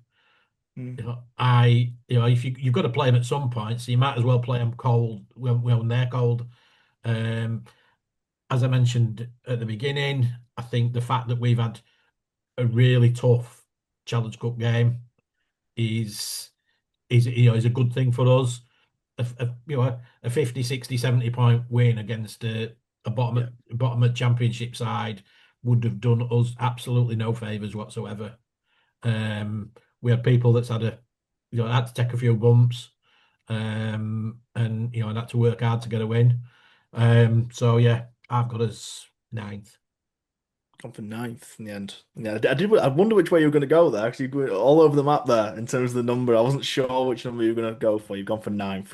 If you've got to play them at some point, so you might as well play them cold when they're cold. As I mentioned at the beginning, I think the fact that we've had a really tough Challenge Cup game is a good thing for us. A 50, 60, 70 point win against a bottom of championship side would have done us absolutely no favours whatsoever. We had people that's had to take a few bumps, and had to work hard to get a win. So yeah, I've got us 9th. Gone for 9th in the end. Yeah, I wonder which way you were going to go there. Actually, you're going all over the map there in terms of the number. I wasn't sure which number you were going to go for. You've gone for 9th,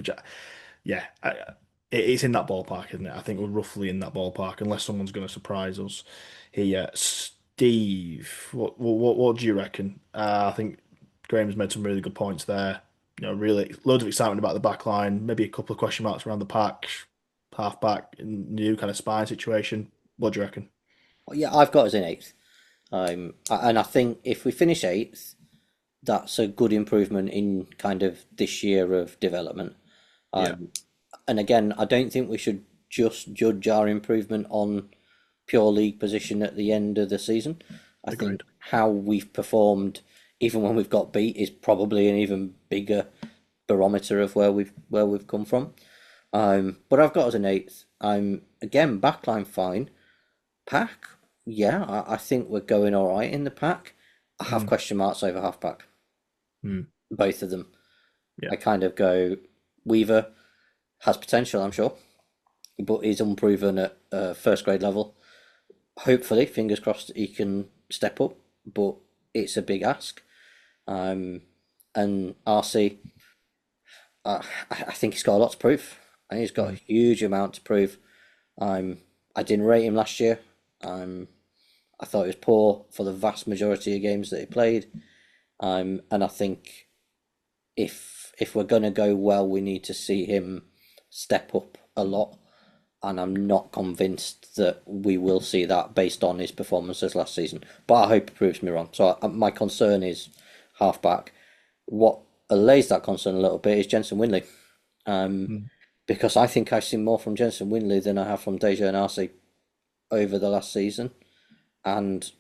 it's in that ballpark, isn't it? I think we're roughly in that ballpark, unless someone's going to surprise us here. Steve, what do you reckon? I think Graham's made some really good points there. Really loads of excitement about the back line. Maybe a couple of question marks around the pack, half back, new kind of spine situation. What do you reckon? Yeah, I've got us in 8th. And I think if we finish 8th, that's a good improvement in kind of this year of development. And again, I don't think we should just judge our improvement on pure league position at the end of the season. I think how we've performed, even when we've got beat, is probably an even bigger barometer of where we've come from. But I've got us in 8th. Again, backline fine. Pack, yeah, I think we're going all right in the pack. I have question marks over halfback. Both of them. Yeah. I kind of go, Weaver has potential, I'm sure, but is unproven at first grade level. Hopefully, fingers crossed, he can step up, but it's a big ask. And RC, I think he's got a lot to prove. and he's got a huge amount to prove. I didn't rate him last year. I thought he was poor for the vast majority of games that he played. And I think if we're going to go well, we need to see him step up a lot. And I'm not convinced that we will see that based on his performances last season. But I hope it proves me wrong. So my concern is halfback. What allays that concern a little bit is Jensen Winley. Because I think I've seen more from Jensen Winley than I have from Dejan Arce over the last season. And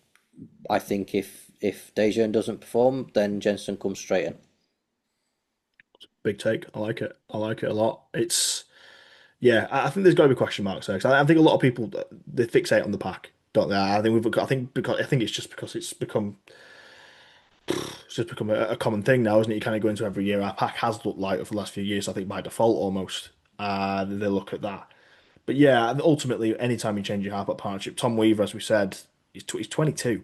I think if Dejan doesn't perform, then Jensen comes straight in. Big take. I like it. I like it a lot. Yeah, I think there's got to be question marks there. 'Cause I think a lot of people, they fixate on the pack, don't they? I think it's just because it's become a common thing now, isn't it? You kind of go into every year. Our pack has looked lighter for the last few years. I think by default almost, they look at that. But yeah, ultimately, anytime you change your halfback partnership, Tom Weaver, as we said, he's 22.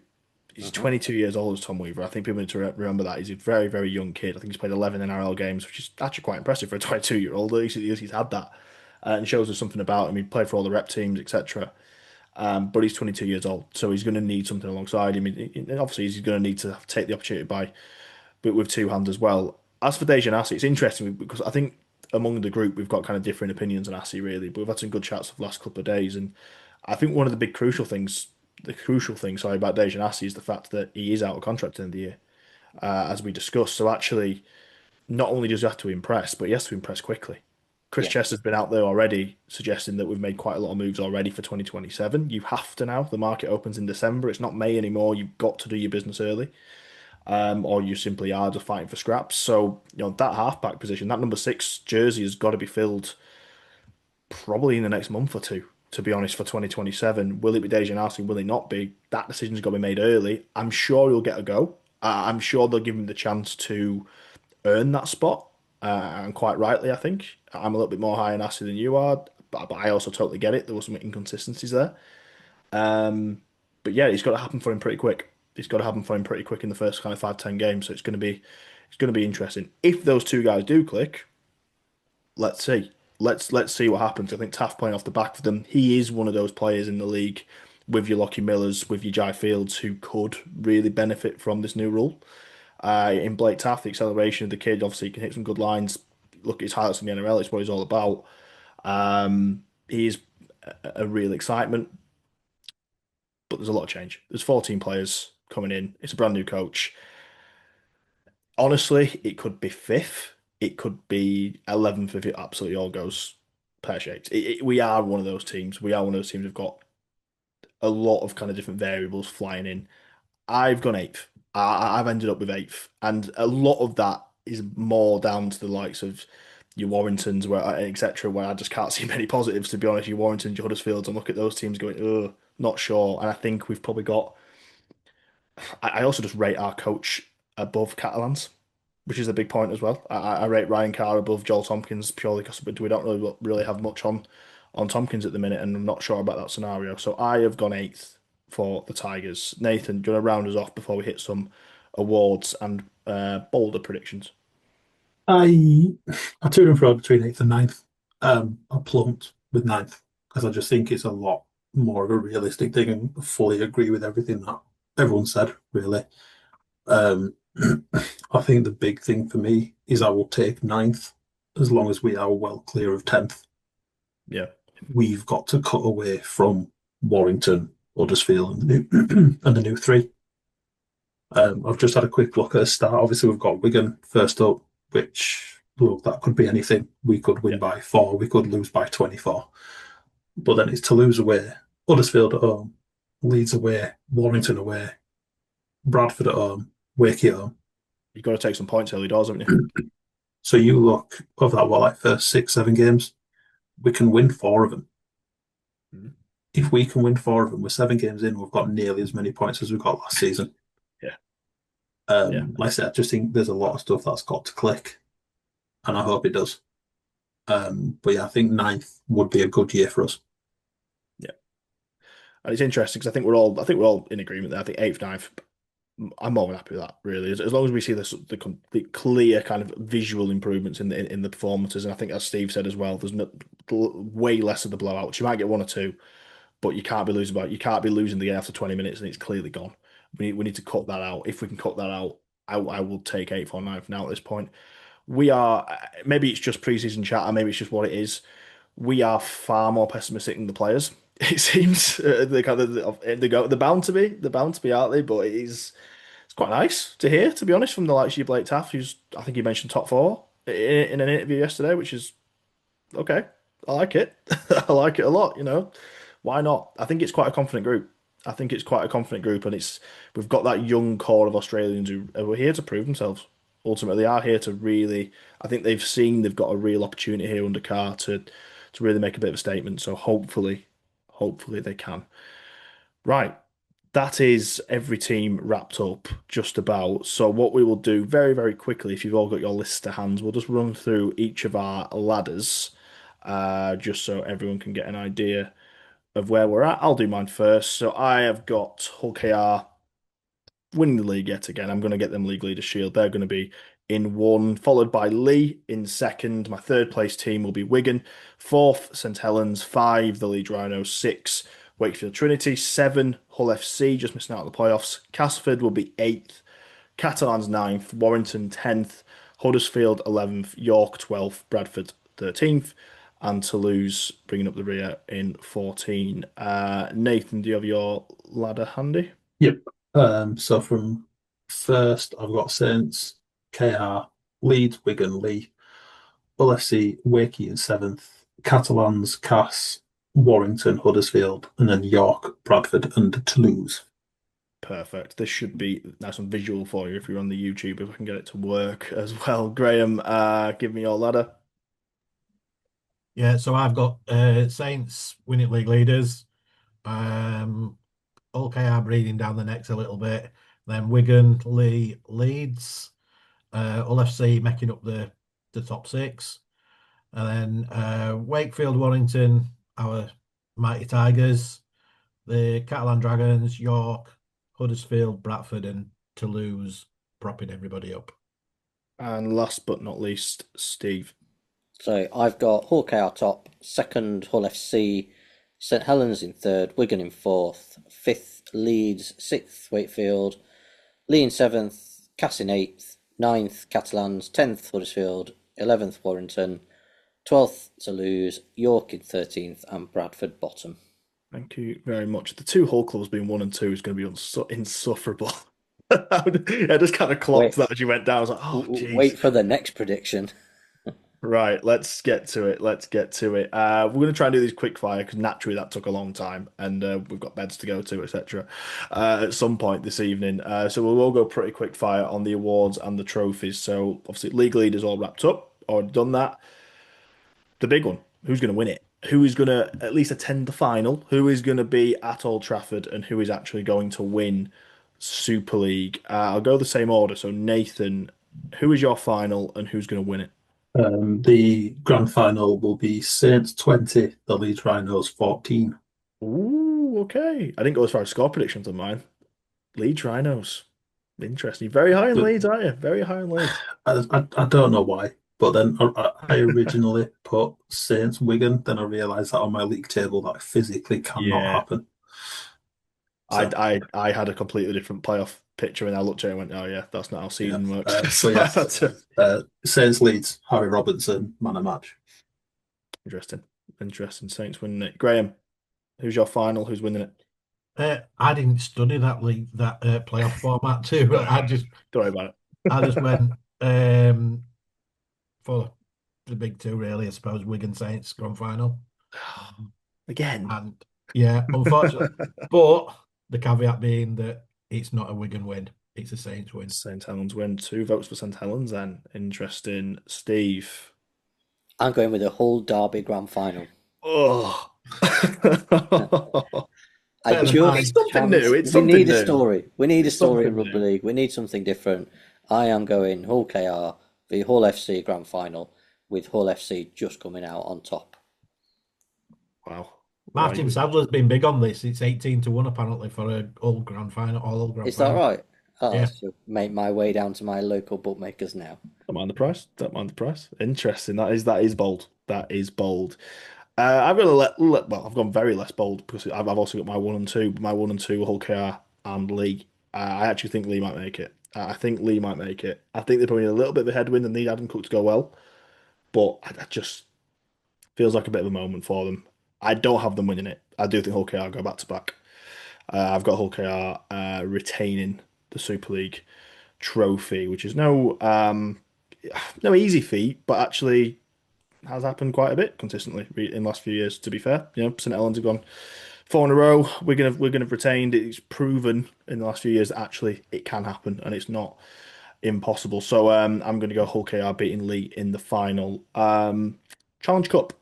He's 22 years old as Tom Weaver. I think people need to remember that. He's a very, very young kid. I think he's played 11 NRL games, which is actually quite impressive for a 22-year-old. At least he's had that. And shows us something about him. He played for all the rep teams, etc. But he's 22 years old, so he's going to need something alongside him. Obviously, he's going to need to take the opportunity with two hands as well. As for Dejan Arce, it's interesting because I think among the group we've got kind of different opinions on Arce really, but we've had some good chats the last couple of days, and I think one of the crucial things, about Dejan Arce is the fact that he is out of contract at the end of the year, as we discussed. So actually, not only does he have to impress, but he has to impress quickly. Chris Chester's been out there already suggesting that we've made quite a lot of moves already for 2027. You have to now. The market opens in December. It's not May anymore. You've got to do your business early, or you simply are just fighting for scraps. So, that halfback position, that number 6 jersey has got to be filled probably in the next month or two, to be honest, for 2027. Will it be Dejan Arce? Will it not be? That decision's got to be made early. I'm sure he'll get a go. I'm sure they'll give him the chance to earn that spot. And quite rightly, I think. I'm a little bit more high on Arce than you are, but I also totally get it. There were some inconsistencies there. But yeah, it's got to happen for him pretty quick. It's got to happen for him pretty quick in the first kind of 5-10 games. So it's going to be interesting. If those two guys do click, let's see. Let's see what happens. I think Taft playing off the back of them. He is one of those players in the league with your Lockie Millers, with your Jai Fields, who could really benefit from this new rule. In Blake Taft, the acceleration of the kid, obviously he can hit some good lines. Look at his highlights in the NRL, it's what he's all about. He is a real excitement, but there's a lot of change. There's 14 players coming in. It's a brand new coach. Honestly, it could be 5th. It could be 11th if it absolutely all goes pear-shaped. We are one of those teams. We are one of those teams who've got a lot of kind of different variables flying in. I've gone 8th. I've ended up with 8th, and a lot of that is more down to the likes of your Warringtons, etc., where I just can't see many positives, to be honest. Your Warringtons, your Huddersfields, and look at those teams going, oh, not sure. And I think we've probably got. I also just rate our coach above Catalan's, which is a big point as well. I rate Ryan Carr above Joel Tompkins purely because we don't really have much on Tompkins at the minute, and I'm not sure about that scenario. So I have gone 8th for the Tigers. Nathan, do you want to round us off before we hit some awards and bolder predictions? I to and fro between 8th and 9th. I plumped with 9th because I just think it's a lot more of a realistic thing, and fully agree with everything that everyone said, really. I think the big thing for me is I will take 9th as long as we are well clear of 10th. Yeah. We've got to cut away from Warrington, Huddersfield, and the new 3. I've just had a quick look at a start. Obviously, we've got Wigan first up, which, look, that could be anything. We could win by 4, we could lose by 24. But then it's Toulouse away, Huddersfield at home, Leeds away, Warrington away, Bradford at home, Wakey at home. You've got to take some points early doors, haven't you? So you look of that, first 6-7 games, we can win 4 of them. Mm-hmm. If we can win 4 of them, we're 7 games in, we've got nearly as many points as we got last season. Like I said, I just think there's a lot of stuff that's got to click, and I hope it does. But yeah, I think 9th would be a good year for us. Yeah, and it's interesting because I think we're all in agreement there. I think 8th, 9th, I'm more than happy with that, really. As long as we see the complete clear kind of visual improvements in the performances, and I think as Steve said as well, there's way less of the blowouts. You might get one or two, but you can't be losing the game after 20 minutes and it's clearly gone. We need to cut that out. If we can cut that out, I will take 8th or 9th now at this point. We are, maybe it's just preseason chat, or maybe it's just what it is. We are far more pessimistic than the players. It seems they're bound to be, aren't they? But it's quite nice to hear, to be honest, from the likes of you, Blake Taft, who's I think he mentioned top four in an interview yesterday, which is okay. I like it. I like it a lot. Why not? I think it's quite a confident group. And we've got that young core of Australians who are here to prove themselves. Ultimately, they are here to really. I think they've got a real opportunity here under Carr to really make a bit of a statement. So hopefully they can. Right. That is every team wrapped up just about. So what we will do very, very quickly, if you've all got your lists to hands, we'll just run through each of our ladders, just so everyone can get an idea of where we're at. I'll do mine first. So I have got Hull KR winning the league yet again. I'm going to get them League Leaders Shield. They're going to be in 1, followed by Lee in 2nd. My 3rd place team will be Wigan. 4th, St Helens. 5, the Leeds Rhinos. 6, Wakefield Trinity. 7, Hull FC, just missing out on the playoffs. Castleford will be 8th. Catalans 9th. Warrington 10th. Huddersfield 11th. York 12th. Bradford 13th. And Toulouse bringing up the rear in 14. Nathan, do you have your ladder handy? Yep. So from first, I've got Saints, KR, Leeds, Wigan, Lee, Hull FC, Wakey in 7th, Catalans, Cass, Warrington, Huddersfield, and then York, Bradford, and Toulouse. Perfect. This should be nice and visual for you if you're on the YouTube, if I can get it to work as well. Graham, give me your ladder. Yeah, so I've got Saints winning league leaders. OKR breathing down the necks a little bit. Then Wigan, Lee, Leeds, Hull FC making up the top 6. And then Wakefield, Warrington, our mighty Tigers, the Catalan Dragons, York, Huddersfield, Bradford, and Toulouse propping everybody up. And last but not least, Steve. So I've got Hull KR top, 2nd Hull FC, St Helens in 3rd, Wigan in 4th, 5th Leeds, 6th Wakefield, Lee in 7th, Cass in 8th, 9th Catalans, 10th Huddersfield, 11th Warrington, 12th Toulouse, York in 13th, and Bradford bottom. Thank you very much. The 2 Hull clubs being 1 and 2 is going to be insufferable. I just kind of clocked that as you went down. I was like, oh, geez. Wait for the next prediction. Right, let's get to it. We're going to try and do these quick fire because naturally that took a long time and we've got beds to go to, etc. At some point this evening. So we'll all go pretty quick fire on the awards and the trophies. So obviously league leaders all wrapped up, already done that. The big one, who's going to win it? Who is going to at least attend the final? Who is going to be at Old Trafford and who is actually going to win Super League? I'll go the same order. So Nathan, who is your final and who's going to win it? The grand final will be Saints 20, the Leeds Rhinos 14. Ooh, okay. I didn't go as far as score predictions on mine. Leeds Rhinos. Interesting. Very high in Leeds, aren't you? Very high in Leeds. I don't know why, but then I originally put Saints Wigan, then I realised that on my league table that physically cannot happen. So, I had a completely different playoff picture and I looked at it and went, oh yeah, that's not how season works. So yes, Saints Leeds, Harry Robinson, man of match. Interesting. Saints winning it. Graham, who's your final? Who's winning it? I didn't study that league, that playoff format too. Don't worry about it. I just went for the big 2, really. I suppose Wigan Saints grand final again. And yeah, unfortunately, but the caveat being that it's not a Wigan win; it's a Saints win. St Helens win. 2 votes for St Helens. Then interesting. Steve, I'm going with a Hull Derby grand final. Oh. It's something new. We need a story in rugby league. We need something different. I am going Hull KR v Hull FC grand final, with Hull FC just coming out on top. Wow. Martin Sadler's been big on this. It's 18-1 apparently for a Hull grand final. Is that right? I'll Yeah. make my way down to my local bookmakers now. Don't mind the price. Don't mind the price. Interesting. That is bold. That is bold. I've got well, I've gone very less bold because I've also got my 1 and 2. My 1 and 2 Hull KR and Lee. I actually think Lee might make it. I think Lee might make it. I think they probably need a little bit of a headwind and need Adam Cook to go well, but I just feels like a bit of a moment for them. I don't have them winning it. I do think Hull KR go back to back. I've got Hull KR retaining the Super League trophy, which is no easy feat, but actually has happened quite a bit consistently in the last few years. To be fair, St Helens have gone 4 in a row. We're gonna have retained. It's proven in the last few years that actually it can happen, and it's not impossible. So I'm going to go Hull KR beating Lee in the final. Challenge Cup,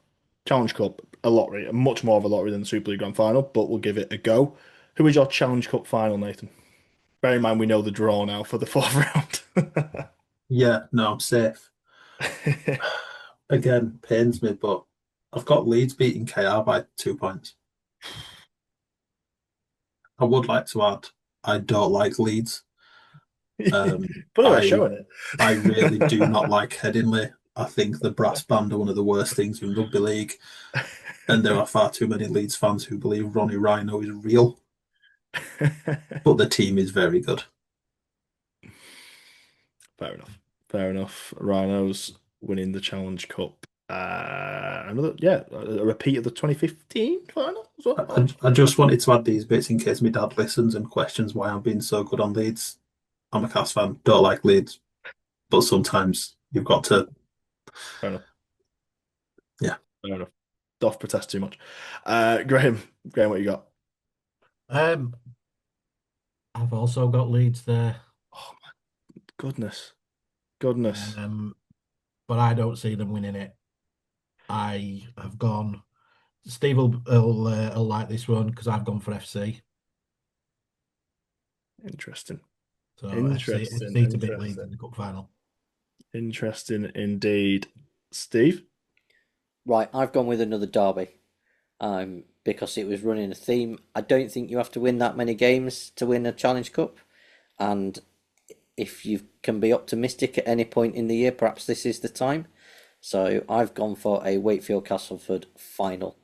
Challenge Cup, a lottery, much more of a lottery than the Super League Grand Final, but we'll give it a go. Who is your Challenge Cup final, Nathan? Bear in mind we know the draw now for the fourth round. Yeah, no, I'm safe. Again, pains me, but I've got Leeds beating KR by 2 points. I would like to add, I don't like Leeds. Funny way of I showing it. I really do not like Headingley. I think the brass band are one of the worst things in rugby league, and there are far too many Leeds fans who believe Ronnie Rhino is real, but the team is very good. Fair enough. Fair enough. Rhinos winning the Challenge Cup. A repeat of the 2015 final as well. I just wanted to add these bits in case my dad listens and questions why I'm being so good on Leeds. I'm a Cast fan, don't like Leeds, but sometimes you've got to, Fair enough. yeah. Fair enough. Don't protest too much. Graham, what you got? Um, I've also got Leeds there, Oh my goodness. Goodness. but I don't see them winning it. I have gone. Steve will like this one because I've gone for FC. Interesting. So Interesting. FC to beat Leeds in the cup final. Interesting indeed. Steve? Right, I've gone with another derby. Because it was running a theme. I don't think you have to win that many games to win a Challenge Cup, and if you can be optimistic at any point in the year, perhaps this is the time. So I've gone for a Wakefield Castleford final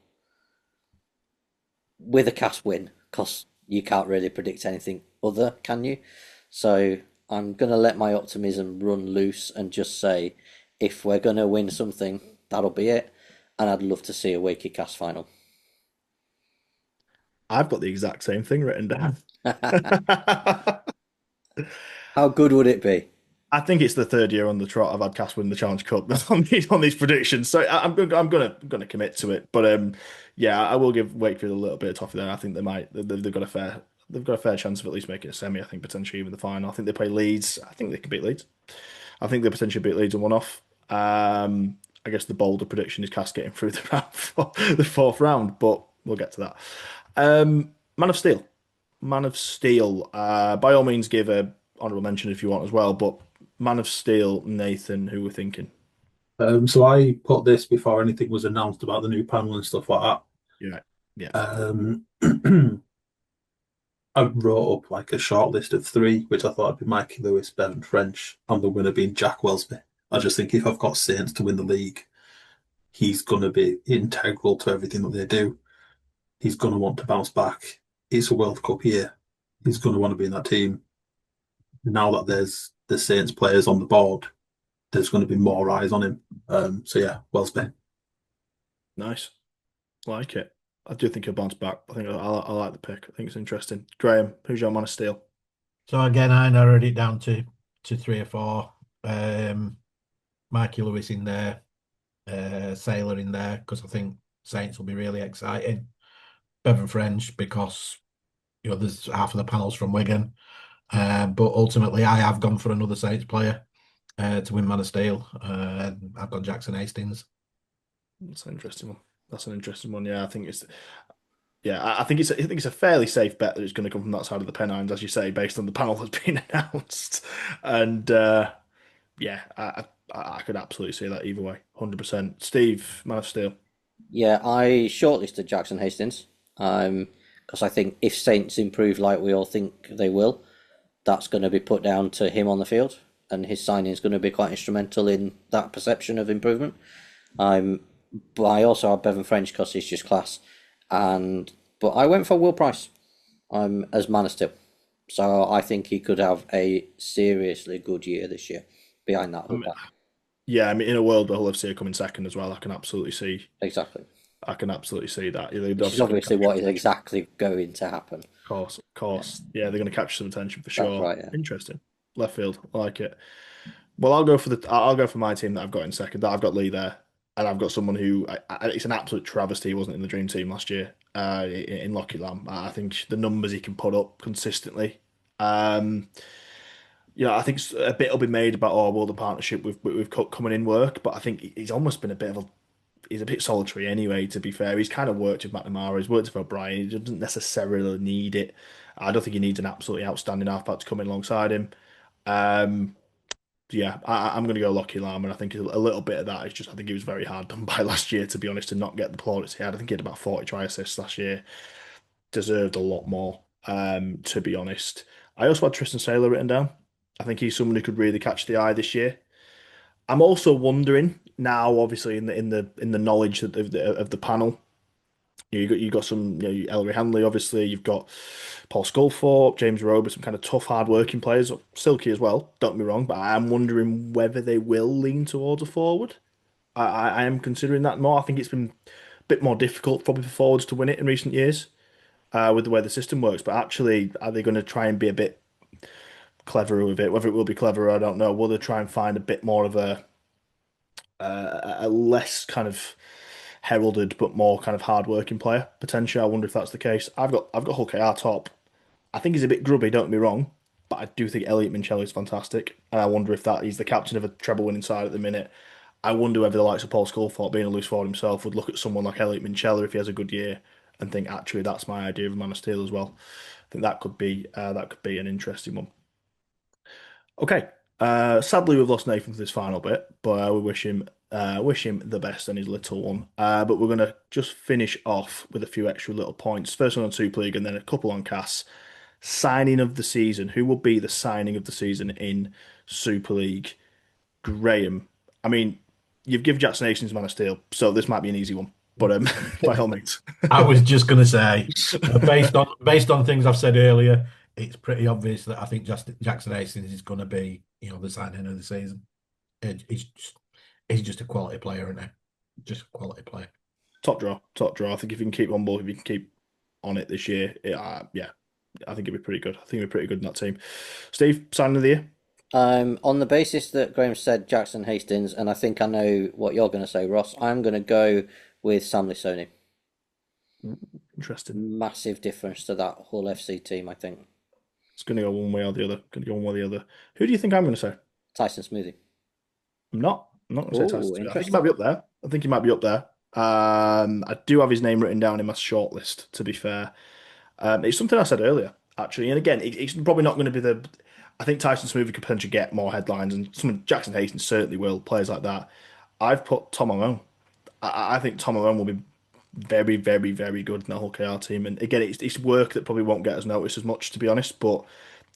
with a Cast win, because you can't really predict anything other, can you? So I'm going to let my optimism run loose and just say, if we're going to win something, that'll be it. And I'd love to see a Wakey Cast final. I've got the exact same thing written down. How good would it be? I think it's the third year on the trot I've had Cass win the Challenge Cup on these predictions, so I'm gonna commit to it. But yeah, I will give Wakefield a little bit of toffee there. I think they've got a fair chance of at least making a semi. I think potentially even the final. I think they play Leeds. I think they can beat Leeds. I think they potentially beat Leeds in one off. I guess the bolder prediction is Cass getting through the fourth round, but we'll get to that. Man of Steel. Man of Steel. By all means, give a honorable mention if you want as well. But Man of Steel, Nathan, who we're thinking? So I put this before anything was announced about the new panel and stuff like Yeah, yeah. that. I wrote up like a short list of three, which I thought would be Mikey Lewis, Bevan French, and the winner being Jack Welsby. I just think if I've got Saints to win the league, he's going to be integral to everything that they do. He's going to want to bounce back. It's a World Cup year. He's going to want to be in that team. Now that there's the Saints players on the board, there's going to be more eyes on him. So yeah, Welsby. Nice. Like it. I do think he'll bounce back. I think I like the pick. I think it's interesting. Graham, who's your Man of Steel? So again, I narrowed it down to 3 or 4. Mikey Lewis in there, Sailor in there, because I think Saints will be really exciting. Bevan French, because there's half of the panels from Wigan. But ultimately, I have gone for another Saints player to win Man of Steel. I've gone Jackson Hastings. That's an interesting one. Yeah, I think it's. Yeah, I think it's a fairly safe bet that it's going to come from that side of the Pennines, as you say, based on the panel that's been announced. And yeah, I could absolutely see that either way, 100%. Steve, Man of Steel. Yeah, I shortlisted Jackson Hastings because I think if Saints improve like we all think they will, that's going to be put down to him on the field, and his signing is going to be quite instrumental in that perception of improvement. But I also have Bevan French because he's just class, but I went for Will Price, as Man of Steel. So I think he could have a seriously good year this year behind that Hull back. Yeah, I mean, in a world where Hull FC are coming second as well, I can absolutely see Exactly. that. Which is obviously what is exactly going to happen. Of course. Yeah, they're going to catch some attention for sure. That's right, yeah. Interesting. Left field. I like it. Well, I'll go for my team that I've got in second. I've got Lee there, and I've got someone who it's an absolute travesty he wasn't in the dream team last year. In Lockie Lamb, I think the numbers he can put up consistently. I think a bit will be made about will the partnership with Cook coming in work, but I think he's almost been he's a bit solitary anyway. To be fair, he's kind of worked with McNamara, he's worked with O'Brien. He doesn't necessarily need it. I don't think he needs an absolutely outstanding halfback to come in alongside him. Yeah, I'm going to go Lockie Lamb, and I think a little bit of that is just I think he was very hard done by last year, to be honest, to not get the plaudits he had. I think he had about 40 try assists last year. Deserved a lot more, to be honest. I also had Tristan Saylor written down. I think he's someone who could really catch the eye this year. I'm also wondering now, obviously in the knowledge of the panel, you got some Ellery Hanley, obviously you've got Paul Sculthorpe, James Roberts, some kind of tough, hard-working players, Silky as well. Don't get me wrong, but I'm wondering whether they will lean towards a forward. I am considering that more. I think it's been a bit more difficult probably for forwards to win it in recent years with the way the system works. But actually, are they going to try and be a bit cleverer with it? Whether it will be cleverer, I don't know. Will they try and find a bit more of a less kind of heralded but more kind of hard-working player potentially? I wonder if that's the case. I've got Hull KR top. I think he's a bit grubby, don't get me wrong, but I do think Elliot Mincelli is fantastic, and I wonder if he's the captain of a treble-winning side at the minute. I wonder whether the likes of Paul Sculthorpe, being a loose forward himself, would look at someone like Elliot Mincelli if he has a good year and think, actually, that's my idea of a Man of Steel as well. I think that could be an interesting one. Okay. Sadly, we've lost Nathan for this final bit, but we wish him the best and his little one. But we're going to just finish off with a few extra little points. First one on Super League and then a couple on Cass. Signing of the season. Who will be the signing of the season in Super League? Graham. I mean, you've given Jackson Hastings Man of Steel, so this might be an easy one. But by all means. I was just going to say, based on things I've said earlier, it's pretty obvious that I think Jackson Hastings is going to be, the signing of the season. He's just a quality player, isn't he? Just a quality player. Top draw. I think if he can keep on board, if he can keep on it this year, I think it'd be pretty good. I think it'd be pretty good in that team. Steve, signing of the year? On the basis that Graham said Jackson Hastings, and I think I know what you're going to say, Ross, I'm going to go with Sam Lisoni. Interesting. Massive difference to that Hull FC team, I think. It's going to go one way or the other. Who do you think I'm going to say? Tyson Smoothie. I'm not going to say Tyson Smoothie. I think he might be up there. I do have his name written down in my shortlist, to be fair. It's something I said earlier, actually. And again, it's probably not going to be I think Tyson Smoothie could potentially get more headlines, and Jackson Hastings certainly will, players like that. I've put Tom O'Mone. I think Tom O'Mone will be very, very, very good in the Hull KR team. And again, it's work that probably won't get us noticed as much, to be honest. But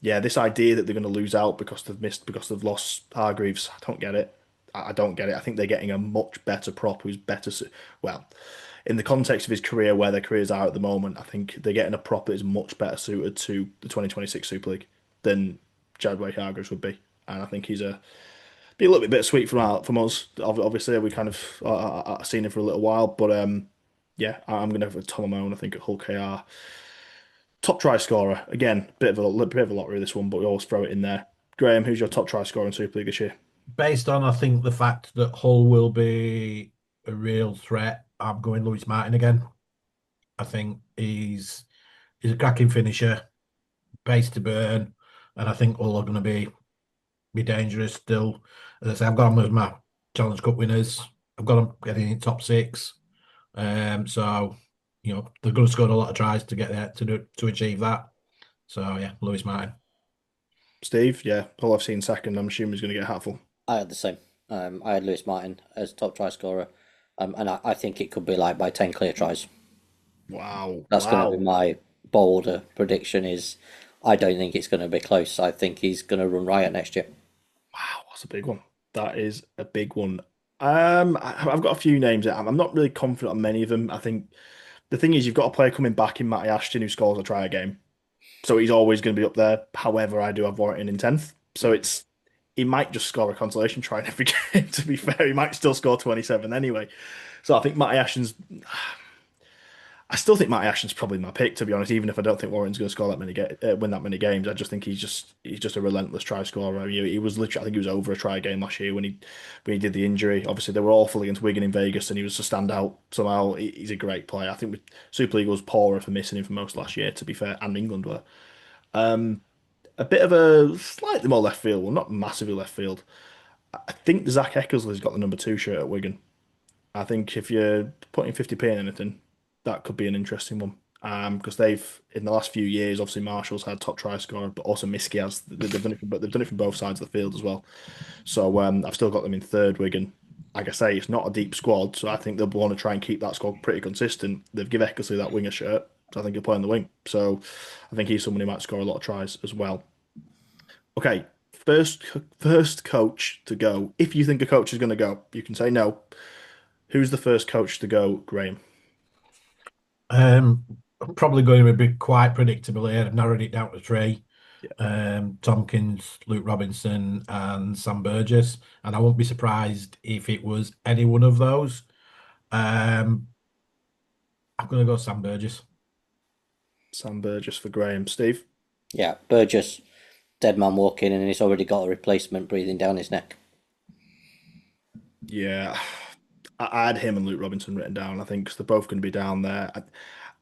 yeah, this idea that they're going to lose out because they've lost Hargreaves, I don't get it. I don't get it. I think they're getting a much better prop who's better. Well, in the context of his career, where their careers are at the moment, I think they're getting a prop that is much better suited to the 2026 Super League than Jadway Hargreaves would be. And I think he's be a little bit bittersweet from us. Obviously, we kind of seen him for a little while, but yeah, I'm going to have Tom O'Mone, I think, at Hull KR. Top try scorer. Again, bit of a lottery, this one, but we always throw it in there. Graham, who's your top try scorer in Super League this year? Based on, I think, the fact that Hull will be a real threat, I'm going Lewis Martin again. I think he's a cracking finisher, pace to burn, and I think Hull are going to be dangerous still. As I say, I've got them as my Challenge Cup winners. I've got them getting in top 6. So, they're going to score a lot of tries to get there to achieve that. So, yeah, Lewis Martin. Steve, yeah, Hull I've seen second. I'm assuming he's going to get a hatful. I had the same. I had Lewis Martin as top try scorer. And I think it could be like by 10 clear tries. Wow. That's going to be my bolder prediction is I don't think it's going to be close. I think he's going to run riot next year. Wow, that's a big one. That is a big one. I've got a few names. I'm not really confident on many of them. I think the thing is, you've got a player coming back in Matty Ashton who scores a try a game, so he's always going to be up there. However, I do have Warrington in 10th, so he might just score a consolation try in every game. To be fair, he might still score 27 anyway. So I think Matty Ashton's. I still think Matty Ashton's probably my pick, to be honest. Even if I don't think Warren's going to score that many win that many games, I just think he's just a relentless try scorer. He was literally, I think he was over a try game last year when he did the injury. Obviously, they were awful against Wigan in Vegas, and he was to stand out somehow. He's a great player. I think Super League was poorer for missing him for most last year, to be fair, and England were. A bit of a slightly more left field, well, not massively left field. I think Zach Eckersley's got the number 2 shirt at Wigan. I think if you're putting 50p in anything, that could be an interesting one. Because they've in the last few years, obviously Marshall's had top try scorer, but also Miski has. They've done it, but they've done it from both sides of the field as well. So I've still got them in third. Wigan. Like I say, it's not a deep squad, so I think they'll want to try and keep that squad pretty consistent. They've given Eckersley that winger shirt, so I think he'll play on the wing. So I think he's someone who might score a lot of tries as well. Okay, first coach to go. If you think a coach is going to go, you can say no. Who's the first coach to go, Graham? I'm probably going to be quite predictable here. I've narrowed it down to 3. Tompkins, Luke Robinson, and Sam Burgess. And I won't be surprised if it was any one of those. I'm going to go Sam Burgess. Sam Burgess for Graham. Steve? Yeah, Burgess, dead man walking, and he's already got a replacement breathing down his neck. Yeah, I had him and Luke Robinson written down. I think 'cause they're both going to be down there.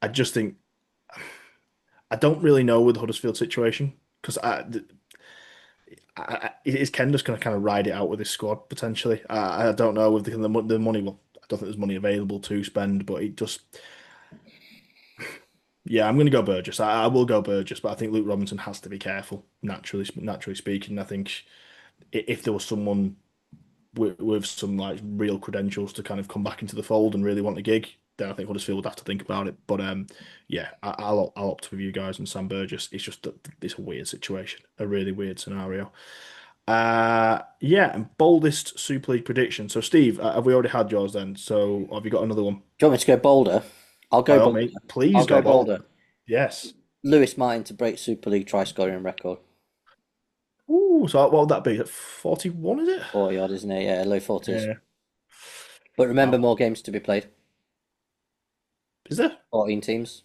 I just think I don't really know with the Huddersfield situation because is Ken just going to kind of ride it out with his squad potentially? I don't know with the money. Well, I don't think there's money available to spend, but it just yeah, I'm going to go Burgess. I will go Burgess, but I think Luke Robinson has to be careful. Naturally speaking, I think if there was someone with some like real credentials to kind of come back into the fold and really want the gig, then I think Huddersfield would have to think about it. But yeah, I'll opt with you guys and Sam Burgess. It's just that it's a weird situation, a really weird scenario. Yeah, and boldest Super League prediction. So Steve, have we already had yours then? So have you got another one? Do you want me to go bolder? I'll By go all bolder. means, please I'll go go bold. bolder. Yes. Lewis Martin to break Super League try scoring record. Ooh, so what would that be? 41, is it? 40 odd, isn't it? Yeah, low 40s. Yeah. But remember, Wow. more games to be played. Is there? 14 teams.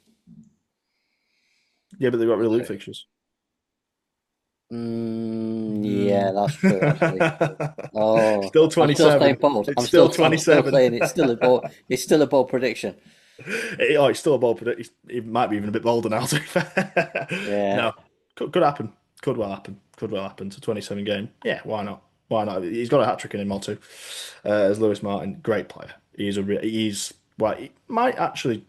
Yeah, but they've got real league fixtures. Yeah, that's true, actually. Oh, Still I'm still 27. staying bold. It's I'm still still 27. saying it's still a bold. It's still a bold prediction. It's still a bold prediction. It might be even a bit bolder now, to be fair. Yeah. No, could happen. Could well happen. Could well happen to 27 game. Yeah, why not? Why not? He's got a hat trick in him or two. As Lewis Martin, great player. Well, he might actually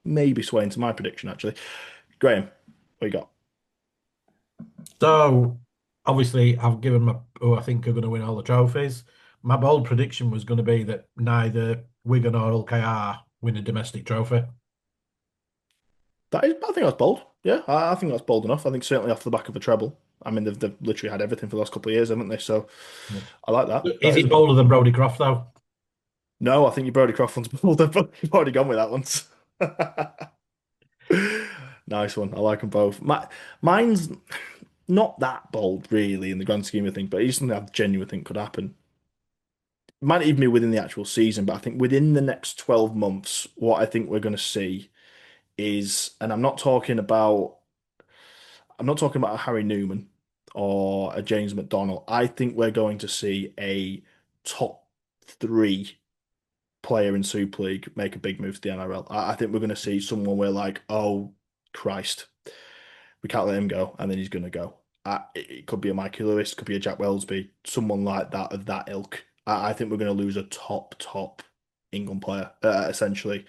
maybe sway into my prediction actually. Graham, what you got? So, obviously, I've given my who I think are going to win all the trophies. My bold prediction was going to be that neither Wigan or LKR win a domestic trophy. I think that's bold. Yeah, I think that's bold enough. I think certainly off the back of a treble. I mean, they've literally had everything for the last couple of years, haven't they? So Yeah. I like that. Is it bolder than Brodie Croft, though? No, I think your Brody Croft one's bolder, but you've already gone with that one. Nice one. I like them both. Mine's not that bold, really, in the grand scheme of things, but it's something I genuinely think could happen. It might even be within the actual season, but I think within the next 12 months, what I think we're going to see is, and I'm not talking about a Harry Newman or a James McDonald. I think we're going to see a top 3 player in Super League make a big move to the NRL. I think we're going to see someone where like, oh Christ, we can't let him go, and then he's going to go. It could be a Mikey Lewis, could be a Jack Wellesby, someone like that of that ilk. I think we're going to lose a top England player essentially,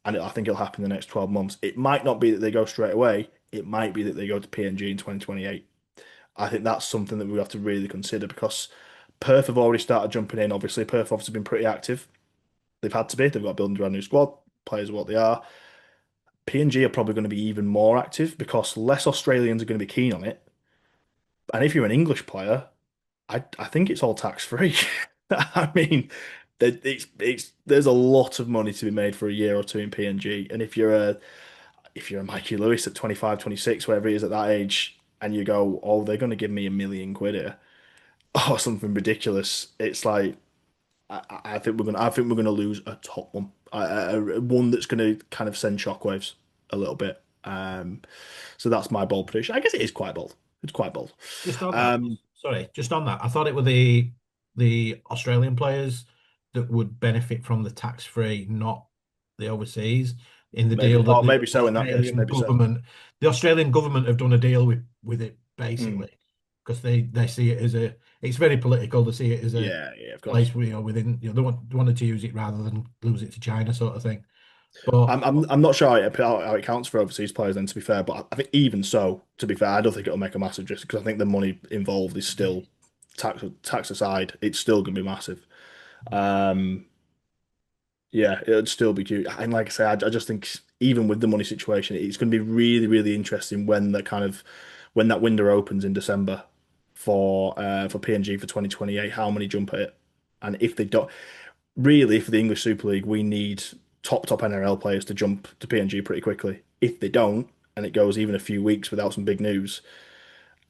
and I think it'll happen in the next 12 months. It might not be that they go straight away. It might be that they go to PNG in 2028. I think that's something that we have to really consider because Perth have already started jumping in. Obviously, Perth obviously been pretty active. They've had to be. They've got to build a brand new squad. Players are what they are. PNG are probably going to be even more active because less Australians are going to be keen on it. And if you're an English player, I think it's all tax free. I mean, there's a lot of money to be made for a year or two in PNG. And if you're a Mikey Lewis at 25, 26, whatever he is at that age, and you go, oh, they're going to give me £1 million here, or something ridiculous. It's like I think we're gonna lose a top one, one that's gonna kind of send shockwaves a little bit. So that's my bold prediction. I guess it is quite bold. It's quite bold. Just on that, Um, sorry, just on that, I thought it were the Australian players that would benefit from the tax-free, not the overseas, in the deal maybe, that oh, the maybe so in that case. Maybe so. The Australian government have done a deal with it Mm. basically because they see it as it's very political. They see it as a Yeah, yeah, of course. place where, within, they wanted to use it rather than lose it to China sort of thing. But I'm not sure how it counts for overseas players. Then, to be fair, but I think even so, to be fair, I don't think it'll make a massive difference because I think the money involved is still tax aside. It's still going to be massive. Um, Yeah, it'd still be cute. And like I say, I just think even with the money situation, it's going to be really, really interesting when when that window opens in December for PNG for 2028, how many jump at it. And if they don't, really, for the English Super League, we need top NRL players to jump to PNG pretty quickly. If they don't, and it goes even a few weeks without some big news,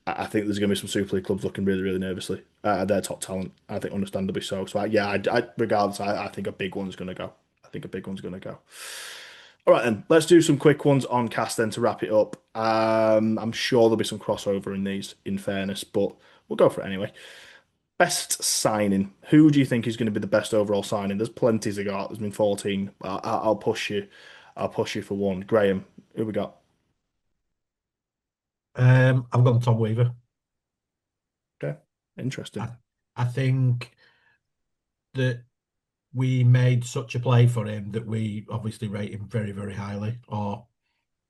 I think there's going to be some Super League clubs looking really, really nervously at their top talent. I think understandably so. So yeah, regardless, I think a big one's going to go. I think a big one's going to go. All right, then let's do some quick ones on cast then to wrap it up. I'm sure there'll be some crossover in these, in fairness, but we'll go for it anyway. Best signing. Who do you think is going to be the best overall signing? There's plenty to go. There's been 14. I'll push you. I'll push you for one. Graham, who we got? I've gone Tom Weaver. Okay, interesting. I think that we made such a play for him that we obviously rate him very, very highly, or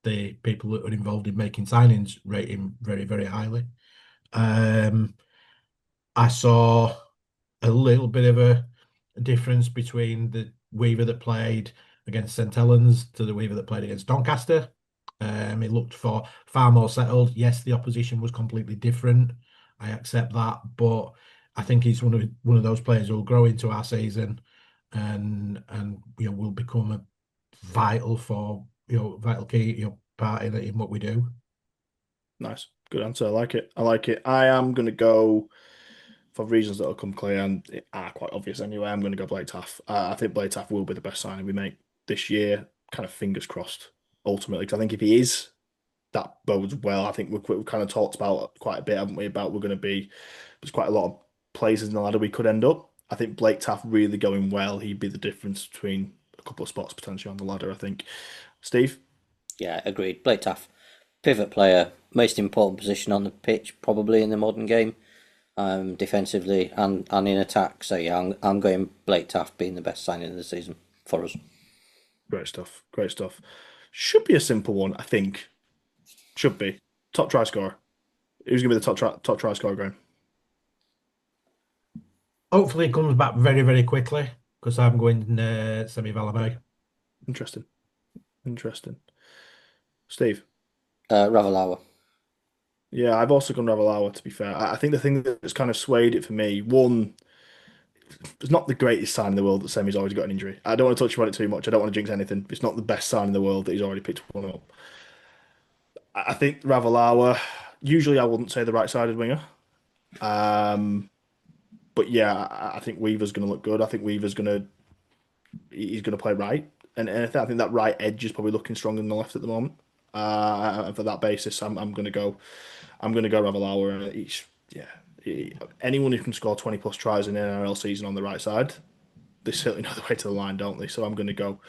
the people that are involved in making signings rate him very, very highly. I saw a little bit of a difference between the Weaver that played against St Helens to the Weaver that played against Doncaster. It looked far more settled. Yes, the opposition was completely different. I accept that, but I think he's one of those players who will grow into our season and will become a vital key part in what we do. Nice. Good answer. I like it. I like it. I am going to go for reasons that will come clear and are quite obvious anyway. I'm going to go Blake Taff. I think Blake Taff will be the best signing we make this year. Kind of fingers crossed, ultimately. Because I think if he is, that bodes well. I think we've kind of talked about quite a bit, haven't we, about there's quite a lot of places in the ladder we could end up. I think Blake Taff really going well, he'd be the difference between a couple of spots potentially on the ladder, I think. Steve? Yeah, agreed. Blake Taff, pivot player, most important position on the pitch probably in the modern game, defensively and in attack. So yeah, I'm going Blake Taff being the best signing of the season for us. Great stuff. Great stuff. Should be a simple one, I think. Should be. Top try scorer. Who's going to be the top try scorer, Graham? Hopefully, it comes back very, very quickly because I'm going Semi Valamay. Interesting. Interesting. Steve? Ravalawa. Yeah, I've also gone Ravalawa, to be fair. I think the thing that's kind of swayed it for me, one, it's not the greatest sign in the world that Semi's always got an injury. I don't want to touch on it too much. I don't want to jinx anything. It's not the best sign in the world that he's already picked one up. I think Ravalawa, usually I wouldn't say the right-sided winger. But yeah, I think Weaver's going to look good. I think he's going to play right. And I think that right edge is probably looking stronger than the left at the moment. And for that basis, I'm going to go. I'm going to go Ravalawa, and anyone who can score 20 plus tries in an NRL season on the right side, they certainly know the way to the line, don't they? So I'm going to go.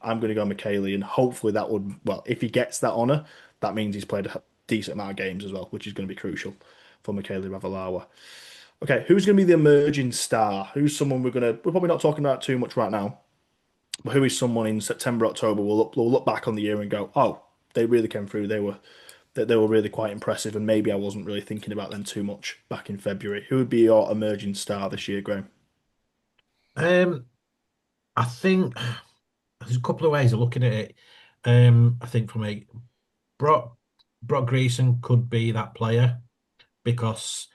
I'm going to go McKaylee, and hopefully that would, well, if he gets that honour, that means he's played a decent amount of games as well, which is going to be crucial for McKaylee Ravalawa. Okay, who's going to be the emerging star? Who's someone we're probably not talking about too much right now, but who is someone in September, October we'll look back on the year and go, oh, they really came through. They were really quite impressive, and maybe I wasn't really thinking about them too much back in February. Who would be your emerging star this year, Graham? I think there's a couple of ways of looking at it. I think for me, Brock Greason could be that player because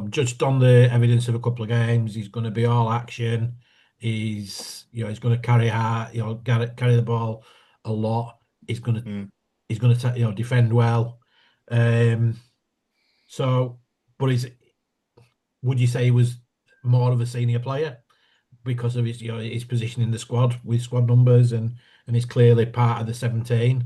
judged on the evidence of a couple of games, he's going to be all action. He's going to carry hard, carry the ball a lot. He's going to Mm. defend well. Um, so, but would you say he was more of a senior player because of his position in the squad with squad numbers and he's clearly part of the 17?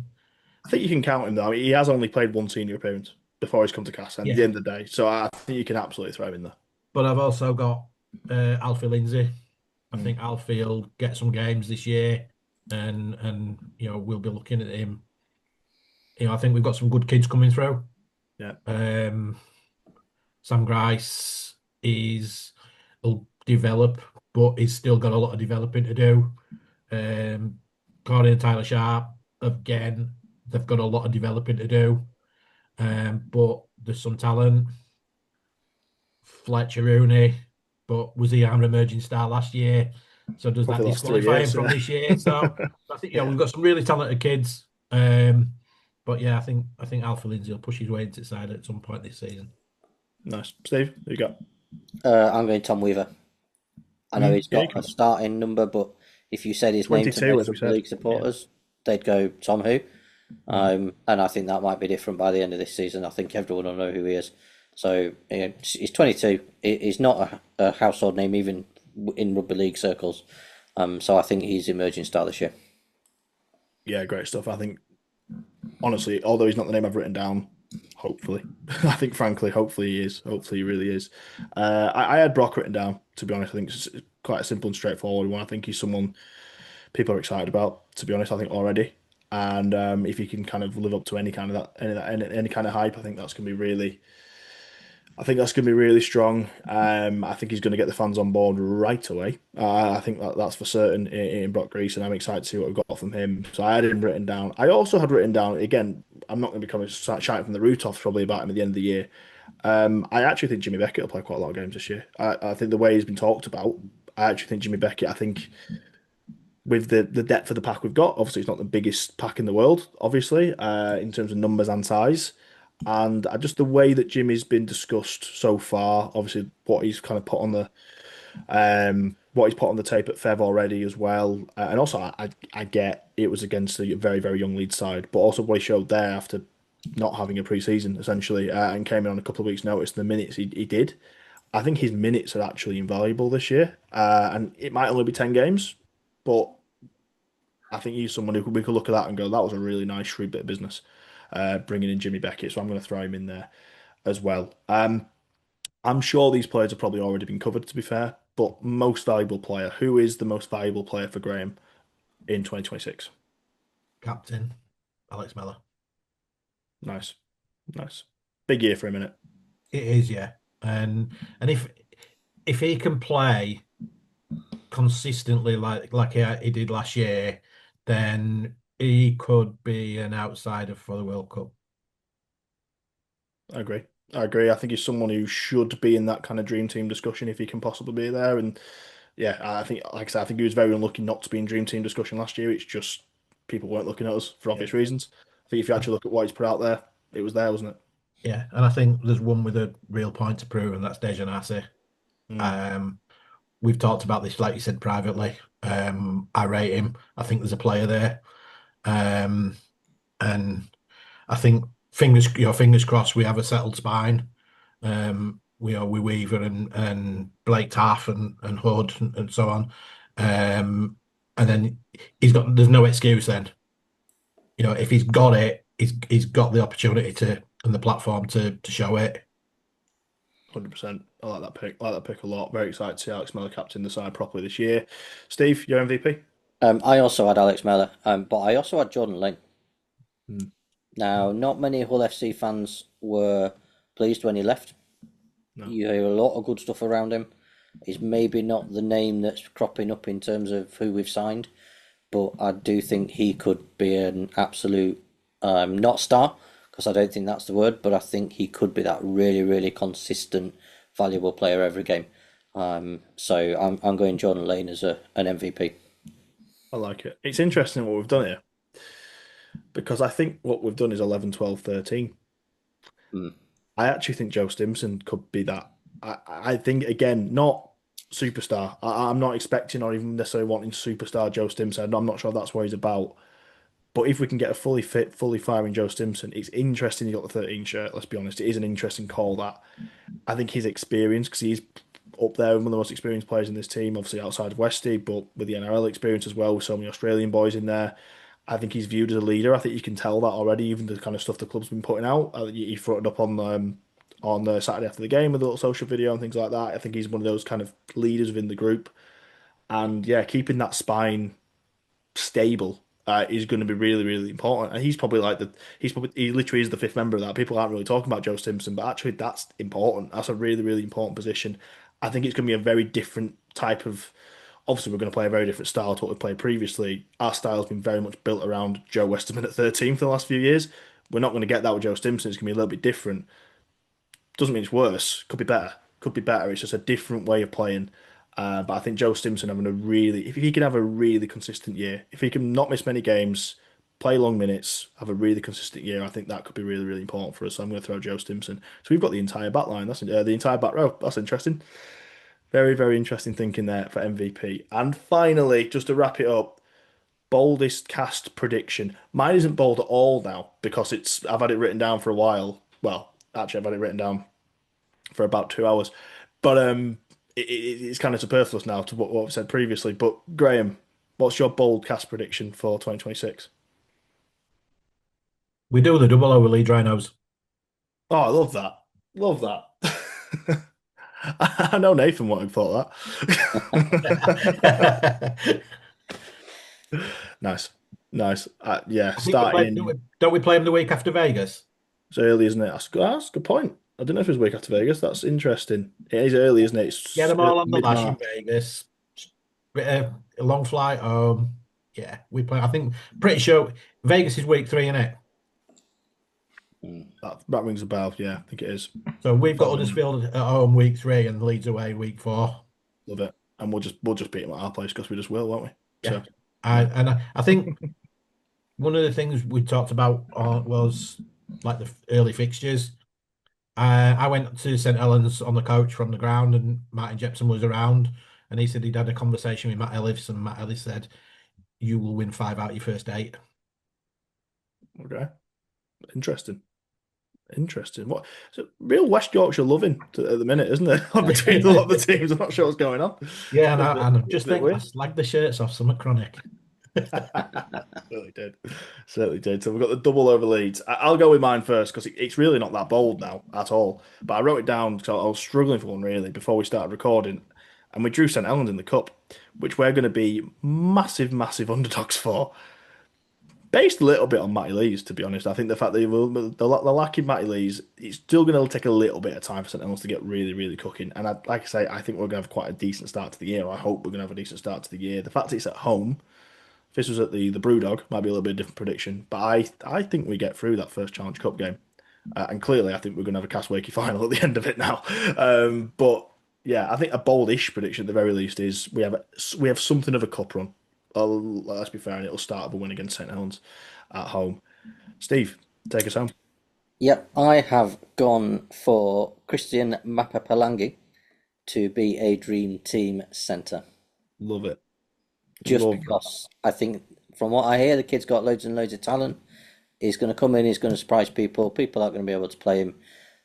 I think you can count him though. I mean, he has only played one senior appearance before he's come to Cast, and at the Yeah, end of the day, so I think you can absolutely throw him in there. but I've also got Alfie Lindsay. I Mm. think Alfie will get some games this year, and we'll be looking at him. I think we've got some good kids coming through. Yeah, Sam Grice will develop, but he's still got a lot of developing to do. Corey and Tyler Sharp, again, they've got a lot of developing to do. But there's some talent. Fletcher Rooney, but was he our emerging star last year? So does over that the last 3 disqualify him years. from Yeah. this year? So I think Yeah. we've got some really talented kids. But yeah, I think Alpha Lindsay will push his way into the side at some point this season. Nice, Steve. Who you got? I'm going Tom Weaver. I know he's Yeah, you got can. a starting number, but if you said his name to 22, as most we rugby said. league supporters, they'd go Tom who? And I think that might be different by the end of this season. I think everyone will know who he is. So he's 22. He's not a household name even in rugby league circles. So I think he's emerging star this year. Yeah, great stuff. I think, honestly, although he's not the name I've written down, hopefully, I think, frankly, hopefully he is. Hopefully he really is. I had Brock written down, to be honest. I think it's quite a simple and straightforward one. I think he's someone people are excited about, to be honest, I think already. And if he can kind of live up to any kind of any kind of hype, I think that's going to be really. I think that's going to be really strong. I think he's going to get the fans on board right away. I think that's for certain in Brock Grease, and I'm excited to see what we've got from him. So I had him written down. I also had written down, again, I'm not going to be coming shouting from the rooftops probably about him at the end of the year. I actually think Jimmy Beckett will play quite a lot of games this year. I think the way he's been talked about, I actually think Jimmy Beckett, I think with the depth of the pack we've got, obviously it's not the biggest pack in the world, obviously, in terms of numbers and size. And just the way that Jimmy's been discussed so far, obviously what he's kind of put on the what he's put on the tape at Fev already as well, and also I get it was against a very very young lead side, but also what he showed there after not having a pre-season essentially, and came in on a couple of weeks' notice. The minutes he did, I think his minutes are actually invaluable this year, and it might only be 10 games, but I think he's someone who we could look at that and go, that was a really nice shrewd bit of business, bringing in Jimmy Beckett. So I'm going to throw him in there as well. I'm sure these players have probably already been covered, to be fair, but most valuable player. Who is the most valuable player for Graham in 2026? Captain Alex Mellor. Nice, nice. Big year for him, innit? It is, yeah. And if he can play consistently like he did last year, then he could be an outsider for the World Cup. I agree. I agree. I think he's someone who should be in that kind of dream team discussion if he can possibly be there. And yeah, I think, like I said, I think he was very unlucky not to be in dream team discussion last year. It's just people weren't looking at us for obvious reasons. I think if you actually look at what he's put out there, it was there, wasn't it? Yeah, and I think there's one with a real point to prove, and that's Dejan Arce. We've talked about this, like you said, privately. I rate him. I think there's a player there, and I think fingers crossed we have a settled spine. We are with Weaver and Blake Taff and Hood and so on. And then there's no excuse then. If he's got it, he's got the opportunity to and the platform to show it. 100%. I like that pick. I like that pick a lot. Very excited to see Alex Miller captain the side properly this year. Steve, your MVP? I also had Alex Mellor, but I also had Jordan Lane. Hmm. Now, not many Hull FC fans were pleased when he left. No. You hear a lot of good stuff around him. He's maybe not the name that's cropping up in terms of who we've signed, but I do think he could be an absolute, not star, because I don't think that's the word, but I think he could be that really, really consistent, valuable player every game. So I'm going Jordan Lane as an MVP. I like it. It's interesting what we've done here. because I think what we've done is 11, 12, 13. Mm. I actually think Joe Stimson could be that. I think, again, not superstar. I'm not expecting or even necessarily wanting superstar Joe Stimson. I'm not sure that's what he's about. But if we can get a fully fit, fully firing Joe Stimson, it's interesting he got the 13 shirt, let's be honest. It is an interesting call that. I think his experience, because he's up there, one of the most experienced players in this team, obviously outside of Westy, but with the NRL experience as well, with so many Australian boys in there. I think he's viewed as a leader. I think you can tell that already, even the kind of stuff the club's been putting out. He fronted up on the Saturday after the game with a little social video and things like that. I think he's one of those kind of leaders within the group. And yeah, keeping that spine stable is going to be really, really important. And he literally is the fifth member of that. People aren't really talking about Joe Simpson, but actually that's important. That's a really, really important position. I think it's going to be a very different type of. Obviously, we're going to play a very different style to what we played previously. Our style has been very much built around Joe Westerman at 13 for the last few years. We're not going to get that with Joe Stimson. It's going to be a little bit different. Doesn't mean it's worse. Could be better. Could be better. It's just a different way of playing. But I think Joe Stimson having a really, if he can have a really consistent year, if he can not miss many games, play long minutes, have a really consistent year, I think that could be really, really important for us. So I'm going to throw Joe Stimson. So we've got the entire back line. That's the entire back row. That's interesting. Very, very interesting thinking there for MVP. And finally, just to wrap it up, boldest cast prediction. Mine isn't bold at all now because I've had it written down for a while. Well, actually, I've had it written down for about 2 hours. But it's kind of superfluous now to what I've said previously. But Graham, what's your bold cast prediction for 2026? We do the double over Leeds Rhinos. Oh, I love that. Love that. I know Nathan would have thought that. Nice. Nice. Yeah, I think starting don't we play them the week after Vegas? it's early, isn't it? That's a good point. I don't know if it's week after Vegas. That's interesting. It is early, isn't it? Get It's them all on the lash in mid-March. Vegas. A long flight home. Yeah, we play. I think pretty sure Vegas is week 3, isn't it? That rings a bell. Yeah, I think it is. So we've got Huddersfield at home week 3 and Leeds away week 4. Love it. And we'll just beat them at our place because we just will, won't we? Yeah. So I think one of the things we talked about was like the early fixtures. I went to St Helens on the coach from the ground, and Martin Jepson was around, and he said he'd had a conversation with Matt Ellis, and Matt Ellis said, "You will win 5 out of your first 8." okay. Interesting. Interesting. What so real West Yorkshire loving at the minute, isn't it? Between a lot of the teams. I'm not sure what's going on. Yeah, and A I just bit think I weird. slagged the shirts off some chronic. Certainly did. Certainly did. So we've got the double over Leeds. I'll go with mine first because it's really not that bold now at all. But I wrote it down because I was struggling for one really before we started recording. And we drew St Helens in the Cup, which we're going to be massive, massive underdogs for. Based a little bit on Matty Lees, to be honest. I think the fact that they're lacking Matty Lees, it's still going to take a little bit of time for St Helens to get really, really cooking. And like I say, I think we're going to have quite a decent start to the year. I hope we're going to have a decent start to the year. The fact that it's at home, if this was at the Brewdog, might be a little bit different prediction. But I think we get through that first Challenge Cup game. And clearly, I think we're going to have a Cas Wakey final at the end of it now. But yeah, I think a boldish prediction at the very least is we have something of a cup run. Let's be fair, and it'll start with a win against St Helens at home. Steve, take us home. Yep, I have gone for Christian Mapapalangi to be a dream team centre. Love it. Just Love that. because I think, from what I hear, the kid's got loads and loads of talent. He's going to come in, he's going to surprise people. People aren't going to be able to play him.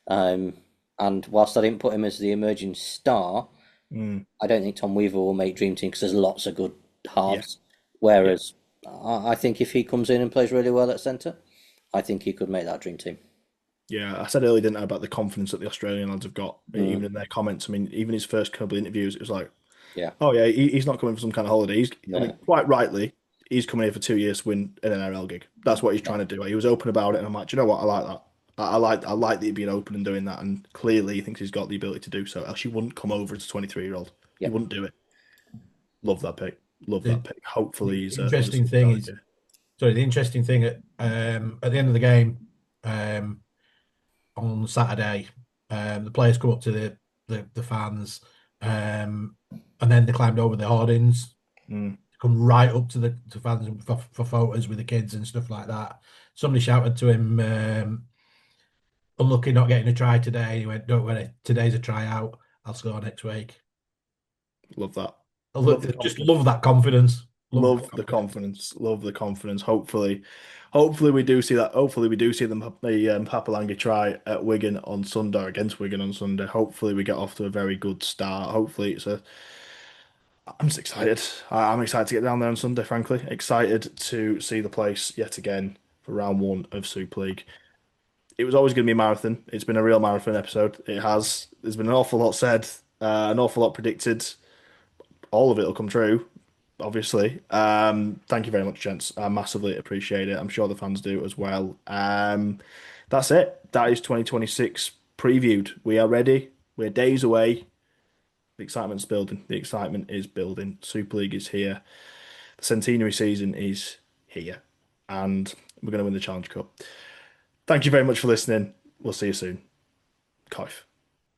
And whilst I didn't put him as the emerging star, I don't think Tom Weaver will make dream team because there's lots of good halves. Whereas I think if he comes in and plays really well at centre, I think he could make that dream team. Yeah, I said earlier, didn't I, about the confidence that the Australian lads have got, even in their comments. I mean, even his first couple of interviews, it was like, Yeah. oh yeah, he's not coming for some kind of holiday. I mean, quite rightly, he's coming here for 2 years to win an NRL gig. That's what he's trying to do. He was open about it, and I'm like, do you know what? I like that. I like that he's being open and doing that, and clearly he thinks he's got the ability to do so. Else he wouldn't come over as a 23-year-old. He wouldn't do it. Love that pick. Love that pick. Hopefully he's interesting thing is, sorry, the interesting thing at the end of the game on Saturday, the players come up to the fans, and then they climbed over the hoardings to come right up to the fans for photos with the kids and stuff like that. Somebody shouted to him, unlucky not getting a try today. He went, "Don't worry, today's a tryout. I'll score next week." Love that. Just love that confidence. Love the confidence. Love the confidence. Hopefully we do see that. Hopefully we do see them the Papalangi try at Wigan on Sunday, against Wigan on Sunday. Hopefully we get off to a very good start. Hopefully I'm just excited. I'm excited to get down there on Sunday, frankly. Excited to see the place yet again for round 1 of Super League. It was always going to be a marathon. It's been a real marathon episode. It has. There's been an awful lot said, an awful lot predicted. All of it will come true, obviously. Thank you very much, gents. I massively appreciate it. I'm sure the fans do as well. That's it. That is 2026 previewed. We are ready. We're days away. The excitement's building. The excitement is building. Super League is here. The centenary season is here. And we're going to win the Challenge Cup. Thank you very much for listening. We'll see you soon. COYF.